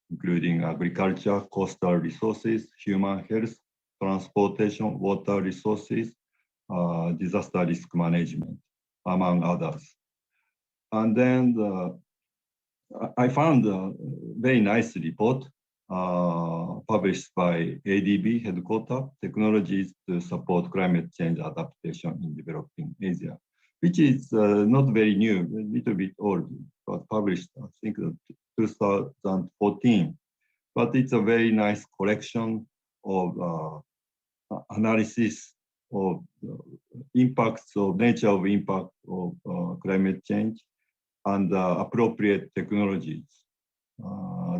including agriculture, coastal resources, human health, transportation, water resources, disaster risk management, among others. And then I found a very nice report published by ADB headquarters, Technologies to Support Climate Change Adaptation in Developing Asia, which is not very new, a little bit old. It was published, I think, 2014. But it's a very nice collection of analysis of impacts of nature of impact of climate change and appropriate technologies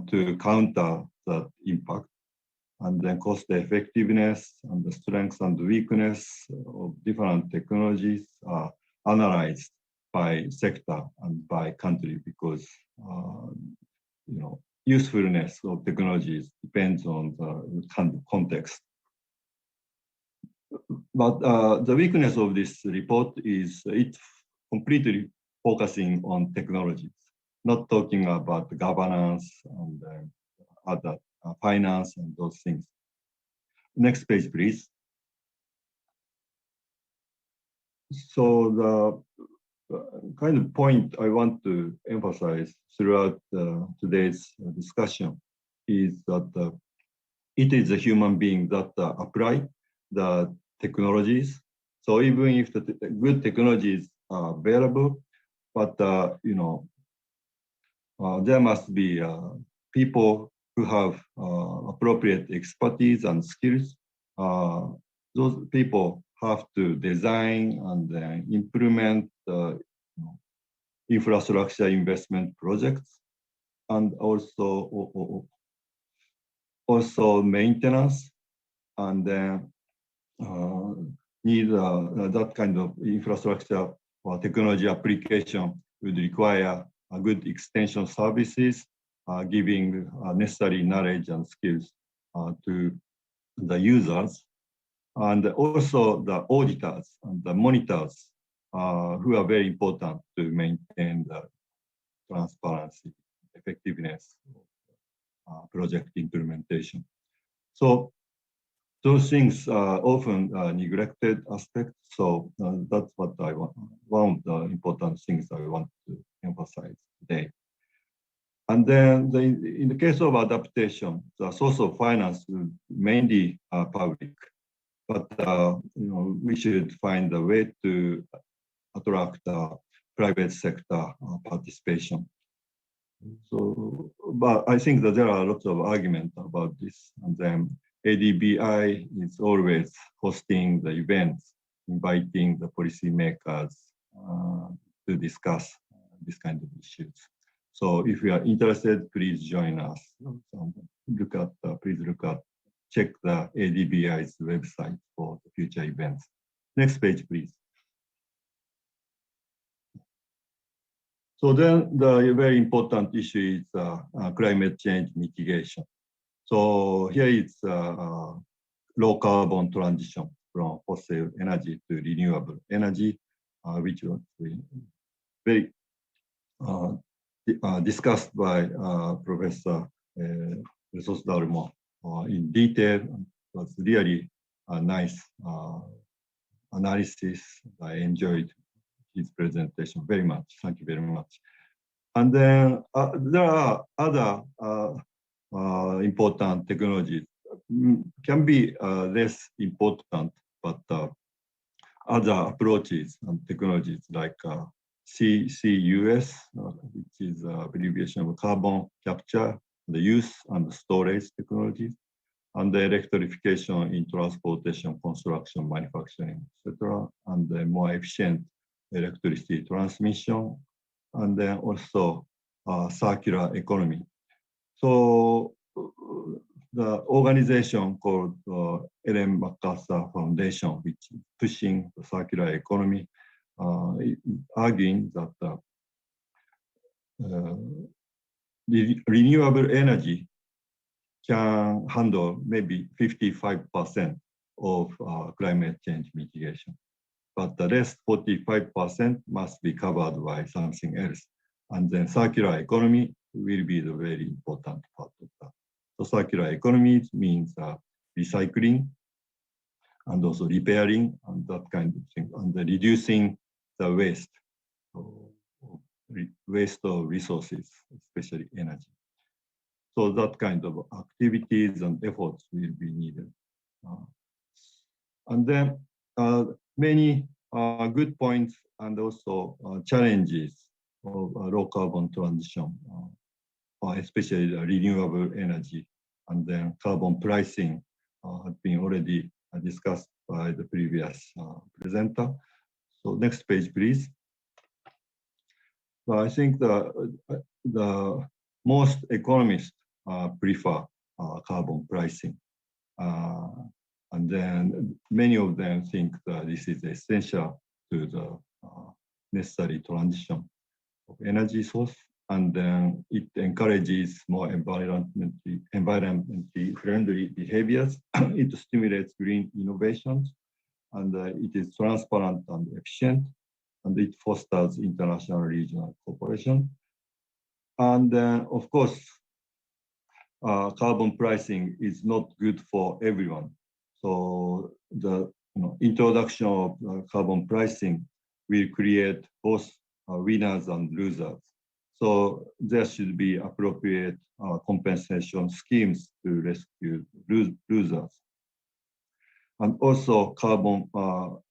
to counter that impact, and then cost effectiveness and the strengths and weakness of different technologies are analyzed by sector and by country, because usefulness of technologies depends on the context. But the weakness of this report is it's completely focusing on technologies, not talking about governance and other finance and those things. Next page, please. So the kind of point I want to emphasize throughout today's discussion is that it is a human being that apply the technologies. So even if the good technologies are available, but there must be people who have appropriate expertise and skills. Those people have to design and implement infrastructure investment projects, and also maintenance, and then need that kind of infrastructure or technology application would require a good extension services, giving necessary knowledge and skills to the users, and also the auditors and the monitors who are very important to maintain the transparency, effectiveness of project implementation. So those things are often neglected aspects. So that's what I want, one of the important things I want to emphasize today. And then in the case of adaptation, the source of finance will mainly public, but we should find a way to attract private sector participation. So, but I think that there are lots of arguments about this, and then ADBI is always hosting the events, inviting the policymakers to discuss this kind of issues. So if you are interested, please join us. Please check the ADBI's website for the future events. Next page, please. So then the very important issue is climate change mitigation. So here is low carbon transition from fossil energy to renewable energy, which was very discussed by Professor Resos Dalmo in detail. It was really a nice analysis. I enjoyed his presentation very much. Thank you very much. And then there are other important technologies, can be less important, but other approaches and technologies like CCUS, which is abbreviation of carbon capture, the use and storage technologies, and the electrification in transportation, construction, manufacturing, etc., and the more efficient electricity transmission, and then also circular economy. So the organization called Ellen MacArthur Foundation, which is pushing the circular economy, arguing that renewable energy can handle maybe 55% of climate change mitigation. But the rest 45% must be covered by something else. And then circular economy will be the very important part of that. So circular economy means recycling and also repairing and that kind of thing, and reducing the waste of resources, especially energy. So that kind of activities and efforts will be needed. And then many good points and also challenges of low carbon transition, especially the renewable energy, and then carbon pricing has been already discussed by the previous presenter. So next page, please. So I think the most economists prefer carbon pricing. And then many of them think that this is essential to the necessary transition of energy source. And then it encourages more environmentally friendly behaviors. It stimulates green innovations, and it is transparent and efficient, and it fosters international regional cooperation. And then, of course, carbon pricing is not good for everyone. So the introduction of carbon pricing will create both winners and losers. So there should be appropriate compensation schemes to rescue losers. And also carbon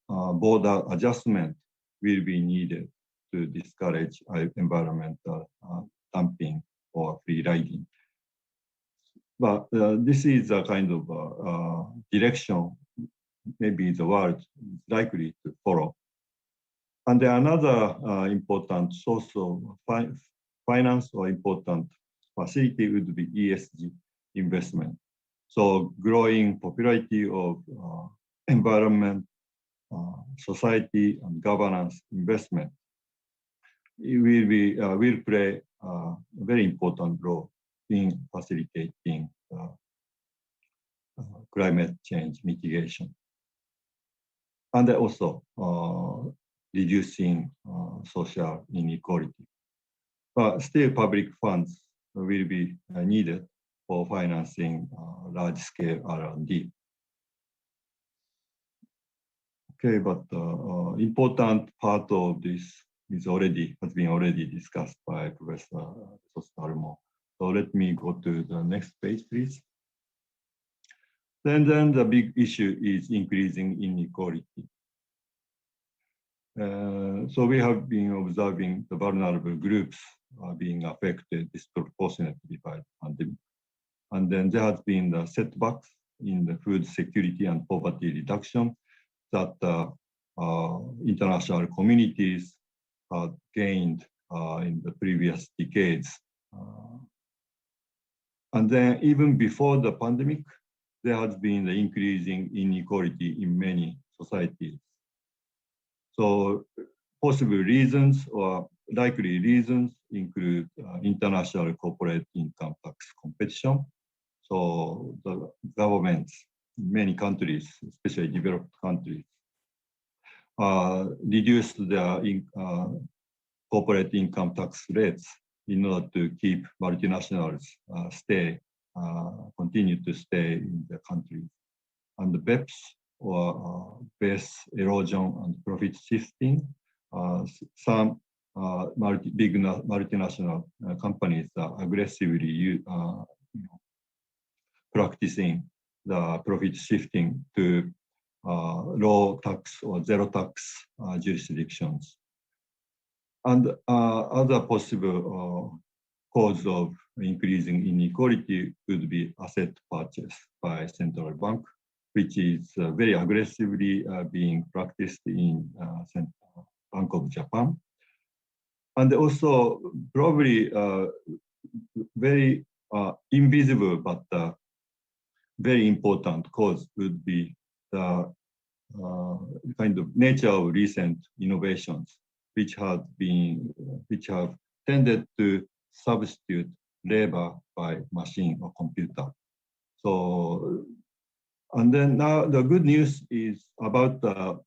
border adjustment will be needed to discourage environmental dumping or free riding. But this is a kind of direction maybe the world is likely to follow. And another important source of finance or important facility would be ESG investment. So growing popularity of environment, society, and governance investment, it will play a very important role in facilitating climate change mitigation, and also reducing social inequality. But still, public funds will be needed for financing large-scale R&D. Okay, but important part of this has been already discussed by Professor Sostalmo. So let me go to the next page, please. Then the big issue is increasing inequality. So we have been observing the vulnerable groups being affected disproportionately by the pandemic. And then there has been the setbacks in the food security and poverty reduction that international communities have gained in the previous decades. And then even before the pandemic, there has been the increasing inequality in many societies. So possible reasons or likely reasons include international corporate income tax competition. So the governments in many countries, especially developed countries, reduced their corporate income tax rates in order to keep multinationals continue to stay in the country. And the BEPS, or base erosion and profit shifting, some big multinational companies are aggressively practicing the profit shifting to low tax or zero tax jurisdictions. And other possible cause of increasing inequality could be asset purchase by central bank, which is very aggressively being practiced in Bank of Japan. And also probably very invisible but very important cause would be the kind of nature of recent innovations, which have tended to substitute labor by machine or computer. So, and then now the good news is about the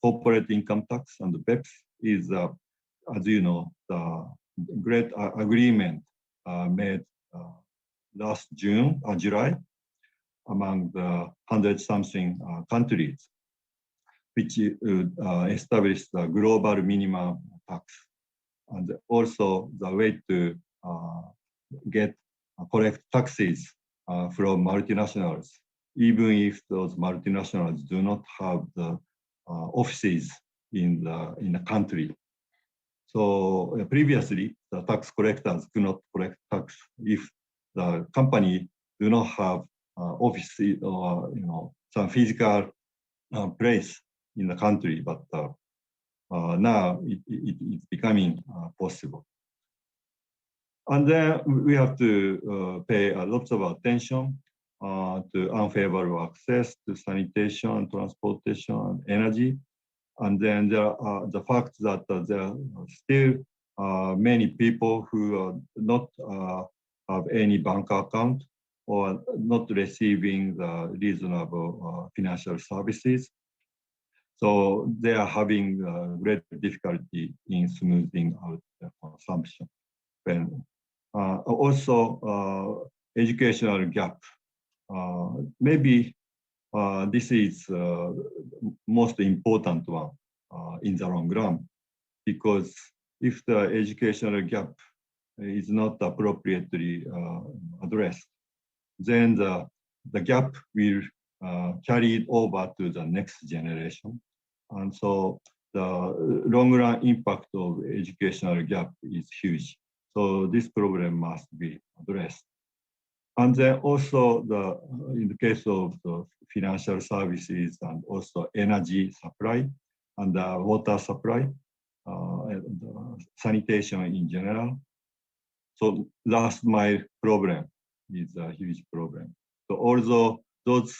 corporate income tax and the BEPS is, as you know, the great agreement made last July among the 100-something countries, which established the global minimum tax, and also the way to collect taxes from multinationals, even if those multinationals do not have the offices in the country. So previously, the tax collectors could not collect tax if the company do not have offices or some physical place in the country, but now it's becoming possible. And then we have to pay lots of attention to unfavorable access to sanitation, transportation, and energy. And then there are the fact that there are still many people who not have any bank account or not receiving the reasonable financial services. So they are having great difficulty in smoothing out the consumption. Also, educational gap. Maybe this is most important one in the long run, because if the educational gap is not appropriately addressed, then the gap will carry it over to the next generation. And so the long run impact of educational gap is huge. So this problem must be addressed. And then also in the case of the financial services and also energy supply and water supply, and sanitation in general. So last mile problem is a huge problem. So although those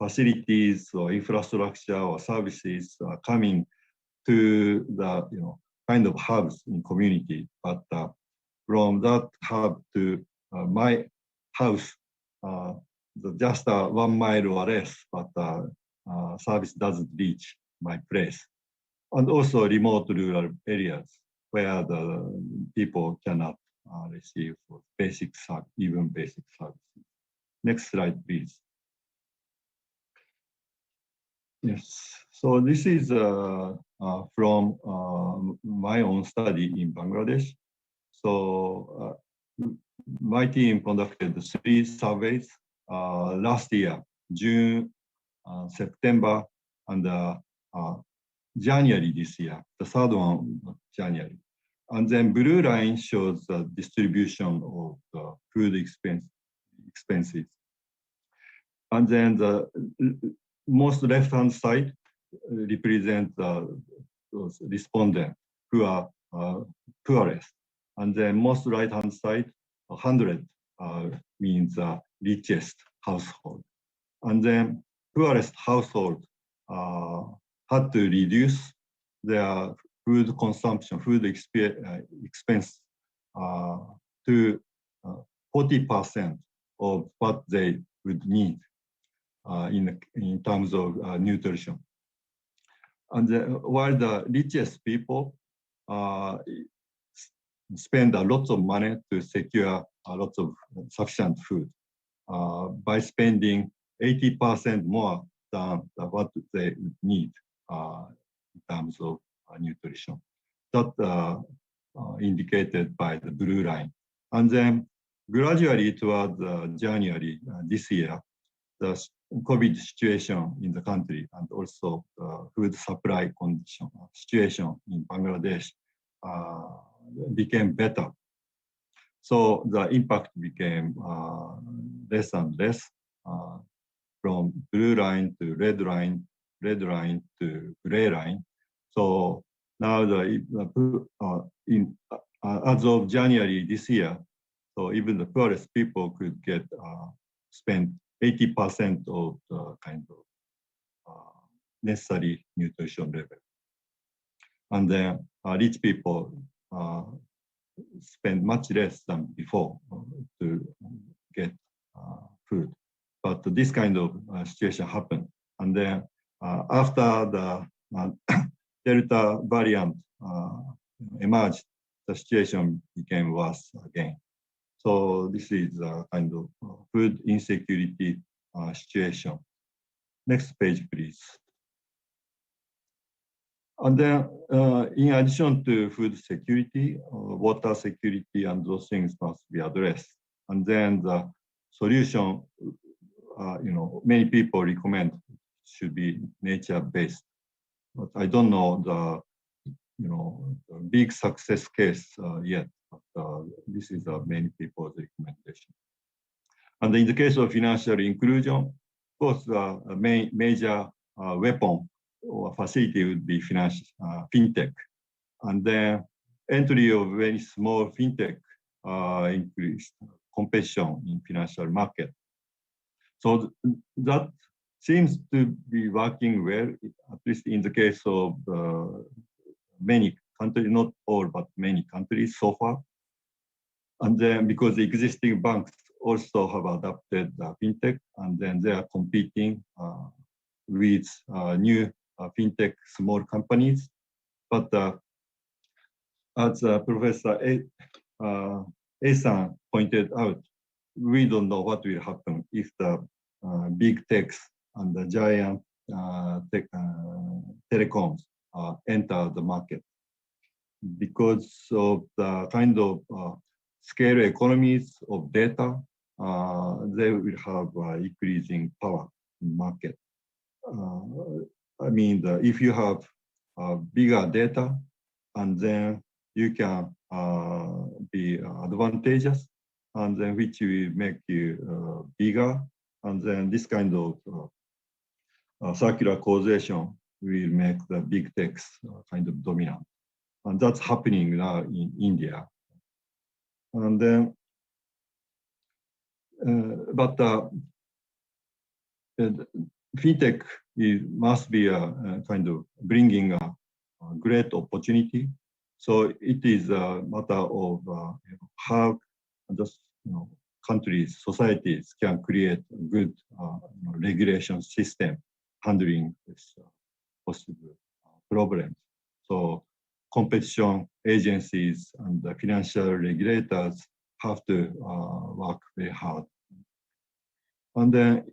facilities or infrastructure or services are coming to the kind of hubs in community, but from that hub to my house, just 1 mile or less, but service doesn't reach my place. And also remote rural areas where the people cannot receive basic services. Next slide, please. Yes, so this is from my own study in Bangladesh. So my team conducted 3 surveys last year, June, September, and January this year. The third one, January. And then blue line shows the distribution of the food expenses. And then the most left-hand side represent those respondents who are poorest. And then most right-hand side, 100 means richest household. And then poorest household had to reduce their food consumption, food expense to 40% of what they would need in terms of nutrition. And while the richest people spend a lot of money to secure a lot of sufficient food by spending 80% more than what they would need in terms of nutrition. That indicated by the blue line. And then gradually toward January this year, the COVID situation in the country and also food supply condition situation in Bangladesh became better. So the impact became less and less from blue line to red line to gray line. So now as of January this year, so even the poorest people could get spend 80% of the kind of necessary nutrition level. And then rich people spend much less than before to get food. But this kind of situation happened. And then after the Delta variant emerged, the situation became worse again. So this is a kind of food insecurity situation. Next page, please. And then, in addition to food security, water security, and those things must be addressed. And then the solution, many people recommend should be nature-based. But I don't know the big success case yet. But, this is many people's recommendation. And in the case of financial inclusion, of course, the major weapon or facility would be fintech. And then entry of very small fintech increased competition in financial market. So that seems to be working well, at least in the case of many countries, not all, but many countries so far. And then because the existing banks also have adopted fintech, and then they are competing with new fintech small companies. But as Professor A-san pointed out, we don't know what will happen if the big techs and the giant telecoms enter the market. Because of the kind of scale economies of data, they will have increasing power in market. I mean, if you have bigger data, and then you can be advantageous, and then which will make you bigger, and then this kind of circular causation will make the big techs kind of dominant. And that's happening now in India. And then, fintech must be a kind of bringing a great opportunity. So it is a matter of how just countries, societies can create a good regulation system handling this possible problems. So competition agencies and the financial regulators have to work very hard. And then,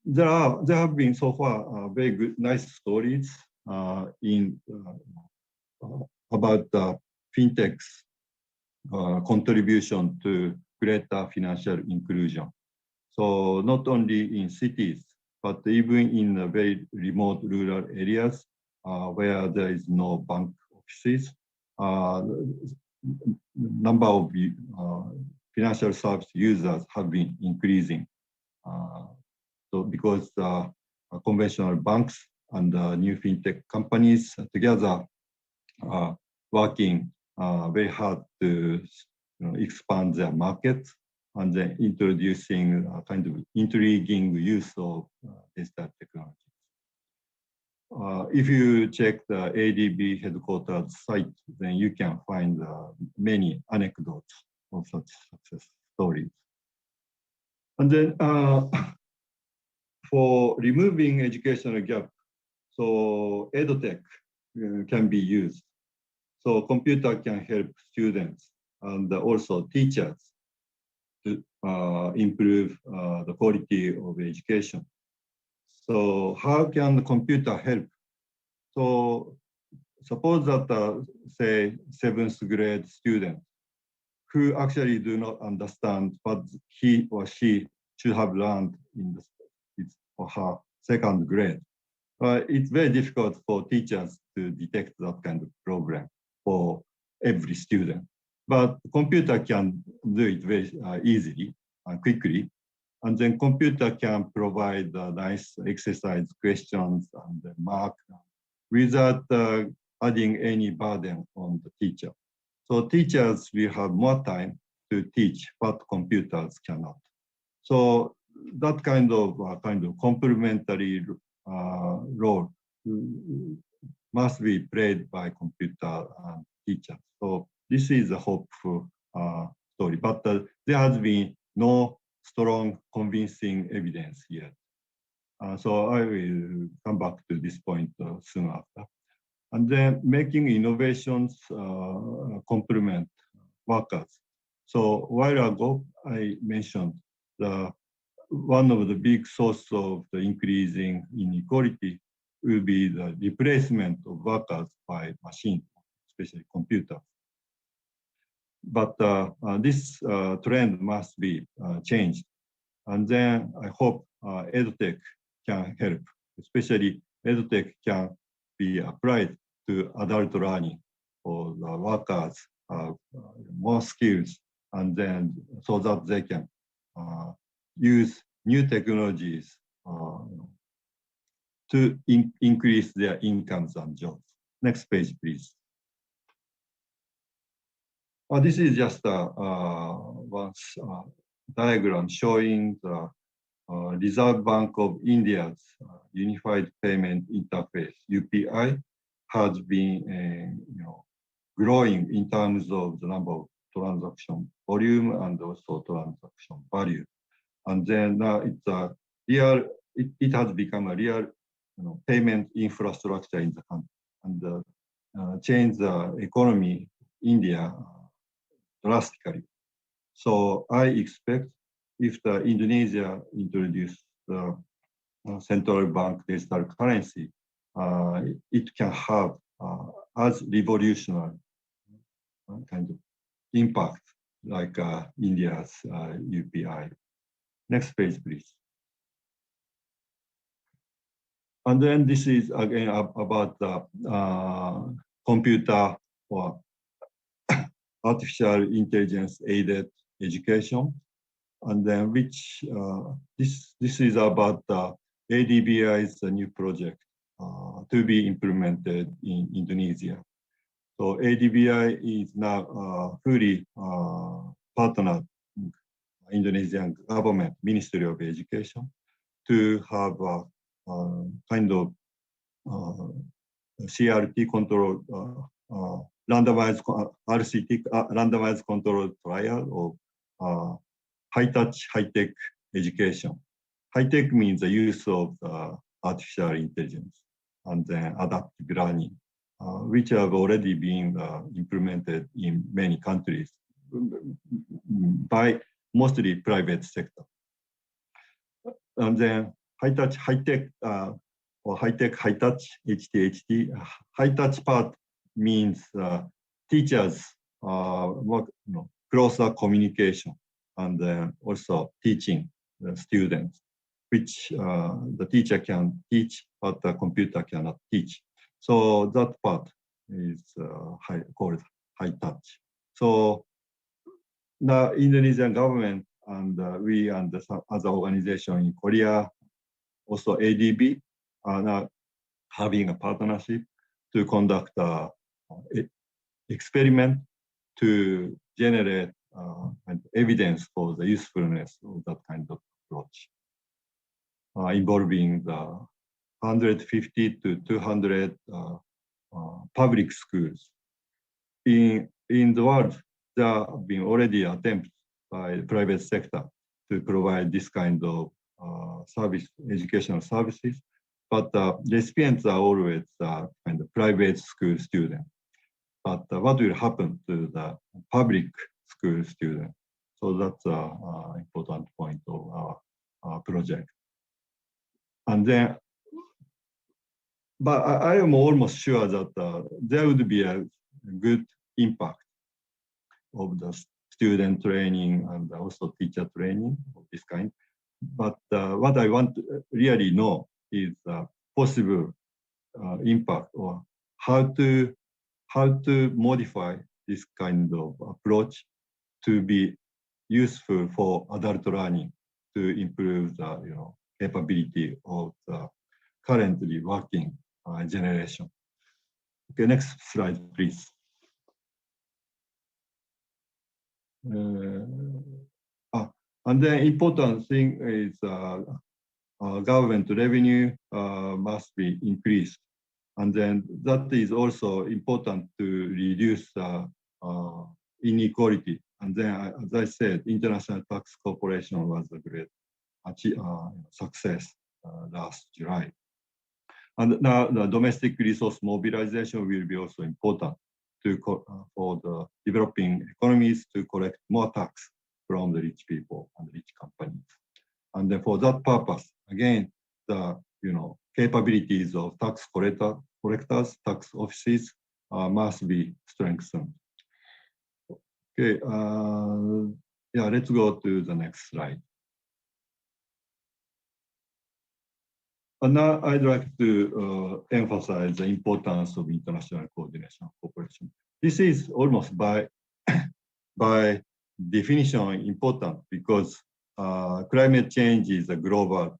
there have been so far very good, nice stories about the fintech's contribution to greater financial inclusion. So not only in cities, but even in very remote rural areas where there is no bank offices, number of financial service users have been increasing. So because conventional banks and new fintech companies together are working very hard to expand their market, and then introducing a kind of intriguing use of digital technologies. If you check the ADB headquarters site, then you can find many anecdotes of such success stories. And then for removing educational gap, so EdTech can be used. So computer can help students and also teachers to improve the quality of education. So how can the computer help? So suppose that, say, 7th grade student who actually do not understand what he or she should have learned in his or her 2nd grade. It's very difficult for teachers to detect that kind of problem for every student. But the computer can do it very easily and quickly. And then computer can provide nice exercise questions and mark without adding any burden on the teacher. So teachers will have more time to teach what computers cannot. So that kind of complementary role must be played by computer and teachers. So this is a hopeful story, but there has been no strong convincing evidence yet. So I will come back to this point soon after. And then making innovations complement workers. So a while ago, I mentioned one of the big sources of the increasing inequality will be the replacement of workers by machines, especially computers. But this trend must be changed. And then I hope EdTech can help, especially EdTech can be applied to adult learning for the workers more skills, and then so that they can use new technologies to increase their incomes and jobs. Next page, please. This is just one diagram showing the Reserve Bank of India's Unified Payment Interface (UPI) has been growing in terms of the number of transaction volume and also transaction value. And then it's a real, it has become a real payment infrastructure in the country and changed the economy in India drastically. So I expect if the Indonesia introduces the central bank digital currency, it can have as revolutionary kind of impact like India's UPI. Next page, please. And then this is again about the computer or artificial intelligence aided education. And then which this is about ADBI's new project to be implemented in Indonesia. So ADBI is now fully partnered with Indonesian government, Ministry of Education, to have a kind of CRT control, randomized RCT, randomized control trial of high-touch, high-tech education. High-tech means the use of artificial intelligence and then adaptive learning, which have already been implemented in many countries by mostly private sector. And then high-touch, high-tech, or high-tech, high-touch, HTHT. High-touch part means teachers work, closer communication and also teaching the students, which the teacher can teach, but the computer cannot teach. So that part is called high touch. So the Indonesian government and we and some other organizations in Korea, also ADB, are now having a partnership to conduct an experiment to generate evidence for the usefulness of that kind of approach, involving the 150 to 200 public schools. In the world, there have been already attempts by the private sector to provide this kind of service, educational services, but the recipients are always kind of private school students. But what will happen to the public school students? So that's an important point of our project. And then, but I am almost sure that there would be a good impact of the student training and also teacher training of this kind. But what I want to really know is possible impact or how to modify this kind of approach to be useful for adult learning to improve the capability of the currently working generation. Okay, next slide, please. And the important thing is government revenue must be increased. And then that is also important to reduce inequality. And then, as I said, international tax cooperation was a great success last July. And now the domestic resource mobilization will be also important for the developing economies to collect more tax from the rich people and rich companies. And then for that purpose, again, the capabilities of tax collectors, tax offices must be strengthened. Okay, yeah, let's go to the next slide. And now I'd like to emphasize the importance of international coordination and cooperation. This is almost by definition important because climate change is a global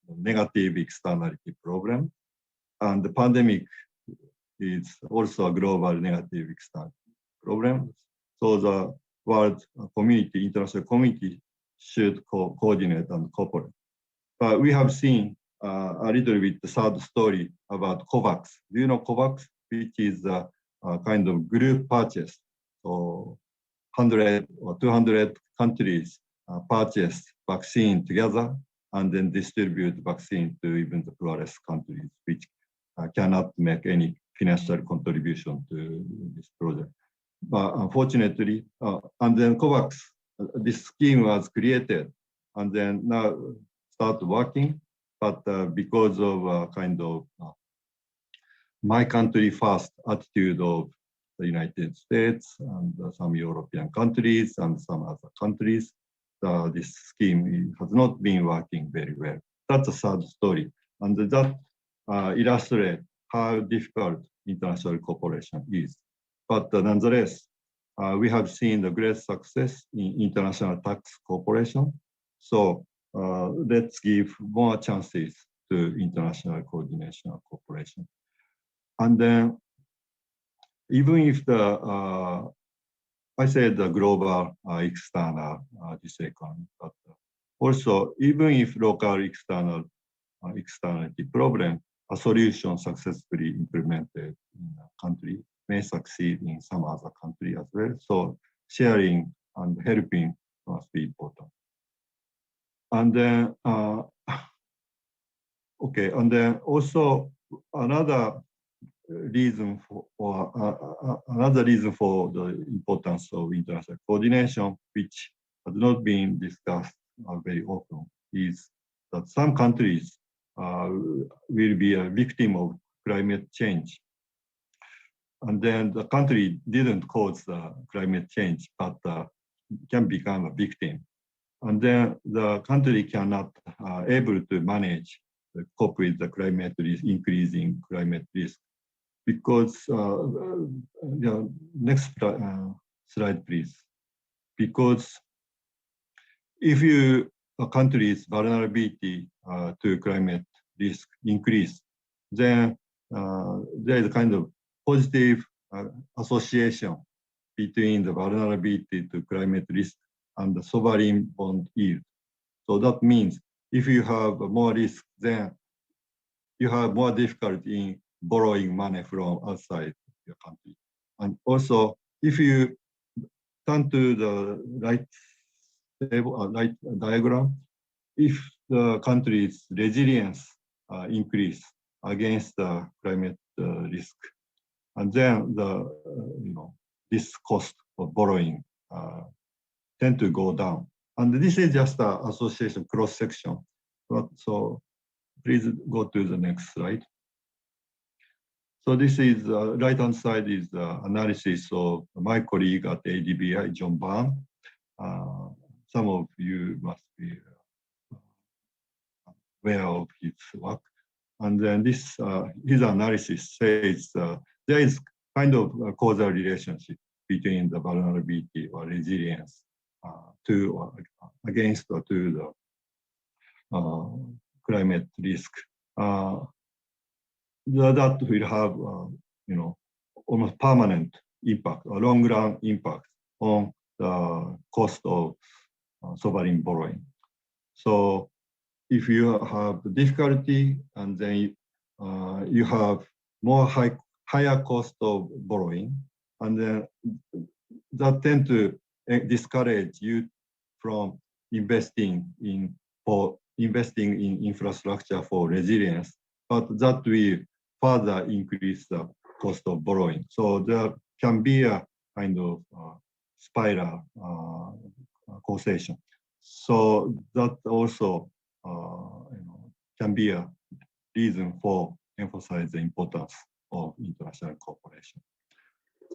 negative externality problem, and the pandemic is also a global negative externality problem. So the world community, international community, should coordinate and cooperate. But we have seen a little bit the sad story about COVAX. Do you know COVAX, which is a kind of group purchase? So 100 or 200 countries purchase vaccine together and then distribute vaccine to even the poorest countries, which cannot make any financial contribution to this project. But unfortunately, and then COVAX, this scheme was created and then now start working, but because of kind of my country first attitude of the United States and some European countries and some other countries, this scheme has not been working very well. That's a sad story. And that illustrates how difficult international cooperation is. But nonetheless, we have seen the great success in international tax cooperation. So let's give more chances to international coordination and cooperation. And then, even if I said the global external this economy, but also even if local externality problem, a solution successfully implemented in a country may succeed in some other country as well. So sharing and helping must be important. And then, okay, and then also another reason for the importance of international coordination, which has not been discussed very often, is that some countries will be a victim of climate change. And then the country didn't cause the climate change, but can become a victim. And then the country cannot able to manage cope with the climate risk, increasing climate risk, because next slide, please. Because if a country's vulnerability to climate risk increase, then there is a kind of positive association between the vulnerability to climate risk and the sovereign bond yield. So that means if you have more risk, then you have more difficulty in borrowing money from outside your country. And also, if you turn to the right table, right diagram, if the country's resilience increase against the climate risk, and then this cost of borrowing tend to go down. And this is just an association cross-section. So please go to the next slide. So this is right-hand side is the analysis of my colleague at ADBI, John Byrne. Some of you must be aware of his work. And then this his analysis says there is kind of a causal relationship between the vulnerability or resilience to against or to the climate risk. That will have almost permanent impact or long-run impact on the cost of sovereign borrowing. So if you have difficulty and then you have higher cost of borrowing, and then that tend to discourage you from investing in infrastructure for resilience, but that will further increase the cost of borrowing. So there can be a kind of spiral causation. So that also can be a reason for emphasize the importance of international cooperation.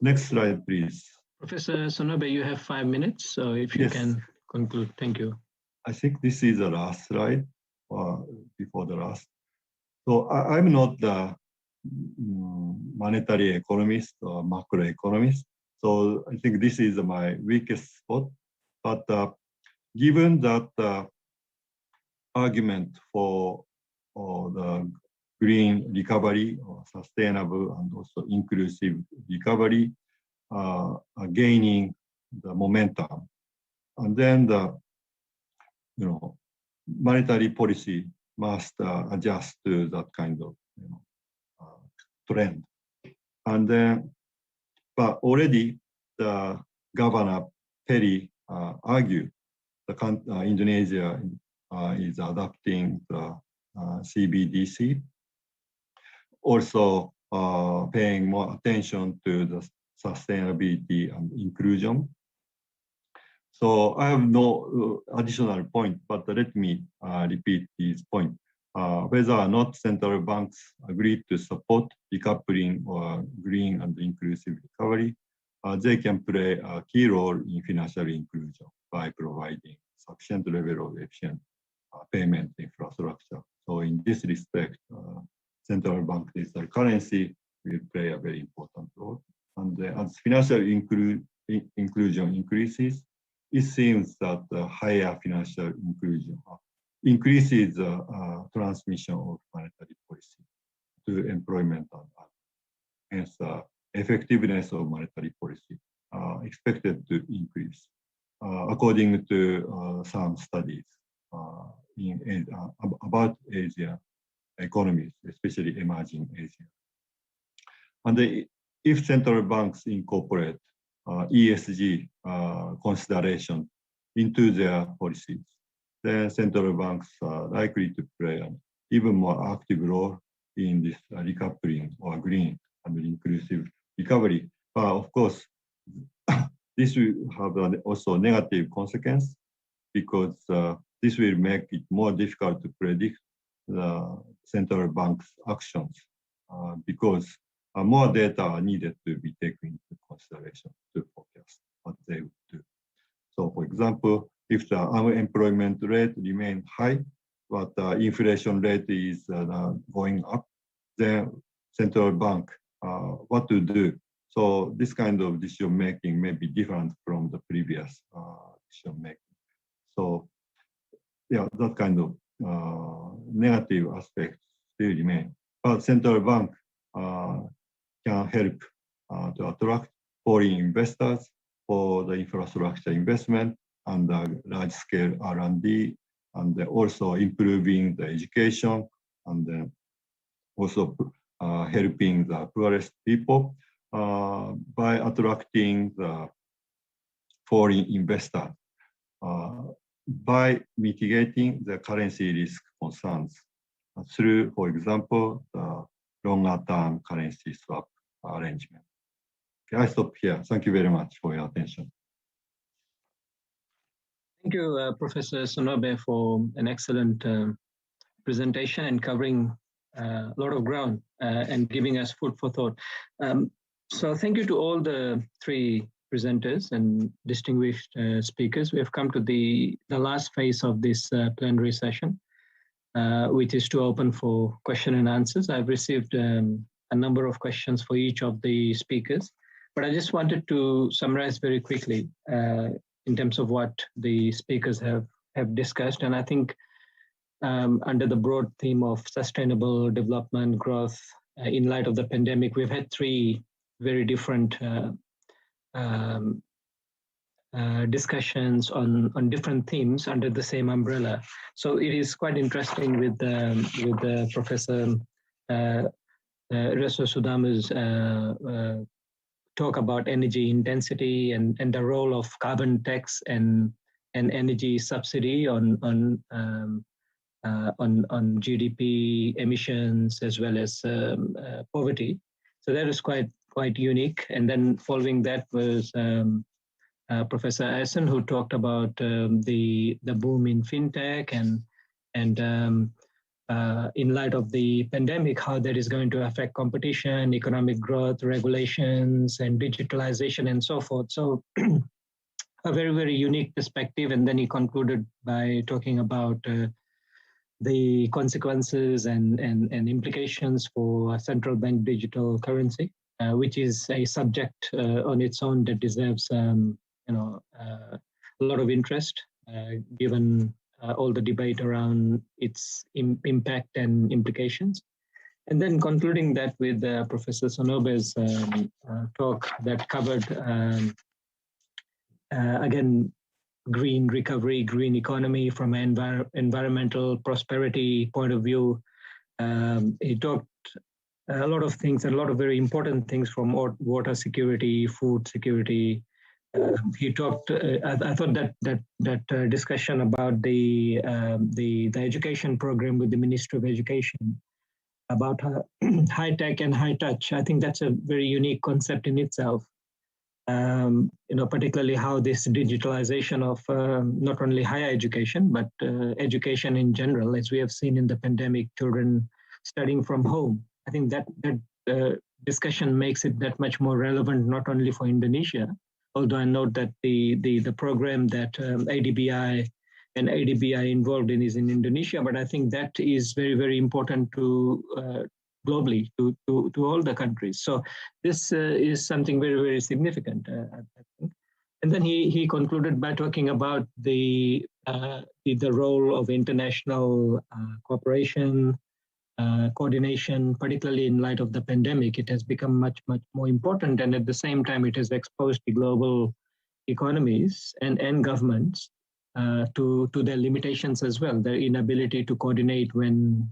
Next slide, please. Professor Sonobe, you have 5 minutes, so if you can conclude. Thank you. I think this is the last slide, before the last. So I'm not the monetary economist or macroeconomist, so I think this is my weakest spot. But given that argument for the green recovery or sustainable and also inclusive recovery gaining the momentum, and then the monetary policy must adjust to that kind of trend. And then, but already the Governor Perry argued the Indonesia is adopting the CBDC, also paying more attention to the sustainability and inclusion. So I have no additional point, but let me repeat this point. Whether or not central banks agree to support decoupling or green and inclusive recovery, they can play a key role in financial inclusion by providing sufficient level of efficient payment infrastructure. So in this respect, central bank digital currency will play a very important role. And as financial inclusion increases, it seems that higher financial inclusion increases the transmission of monetary policy to employment and hence the effectiveness of monetary policy expected to increase, according to some studies about Asia economies, especially emerging Asia. And if central banks incorporate ESG consideration into their policies, then central banks are likely to play an even more active role in this decoupling or green and inclusive recovery. But of course, this will have also negative consequence because this will make it more difficult to predict the central bank's actions because more data are needed to be taken into consideration to forecast what they would do. So for example, if the unemployment rate remains high, but the inflation rate is going up, then central bank, what to do? So this kind of decision making may be different from the previous decision making. So yeah, that kind of negative aspects still remain. But central bank can help to attract foreign investors for the infrastructure investment and large-scale R&D, and also improving the education, and also helping the poorest people by attracting the foreign investors by mitigating the currency risk concerns through, for example, the longer-term currency swap arrangement. Okay, I stop here. Thank you very much for your attention. Thank you, Professor Sonobe, for an excellent presentation and covering a lot of ground and giving us food for thought. So thank you to all the three presenters and distinguished speakers. We have come to the last phase of this plenary session, which is to open for question and answers. I've received a number of questions for each of the speakers, but I just wanted to summarize very quickly in terms of what the speakers have discussed. And I think under the broad theme of sustainable development, growth, in light of the pandemic, we've had three very different discussions on different themes under the same umbrella. So it is quite interesting with Professor Reso Sudamu's talk about energy intensity and the role of carbon tax and energy subsidy on GDP emissions as well as poverty. So that is quite unique. And then following that was Professor Essen, who talked about the boom in fintech and in light of the pandemic, how that is going to affect competition, economic growth, regulations, and digitalization, and so forth. So a very, very unique perspective. And then he concluded by talking about the consequences and implications for central bank digital currency, which is a subject on its own that deserves a lot of interest, given all the debate around its impact and implications. And then concluding that with Professor Sonobe's talk that covered, again, green recovery, green economy from an environmental prosperity point of view. He talked a lot of things, a lot of very important things, from water security, food security. He talked. I thought that discussion about the education program with the Ministry of Education about high tech and high touch. I think that's a very unique concept in itself. Particularly how this digitalization of not only higher education, but education in general, as we have seen in the pandemic, children studying from home. I think that discussion makes it that much more relevant, not only for Indonesia, although I note that the program that ADBI and ADBI involved in is in Indonesia, but I think that is very, very important to globally to all the countries. So this is something very, very significant, I think. And then he concluded by talking about the role of international cooperation, coordination, particularly in light of the pandemic. It has become much, much more important, and at the same time, it has exposed the global economies and governments to their limitations as well, their inability to coordinate when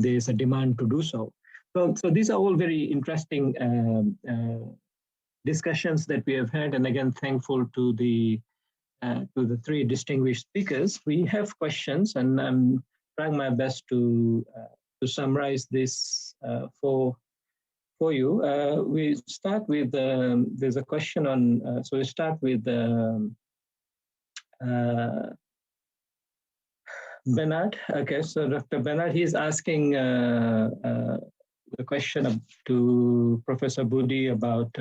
there's a demand to do so. So these are all very interesting discussions that we have had, and again, thankful to the three distinguished speakers. We have questions, and I'm trying my best to summarize this for you. We start with there's a question on. So we start with. Bernard, okay, so Dr. Bernard, he's asking the question to Professor Budi about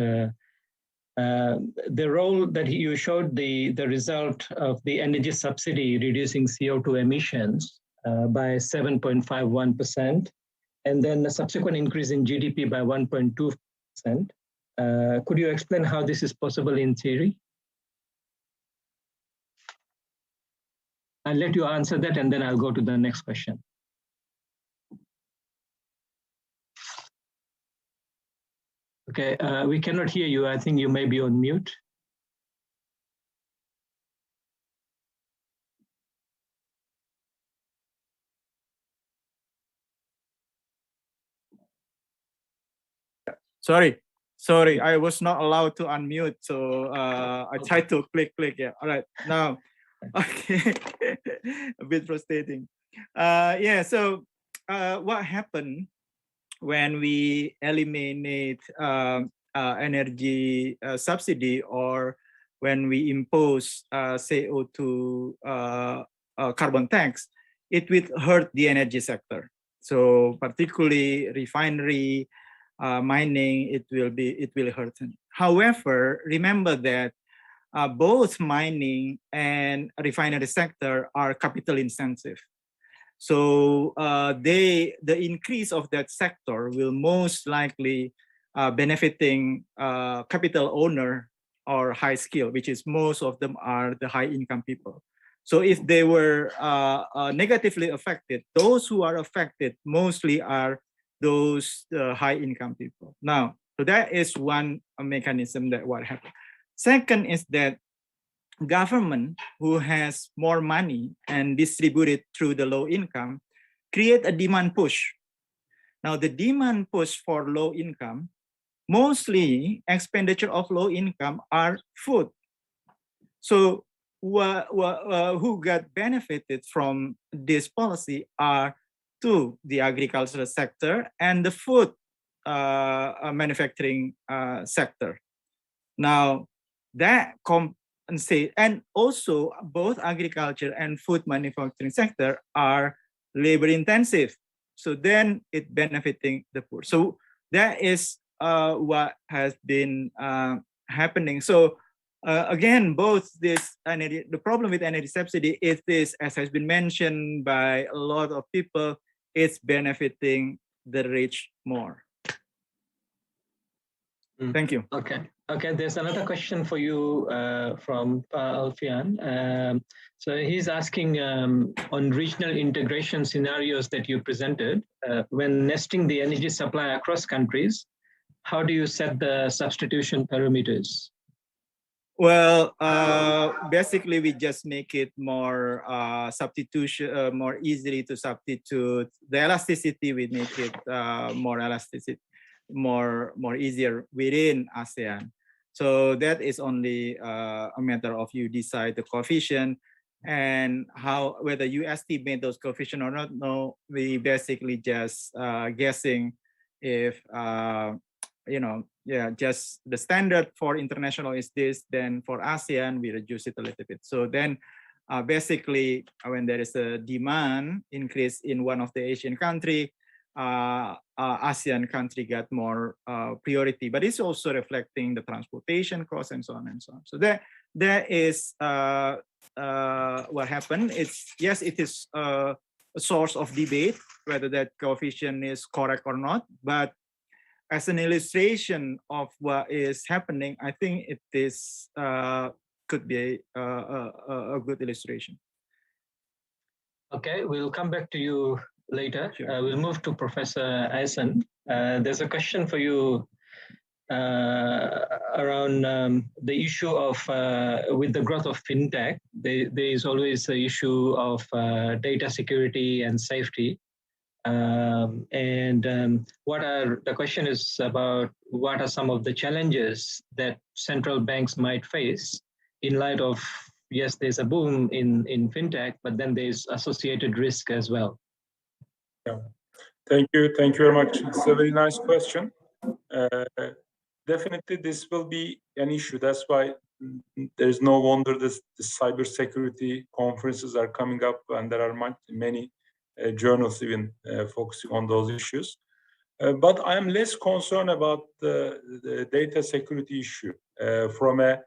the role that you showed the result of the energy subsidy reducing CO2 emissions by 7.51%, and then a subsequent increase in GDP by 1.2%. Could you explain how this is possible in theory? I'll let you answer that, and then I'll go to the next question. Okay, we cannot hear you. I think you may be on mute. Sorry, I was not allowed to unmute, so I tried to click, yeah. All right, now, okay, a bit frustrating. Yeah, so what happened when we eliminate energy subsidy, or when we impose CO2 carbon tax, it will hurt the energy sector. So particularly refinery, mining, it will hurt. However, remember that both mining and refinery sector are capital intensive. So the increase of that sector will most likely benefiting capital owner or high skill, which is most of them are the high income people. So if they were negatively affected, those who are affected mostly are those high income people. Now, so that is one mechanism that what happened. Second is that government who has more money and distribute it through the low income create a demand push. Now the demand push for low income, mostly expenditure of low income are food. So who got benefited from this policy are two, the agricultural sector and the food manufacturing sector. Now that compensate, and also both agriculture and food manufacturing sector are labor intensive. So then it benefiting the poor. So that is what has been happening. So again, both this energy, the problem with energy subsidy is this, as has been mentioned by a lot of people, it's benefiting the rich more. Thank you. Okay. Okay. There's another question for you from Alfian. So he's asking on regional integration scenarios that you presented, when nesting the energy supply across countries, how do you set the substitution parameters? Well, basically, we just make it more substitution, more easily to substitute. The elasticity, we make it more elasticity, more easier within ASEAN. So that is only a matter of you decide the coefficient and how, whether you estimate those coefficient or not. No, we basically just guessing if just the standard for international is this, then for ASEAN, we reduce it a little bit. So then basically, when there is a demand increase in one of the Asian country, ASEAN country got more priority, but it's also reflecting the transportation costs and so on and so on. So that is what happened. It's, yes, it is a source of debate, whether that coefficient is correct or not, but as an illustration of what is happening, I think it is could be a good illustration. Okay, we'll come back to you later. Sure. We'll move to Professor Eisen. There's a question for you around the issue of, with the growth of fintech, there is always the issue of data security and safety. The question is about what are some of the challenges that central banks might face in light of, yes, there's a boom in fintech, but then there's associated risk as well. Yeah. Thank you very much. It's a very nice question. Definitely this will be an issue. That's why there's no wonder the cybersecurity conferences are coming up, and there are many journals even focusing on those issues. But I am less concerned about the data security issue from a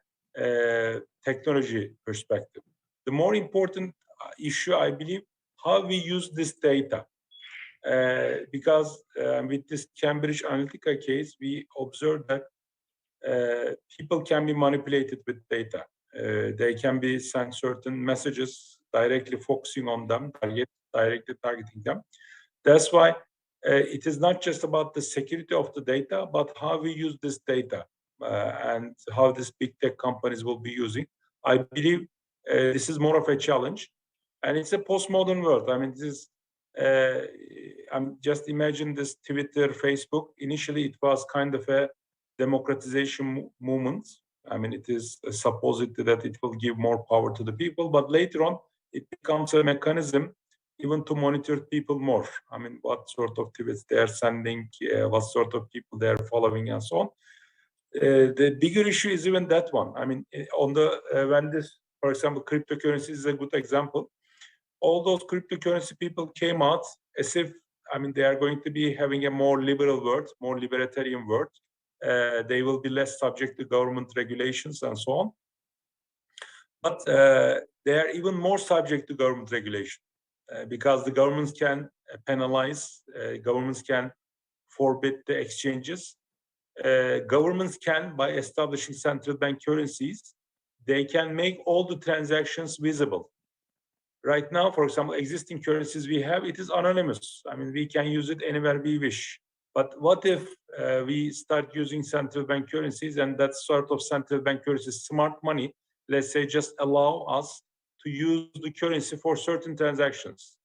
technology perspective. The more important issue, I believe, how we use this data. Because with this Cambridge Analytica case, we observed that people can be manipulated with data. They can be sent certain messages directly focusing on them, directly targeting them. That's why it is not just about the security of the data, but how we use this data and how these big tech companies will be using. I believe this is more of a challenge, and it's a postmodern world. I mean, this is, I'm just imagine this Twitter, Facebook. Initially, it was kind of a democratization movement. I mean, it is supposed that it will give more power to the people, but later on, it becomes a mechanism even to monitor people more. I mean, what sort of tweets they are sending, what sort of people they are following, and so on. The bigger issue is even that one. I mean, on the when this, for example, cryptocurrency is a good example. All those cryptocurrency people came out as if, I mean, they are going to be having a more liberal world, more libertarian world. They will be less subject to government regulations and so on. But they are even more subject to government regulation because the governments can penalize, governments can forbid the exchanges. Governments can, by establishing central bank currencies, they can make all the transactions visible. Right now, for example, existing currencies we have, it is anonymous. I mean, we can use it anywhere we wish. But what if we start using central bank currencies, and that sort of central bank currencies, smart money, let's say, just allow us to use the currency for certain transactions?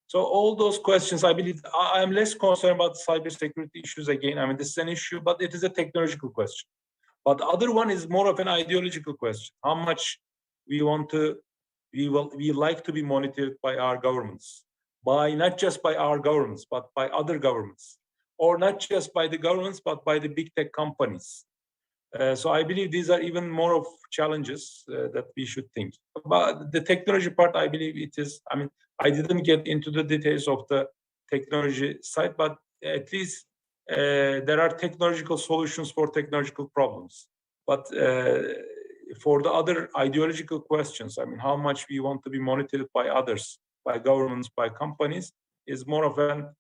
So all those questions, I believe, I'm less concerned about cybersecurity issues again. I mean, this is an issue, but it is a technological question. But the other one is more of an ideological question. How much we want to, we like to be monitored by our governments, by not just by our governments, but by other governments, or not just by the governments, but by the big tech companies. So I believe these are even more of challenges that we should think. But the technology part, I believe it is, I mean, I didn't get into the details of the technology side, but at least there are technological solutions for technological problems. But for the other ideological questions, I mean, how much we want to be monitored by others, by governments, by companies, is more of a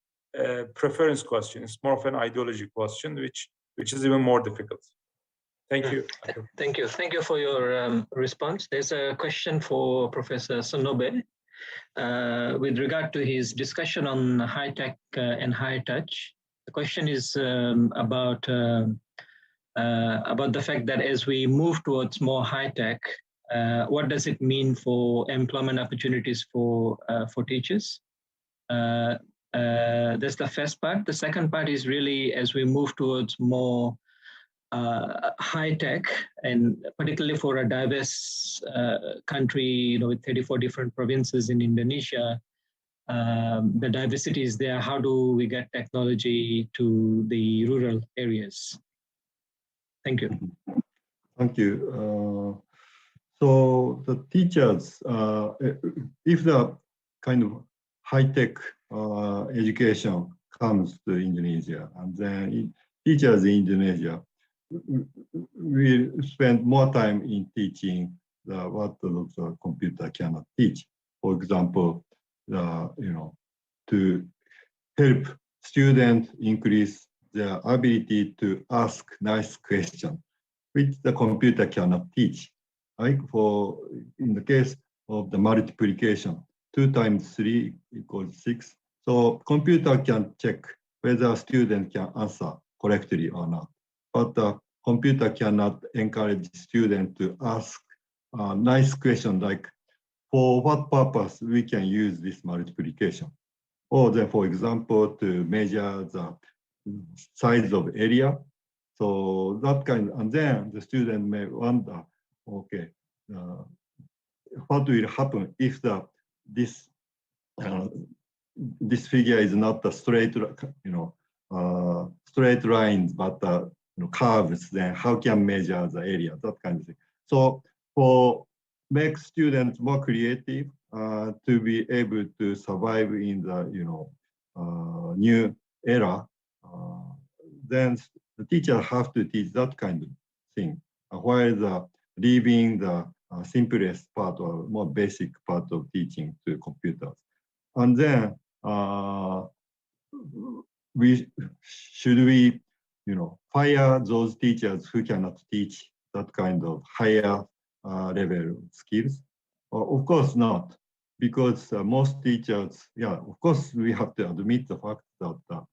preference question. It's more of an ideology question, which is even more difficult. Thank you. Thank you. Thank you for your response. There's a question for Professor Sonobe with regard to his discussion on high tech and high touch. The question is about the fact that as we move towards more high tech, what does it mean for employment opportunities for teachers? That's the first part. The second part is really as we move towards more high tech, and particularly for a diverse country, you know, with 34 different provinces in Indonesia, the diversity is there. How do we get technology to the rural areas? Thank you. Thank you. So the teachers, if the kind of high-tech education comes to Indonesia, and then teachers in Indonesia will spend more time in teaching what the computer cannot teach. For example, to help students increase their ability to ask nice questions, which the computer cannot teach. Like in the case of the multiplication, 2 times 3 equals 6. So computer can check whether a student can answer correctly or not. But the computer cannot encourage students to ask a nice question like, for what purpose we can use this multiplication? Or then, for example, to measure the size of area. So that kind, and then the student may wonder, okay, what will happen if this figure is not a straight, straight lines, but curves? Then how can measure the area? That kind of thing. So for make students more creative to be able to survive in the new era, then the teacher have to teach that kind of thing, while leaving the simplest part or more basic part of teaching to computers. And then should we fire those teachers who cannot teach that kind of higher level skills? Of course not, because most teachers, of course we have to admit the fact that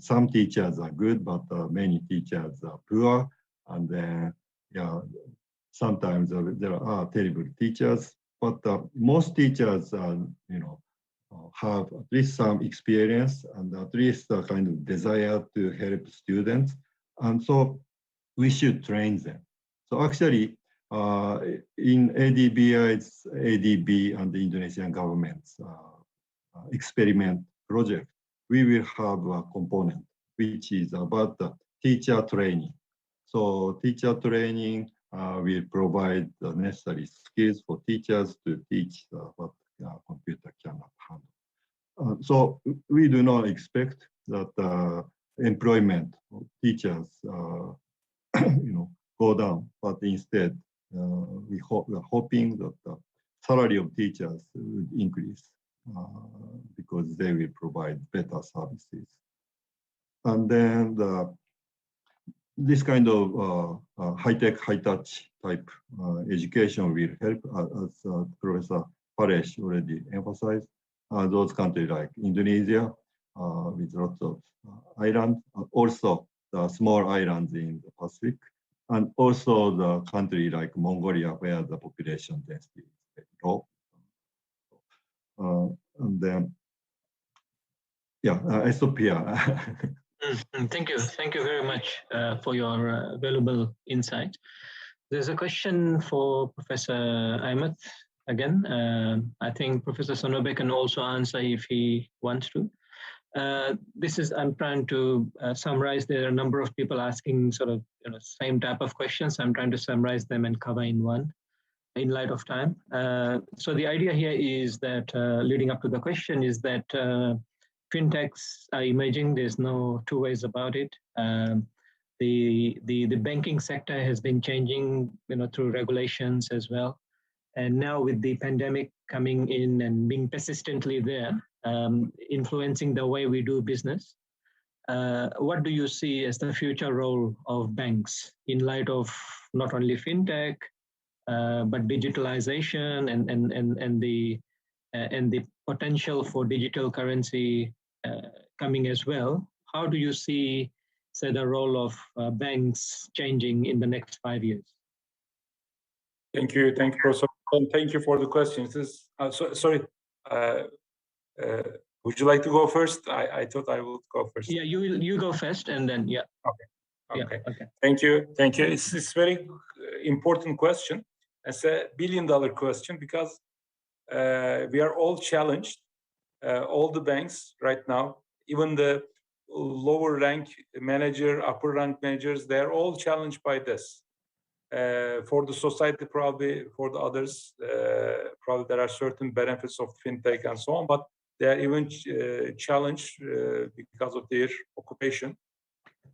some teachers are good, but many teachers are poor, and then sometimes there are terrible teachers. But most teachers, have at least some experience and at least a kind of desire to help students, and so we should train them. So actually, in ADBI's ADB and the Indonesian government's experiment project, we will have a component which is about the teacher training. So teacher training will provide the necessary skills for teachers to teach what computer cannot handle. So we do not expect that employment of teachers go down, but instead we are hoping that the salary of teachers would increase because they will provide better services. And then this kind of high-tech, high-touch type education will help, as Professor Paresh already emphasized, those countries like Indonesia, with lots of islands, also the small islands in the Pacific, and also the country like Mongolia, where the population density is very low. And then, yeah, I stop here. Thank you. Thank you very much for your valuable insight. There's a question for Professor Ahmed again. I think Professor Sonobe can also answer if he wants to. I'm trying to summarize. There are a number of people asking sort of same type of questions. I'm trying to summarize them and cover in one in light of time. So the idea here is that leading up to the question is that fintechs are emerging. There's no two ways about it. The banking sector has been changing, through regulations as well. And now with the pandemic coming in and being persistently there, influencing the way we do business, what do you see as the future role of banks in light of not only fintech, but digitalization and the potential for digital currency coming as well? How do you see, say, the role of banks changing in the next 5 years? Thank you, Professor. And thank you for the questions. Sorry, would you like to go first? I thought I would go first. Yeah, you go first, and then yeah. Okay. Yeah, okay. Thank you. It's very important question. It's a billion-dollar question because we are all challenged. All the banks right now, even the lower rank manager, upper rank managers, they're all challenged by this. For the society, probably for the others, probably there are certain benefits of fintech and so on, but they are even challenged because of their occupation.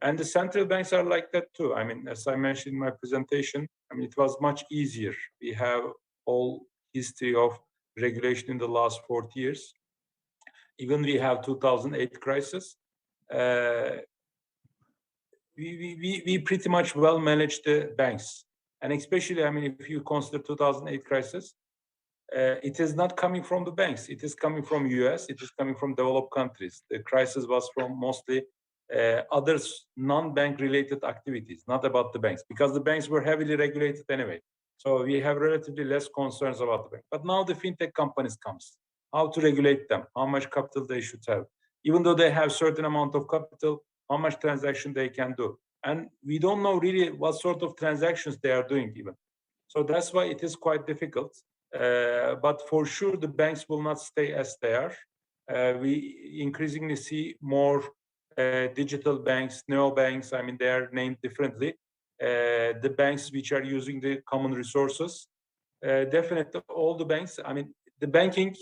And the central banks are like that too. I mean, as I mentioned in my presentation, it was much easier. We have all history of regulation in the last 40 years. Even we have 2008 crisis. We pretty much well managed the banks. And especially, if you consider 2008 crisis, it is not coming from the banks. It is coming from US. It is coming from developed countries. The crisis was from mostly other non-bank related activities, not about the banks, because the banks were heavily regulated anyway. So we have relatively less concerns about the bank. But now the fintech companies comes. How to regulate them, how much capital they should have. Even though they have certain amount of capital, how much transaction they can do. And we don't know really what sort of transactions they are doing even. So that's why it is quite difficult. But for sure, the banks will not stay as they are. We increasingly see more digital banks, neobanks. They are named differently. The banks which are using the common resources. Definitely all the banks, the banking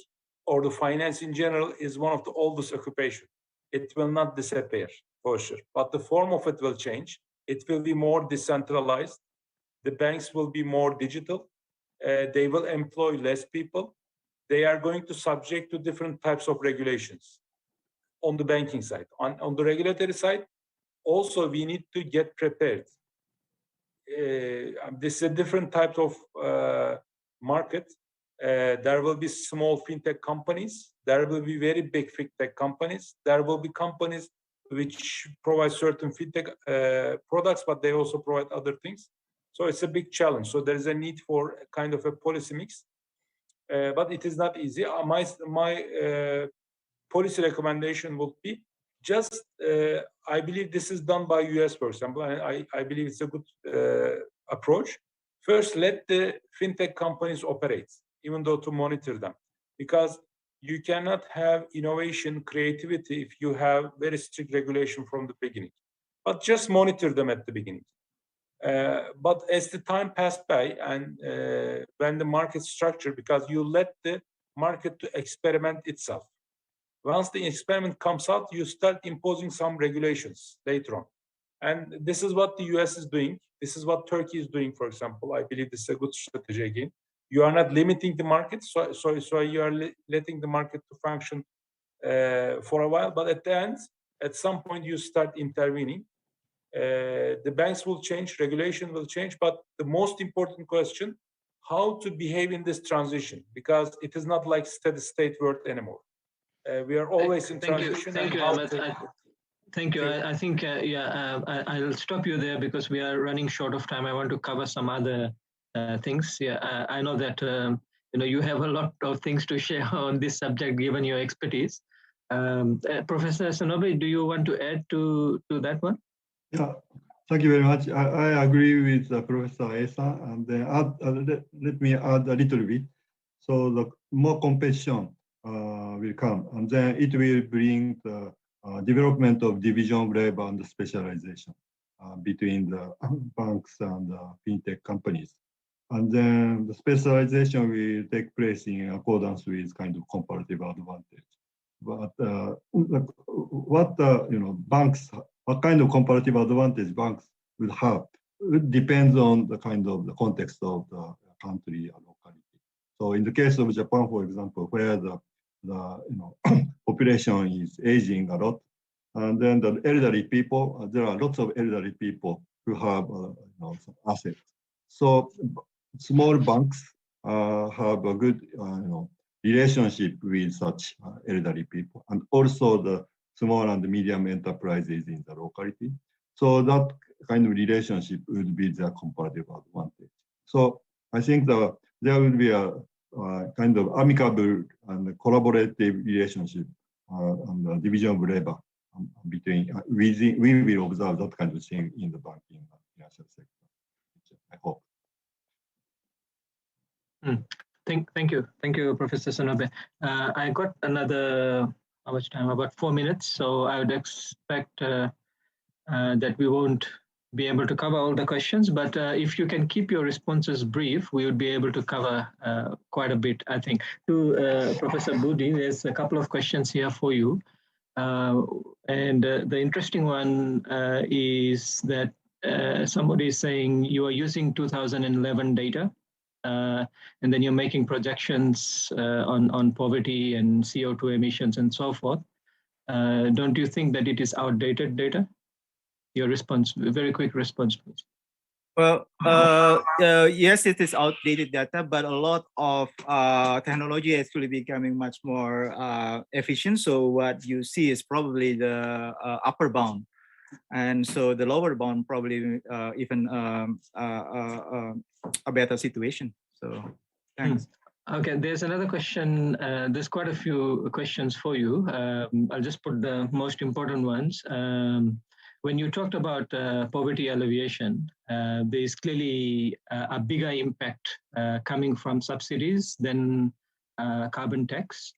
or the finance in general is one of the oldest occupation. It will not disappear for sure, but the form of it will change. It will be more decentralized. The banks will be more digital. They will employ less people. They are going to subject to different types of regulations on the banking side. On the regulatory side, also we need to get prepared. This is a different type of market. There will be small fintech companies. There will be very big fintech companies. There will be companies which provide certain fintech products, but they also provide other things. So it's a big challenge. So there is a need for a kind of a policy mix, but it is not easy. My policy recommendation would be just, I believe this is done by US, for example, and I believe it's a good approach. First, let the fintech companies operate, even though to monitor them, because you cannot have innovation, creativity if you have very strict regulation from the beginning. But just monitor them at the beginning. But as the time passed by and when the market structure, because you let the market to experiment itself. Once the experiment comes out, you start imposing some regulations later on. And this is what the US is doing. This is what Turkey is doing, for example. I believe this is a good strategy again. You are not limiting the market, so you are letting the market to function for a while. But at the end, at some point, you start intervening. The banks will change, regulation will change. But the most important question, how to behave in this transition, because it is not like steady state world anymore. We are always in transition. Thank you, Ahmed. Thank you. I think, I'll stop you there because we are running short of time. I want to cover some other things. I know that you have a lot of things to share on this subject, given your expertise. Professor Sonobe, do you want to add to that one? Yeah, thank you very much. I agree with Professor Esa, and then let me add a little bit. So the more competition will come, and then it will bring the development of division of labor and specialization between the banks and fintech companies. And then the specialization will take place in accordance with kind of comparative advantage. But what kind of comparative advantage banks will have, it depends on the kind of the context of the country and locality. So in the case of Japan, for example, where the population is aging a lot, and then the elderly people, there are lots of elderly people who have some assets. So small banks have a good relationship with such elderly people, and also the small and medium enterprises in the locality. So that kind of relationship would be the comparative advantage. So I think there will be a kind of amicable and collaborative relationship and the division of labor between, we will observe that kind of thing in the banking and financial sector, I hope. Thank you, Professor Sonobe. I got another, how much time? About 4 minutes. So I would expect that we won't be able to cover all the questions, but if you can keep your responses brief, we would be able to cover quite a bit, I think. To Professor Budi, there's a couple of questions here for you. And the interesting one is that somebody is saying you are using 2011 data, and then you're making projections on poverty and CO2 emissions and so forth. Don't you think that it is outdated data? Your response, very quick response, please. Well, yes, it is outdated data, but a lot of technology is actually becoming much more efficient. So what you see is probably the upper bound. And so the lower bound probably even a better situation. So thanks. Okay, there's another question. There's quite a few questions for you. I'll just put the most important ones. When you talked about poverty alleviation, there's clearly a bigger impact coming from subsidies than carbon tax.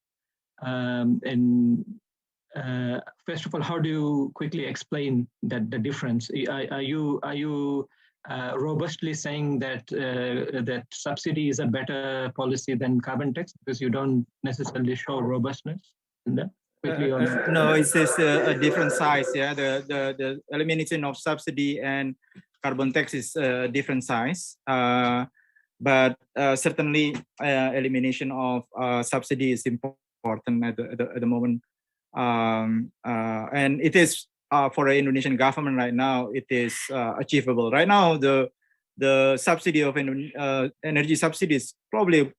First of all, how do you quickly explain that the difference? Are you robustly saying that that subsidy is a better policy than carbon tax because you don't necessarily show robustness in that? No, it's just a different size. Yeah, the elimination of subsidy and carbon tax is a different size. But certainly, elimination of subsidy is important at the moment. And it is for the Indonesian government right now. It is achievable right now. The subsidy of energy subsidy is probably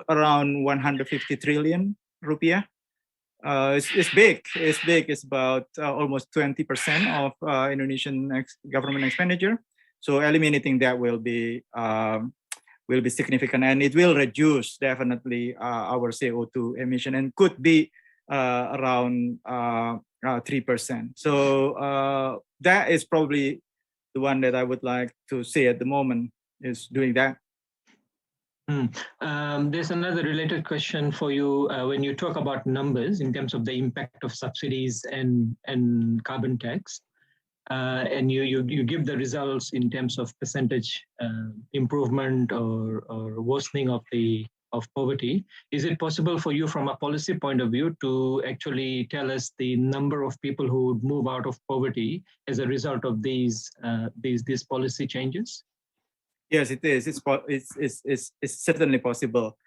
around 150 trillion rupiah. It's big. It's big. It's about almost 20% of Indonesian government expenditure. So eliminating that will be significant, and it will reduce definitely our CO2 emission, and could be around 3%. So that is probably the one that I would like to say at the moment is doing that. There's another related question for you. When you talk about numbers in terms of the impact of subsidies and carbon tax, and you give the results in terms of percentage improvement or worsening of poverty, is it possible for you from a policy point of view to actually tell us the number of people who would move out of poverty as a result of these policy changes? Yes, it is. It's certainly possible.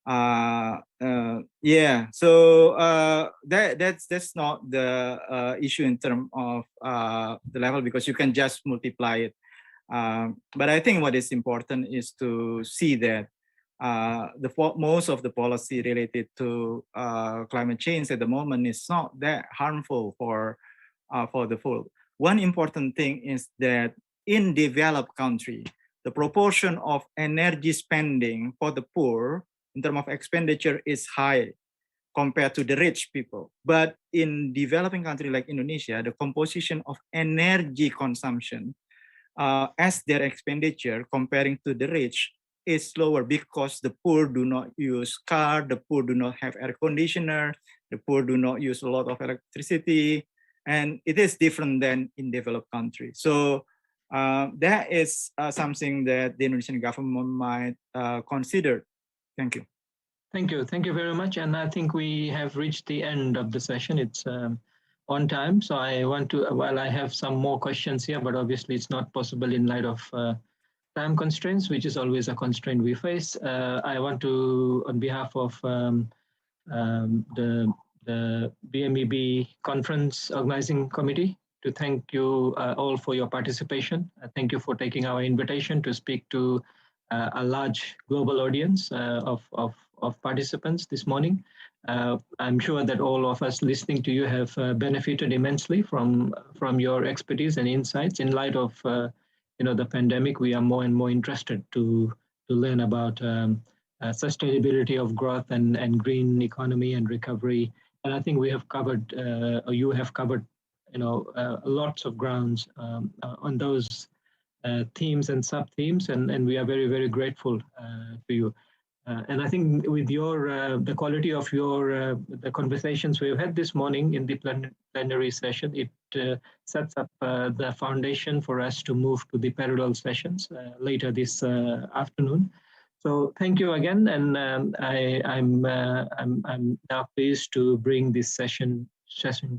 Yeah. So that's not the issue in terms of the level, because you can just multiply it. But I think what is important is to see that most of the policy related to climate change at the moment is not that harmful for the poor. One important thing is that in developed country, the proportion of energy spending for the poor in terms of expenditure is high compared to the rich people. But in developing country like Indonesia, the composition of energy consumption as their expenditure comparing to the rich is lower because the poor do not use car, the poor do not have air conditioner, the poor do not use a lot of electricity, and it is different than in developed countries. So that is something that the Indonesian government might consider. Thank you. Thank you. Thank you very much. And I think we have reached the end of the session. It's on time. So I want to, while I have some more questions here, but obviously it's not possible in light of time constraints, which is always a constraint we face. I want to, on behalf of the BMEB Conference Organizing Committee, to thank you all for your participation. Thank you for taking our invitation to speak to a large global audience of participants this morning. I'm sure that all of us listening to you have benefited immensely from your expertise and insights. In light of the pandemic, we are more and more interested to learn about sustainability of growth and green economy and recovery. And I think we have covered, or you have covered, lots of grounds on those themes and sub-themes, and we are very, very grateful to you. And I think with your the quality of your the conversations we've had this morning in the plenary session, it sets up the foundation for us to move to the parallel sessions later this afternoon. So thank you again, and I'm now pleased to bring this session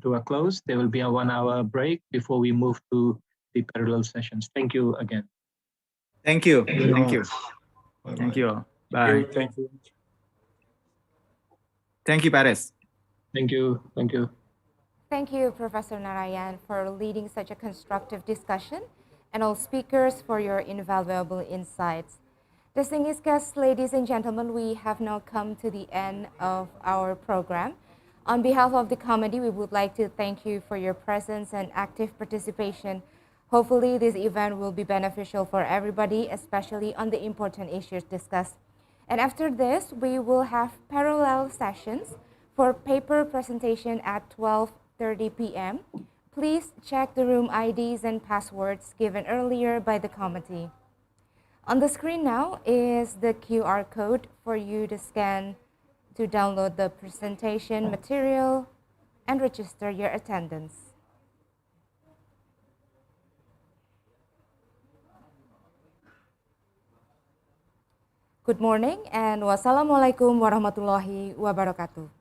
to a close. There will be a 1-hour break before we move to the parallel sessions. Thank you again. Thank you. Thank you. Bye-bye. Thank you all. Bye. Thank you. Thank you, Paris. Thank you. Thank you. Thank you, Professor Narayan, for leading such a constructive discussion, and all speakers for your invaluable insights. Distinguished guests, ladies and gentlemen, we have now come to the end of our program. On behalf of the committee, we would like to thank you for your presence and active participation. Hopefully, this event will be beneficial for everybody, especially on the important issues discussed. And after this, we will have parallel sessions for paper presentation at 12:30 p.m. Please check the room IDs and passwords given earlier by the committee. On the screen now is the QR code for you to scan to download the presentation material and register your attendance. Good morning and wassalamualaikum warahmatullahi wabarakatuh.